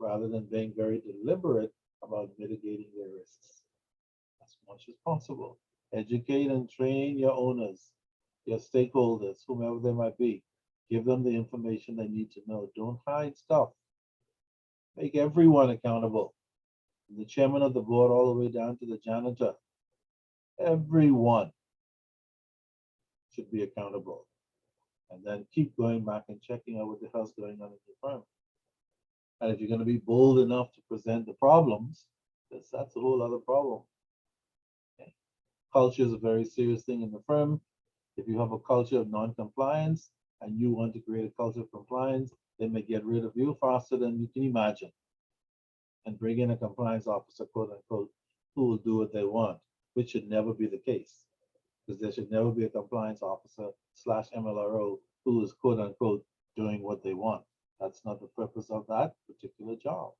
S4: rather than being very deliberate about mitigating their risks as much as possible. Educate and train your owners, your stakeholders, whomever they might be. Give them the information they need to know. Don't hide stuff. Make everyone accountable. From the chairman of the board all the way down to the janitor. Everyone should be accountable. And then keep going back and checking out what the hell's going on in your firm. And if you're going to be bold enough to present the problems, that's a whole other problem. Okay. Culture is a very serious thing in the firm. If you have a culture of non-compliance and you want to create a culture of compliance, they may get rid of you faster than you can imagine and bring in a compliance officer, quote unquote, who will do what they want, which should never be the case. Because there should never be a compliance officer / MLRO who is, quote unquote, doing what they want. That's not the purpose of that particular job.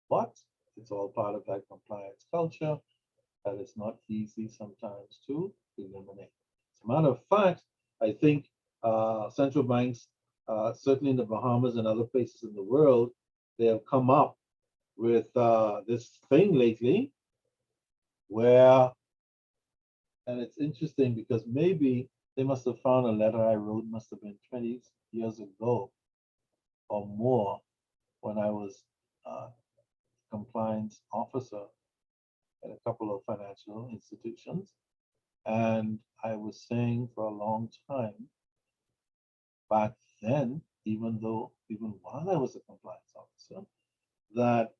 S4: But it's all part of that compliance culture that is not easy sometimes to eliminate. As a matter of fact, I think central banks, certainly in the Bahamas and other places in the world, they have come up with this thing lately where, and it's interesting because maybe they must have found a letter I wrote, must have been 20 years ago or more, when I was compliance officer at a couple of financial institutions. And I was saying for a long time back then, even while I was a compliance officer, that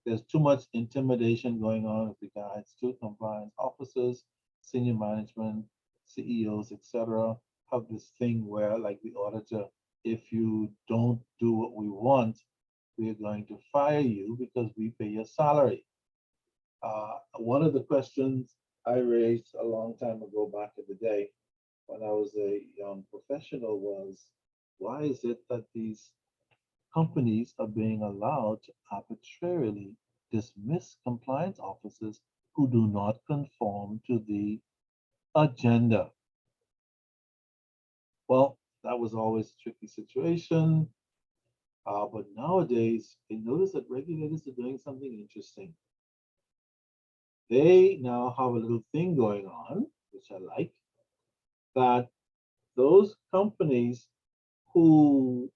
S4: there's too much intimidation going on with regards to compliance officers, senior management, CEOs, etc. Have this thing where, like the auditor, if you don't do what we want, we're going to fire you because we pay your salary. One of the questions I raised a long time ago back in the day when I was a young professional was, why is it that these companies are being allowed to arbitrarily dismiss compliance officers who do not conform to the agenda? Well, that was always a tricky situation. But nowadays, I notice that regulators are doing something interesting. They now have a little thing going on, which I like, that those companies who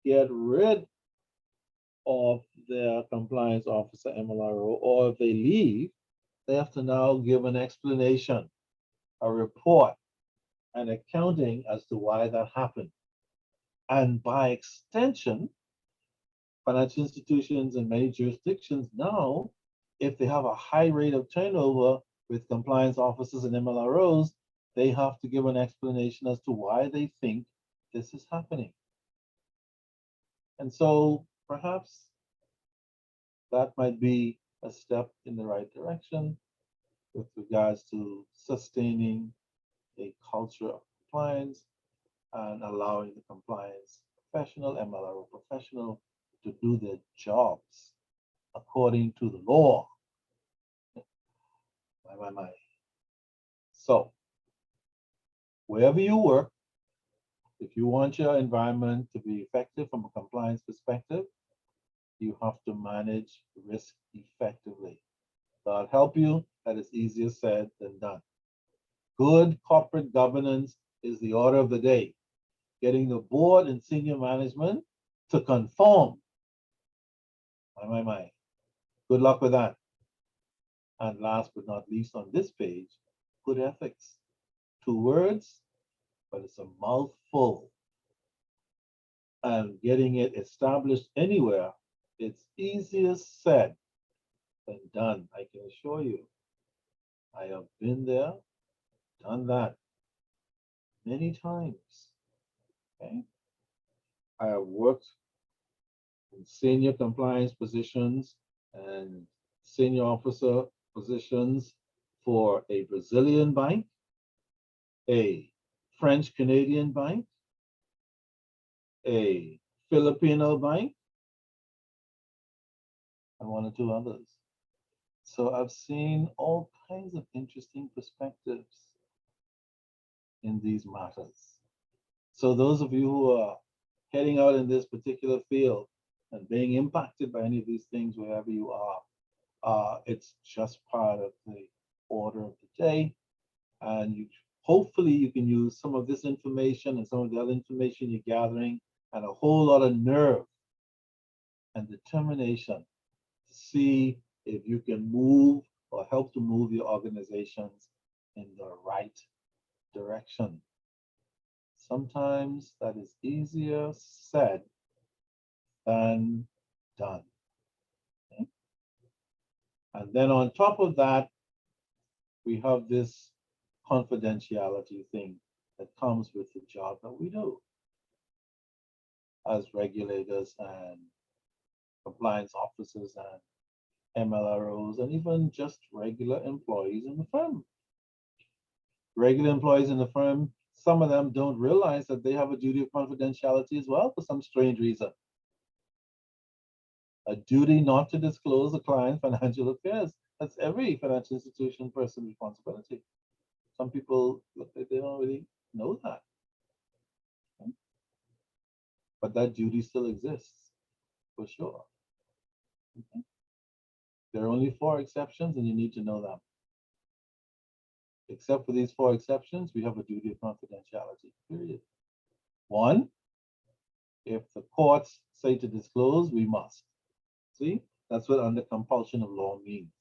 S4: get rid of their compliance officer, MLRO, or if they leave, they have to now give an explanation, a report, an accounting as to why that happened. And by extension, financial institutions in many jurisdictions now, if they have a high rate of turnover with compliance officers and MLROs, they have to give an explanation as to why they think this is happening. And so perhaps that might be a step in the right direction with regards to sustaining a culture of compliance and allowing the compliance professional, MLRO professional, to do their jobs according to the law. My. So, wherever you work, if you want your environment to be effective from a compliance perspective, you have to manage risk effectively. God help you, that is easier said than done. Good corporate governance is the order of the day. Getting the board and senior management to conform. My. Good luck with that. And last but not least on this page, good ethics. 2 words, but it's a mouthful. And getting it established anywhere, it's easier said than done, I can assure you. I have been there, done that many times. Okay? I have worked in senior compliance positions and senior officer positions for a Brazilian bank, a French Canadian bank, a Filipino bank, and 1 or 2 others. So I've seen all kinds of interesting perspectives in these matters. So those of you who are heading out in this particular field and being impacted by any of these things, wherever you are, it's just part of the order of the day. And hopefully you can use some of this information and some of the other information you're gathering and a whole lot of nerve and determination to see if you can move or help to move your organizations in the right direction. Sometimes that is easier said than done. Okay? And then on top of that, we have this confidentiality thing that comes with the job that we do as regulators and compliance officers and MLROs, and even just regular employees in the firm. Regular employees in the firm, some of them don't realize that they have a duty of confidentiality as well for some strange reason. A duty not to disclose a client's financial affairs. That's every financial institution person's responsibility. Some people, they don't really know that. Okay? But that duty still exists, for sure. Okay? There are only 4 exceptions, and you need to know them. Except for these 4 exceptions, we have a duty of confidentiality, period. 1, if the courts say to disclose, we must. See, that's what under compulsion of law means.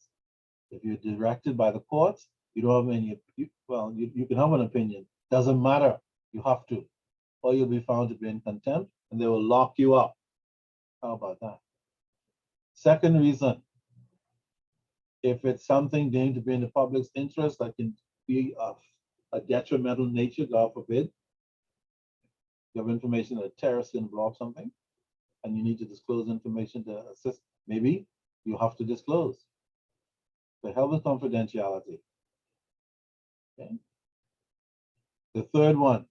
S4: If you're directed by the courts, you don't have any, you can have an opinion. Doesn't matter, you have to. Or you'll be found to be in contempt and they will lock you up. How about that? Second reason, if it's something deemed to be in the public's interest that can be of a detrimental nature, God forbid, you have information that a terrorist can blow up something, and you need to disclose information to assist, maybe you have to disclose. The hell with confidentiality. Okay. The third one,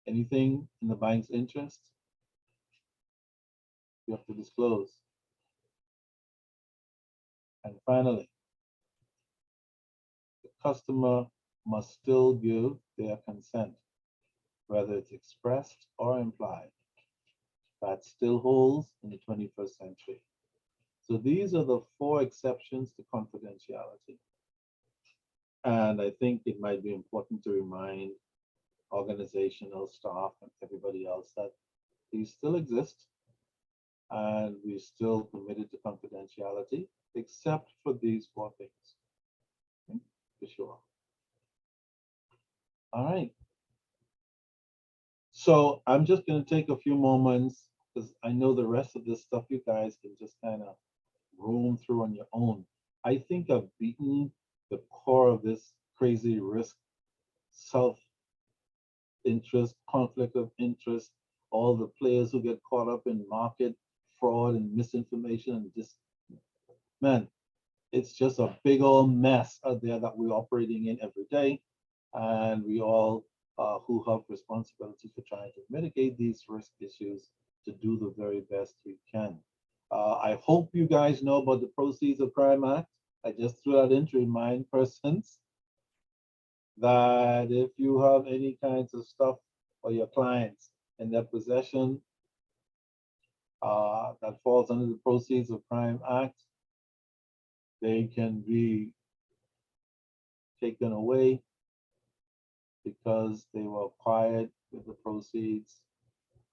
S4: anything in the bank's interest, you have to disclose. And finally, the customer must still give their consent, whether it's expressed or implied. That still holds in the 21st century. So these are the 4 exceptions to confidentiality. And I think it might be important to remind organizational staff and everybody else that these still exist and we're still committed to confidentiality, except for these 4 things. Okay? For sure. All right. So I'm just going to take a few moments because I know the rest of this stuff you guys can just kind of roam through on your own. I think I've beaten the core of this crazy risk, self-interest, conflict of interest, all the players who get caught up in market fraud and misinformation and just, man, it's just a big old mess out there that we're operating in every day. And we all who have responsibility for trying to mitigate these risk issues to do the very best we can. I hope you guys know about the Proceeds of Crime Act. I just threw that in to remind persons that if you have any kinds of stuff for your clients in their possession that falls under the Proceeds of Crime Act, they can be taken away because they were acquired with the proceeds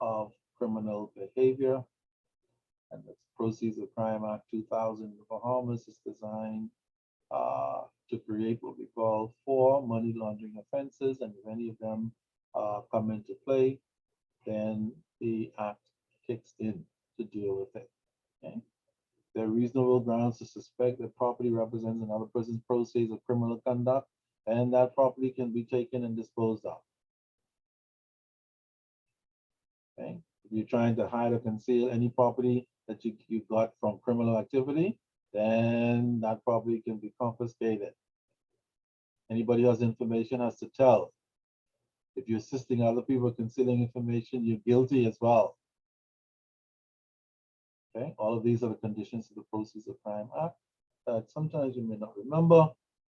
S4: of criminal behavior. And the Proceeds of Crime Act 2000 in the Bahamas is designed to create what we call 4 money laundering offenses. And if any of them come into play, then the act kicks in to deal with it. Okay? There are reasonable grounds to suspect that property represents another person's proceeds of criminal conduct, and that property can be taken and disposed of. Okay? If you're trying to hide or conceal any property that you got from criminal activity, then that property can be confiscated. Anybody who has information has to tell. If you're assisting other people concealing information, you're guilty as well. Okay, all of these are the conditions of the Proceeds of Crime Act that sometimes you may not remember,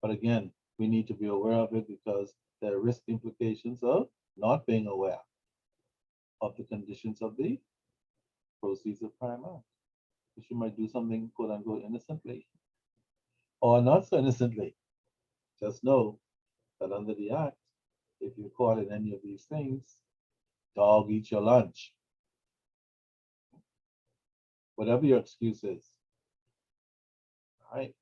S4: but again, we need to be aware of it because there are risk implications of not being aware of the conditions of the Proceeds of Crime Act. Because you might do something quote unquote innocently or not so innocently. Just know that under the act, if you're caught in any of these things, dog eat your lunch. Whatever your excuse is, All right.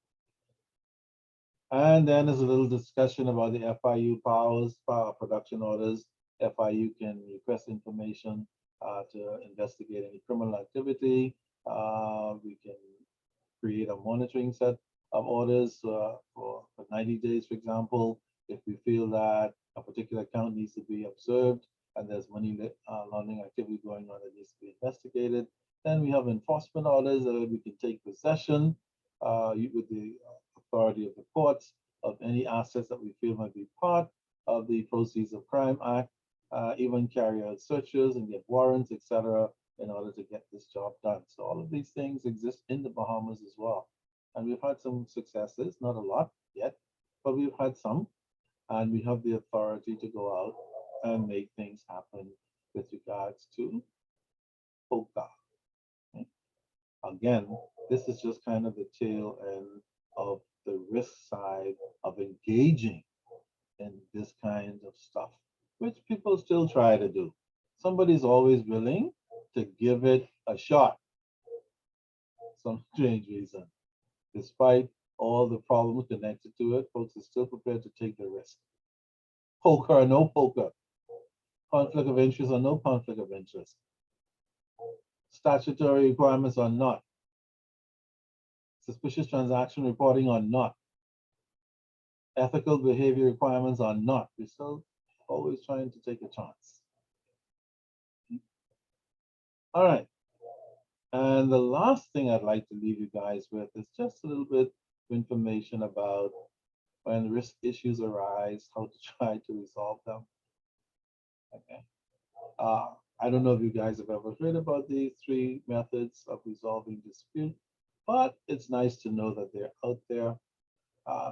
S4: And then there's a little discussion about the FIU powers, power production orders. FIU can request information to investigate any criminal activity. We can create a monitoring set of orders for 90 days, for example, if we feel that a particular account needs to be observed and there's money laundering activity going on that needs to be investigated. Then we have enforcement orders that we can take possession with the authority of the courts of any assets that we feel might be part of the Proceeds of Crime Act, even carry out searches and get warrants, etc., in order to get this job done. So all of these things exist in the Bahamas as well. And we've had some successes, not a lot yet, but we've had some, and we have the authority to go out and make things happen with regards to POCA. Okay? Again, this is just kind of the tail end of the risk side of engaging in this kind of stuff, which people still try to do. Somebody's always willing to give it a shot. Some strange reason. Despite all the problems connected to it, folks are still prepared to take the risk. Poker or no poker. Conflict of interest or no conflict of interest. Statutory requirements or not. Suspicious transaction reporting or not. Ethical behavior requirements or not. We're still always trying to take a chance. All right. And the last thing I'd like to leave you guys with is just a little bit of information about when risk issues arise, how to try to resolve them. Okay. I don't know if you guys have ever heard about these 3 methods of resolving dispute, but it's nice to know that they're out there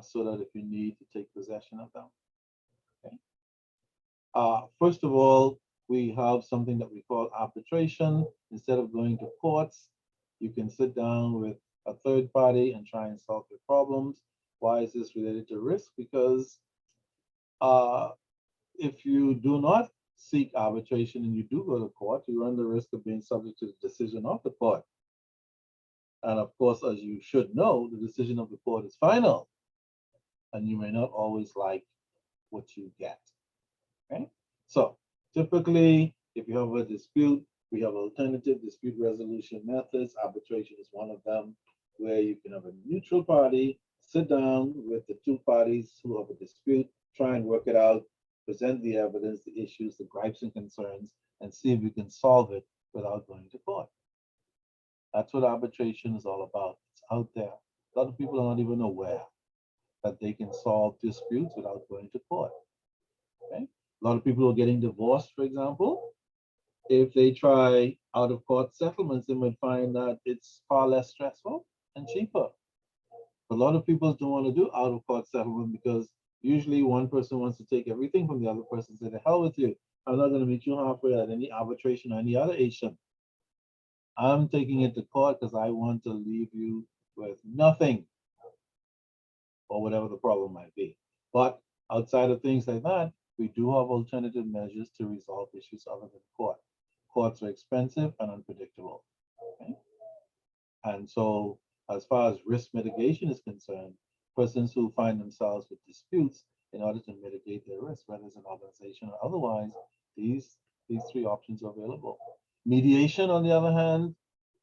S4: so that if you need to take possession of them. Okay. First of all, we have something that we call arbitration. Instead of going to courts, you can sit down with a third party and try and solve your problems. Why is this related to risk? Because if you do not seek arbitration and you do go to court, you run the risk of being subject to the decision of the court. And of course, as you should know, the decision of the court is final, and you may not always like what you get. Okay? So typically, if you have a dispute, we have alternative dispute resolution methods. Arbitration is one of them, where you can have a neutral party sit down with the 2 parties who have a dispute, try and work it out, present the evidence, the issues, the gripes and concerns, and see if we can solve it without going to court. That's what arbitration is all about. It's out there. A lot of people are not even aware that they can solve disputes without going to court. Okay? A lot of people are getting divorced, for example. If they try out-of-court settlements, they might find that it's far less stressful and cheaper. A lot of people don't want to do out-of-court settlement because usually one person wants to take everything from the other person, say, the hell with you. I'm not going to meet you halfway at any arbitration or any other Asian. I'm taking it to court because I want to leave you with nothing, or whatever the problem might be. But outside of things like that, we do have alternative measures to resolve issues other than court. Courts are expensive and unpredictable. Okay? And so as far as risk mitigation is concerned, persons who find themselves with disputes, in order to mitigate their risk, whether it's an organization or otherwise, these 3 options are available. Mediation, on the other hand,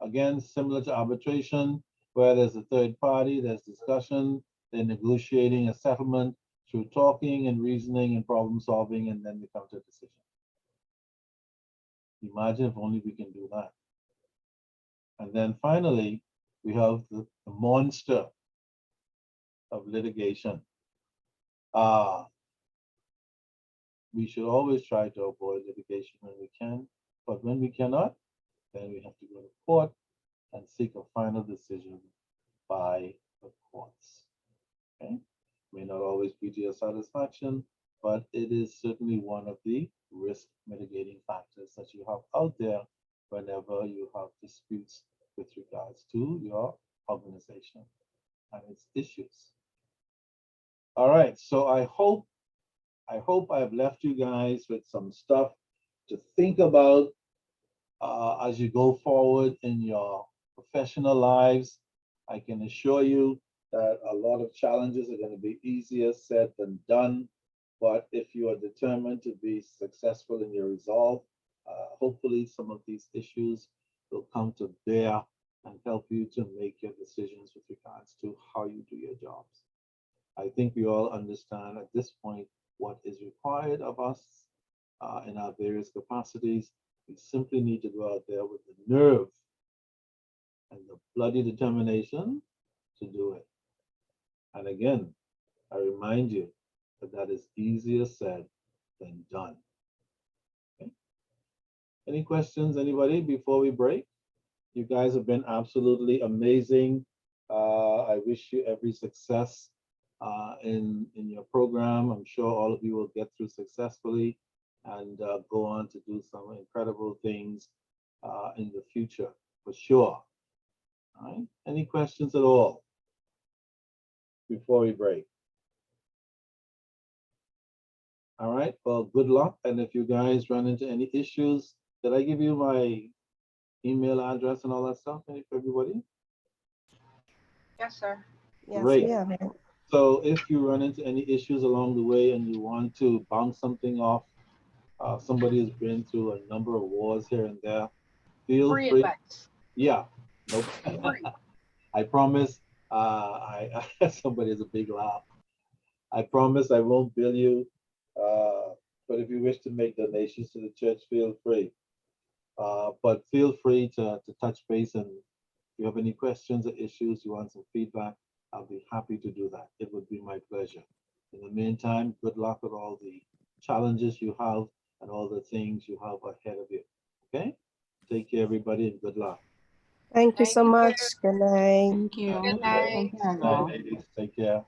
S4: again, similar to arbitration, where there's a third party, there's discussion, they're negotiating a settlement through talking and reasoning and problem solving, and then they come to a decision. Imagine if only we can do that. And then finally, we have the monster of litigation. We should always try to avoid litigation when we can, but when we cannot, then we have to go to court and seek a final decision by the courts. Okay? May not always be to your satisfaction, but it is certainly one of the risk mitigating factors that you have out there whenever you have disputes with regards to your organization and its issues. All right, so I hope I've left you guys with some stuff to think about as you go forward in your professional lives. I can assure you that a lot of challenges are going to be easier said than done. But if you are determined to be successful in your resolve, hopefully some of these issues will come to bear and help you to make your decisions with regards to how you do your jobs. I think we all understand at this point what is required of us in our various capacities. We simply need to go out there with the nerve and the bloody determination to do it. And again, I remind you that that is easier said than done. Okay. Any questions, anybody, before we break? You guys have been absolutely amazing. I wish you every success in your program. I'm sure all of you will get through successfully and go on to do some incredible things in the future, for sure. All right. Any questions at all before we break? All right. Well, good luck. And if you guys run into any issues, did I give you my email address and all that stuff for everybody?
S6: Yes, sir.
S7: Yes,
S4: Great.
S7: we have it.
S4: So if you run into any issues along the way and you want to bounce something off, somebody has been through a number of wars here and there, feel
S6: Free
S4: free.
S6: advice.
S4: Yeah, nope.
S6: Free.
S4: I promise. Somebody has a big laugh. I promise I won't bill you. But if you wish to make donations to the church, feel free. But feel free to touch base, and if you have any questions or issues, you want some feedback, I'll be happy to do that. It would be my pleasure. In the meantime, good luck with all the challenges you have and all the things you have ahead of you. Okay? Take care, everybody, and good luck.
S7: Thank you
S6: Thank
S7: so
S6: you.
S7: much. Good night.
S5: Thank you.
S6: Good night.
S5: Thank you,
S4: Good night,
S5: Angela.
S4: ladies. Take care.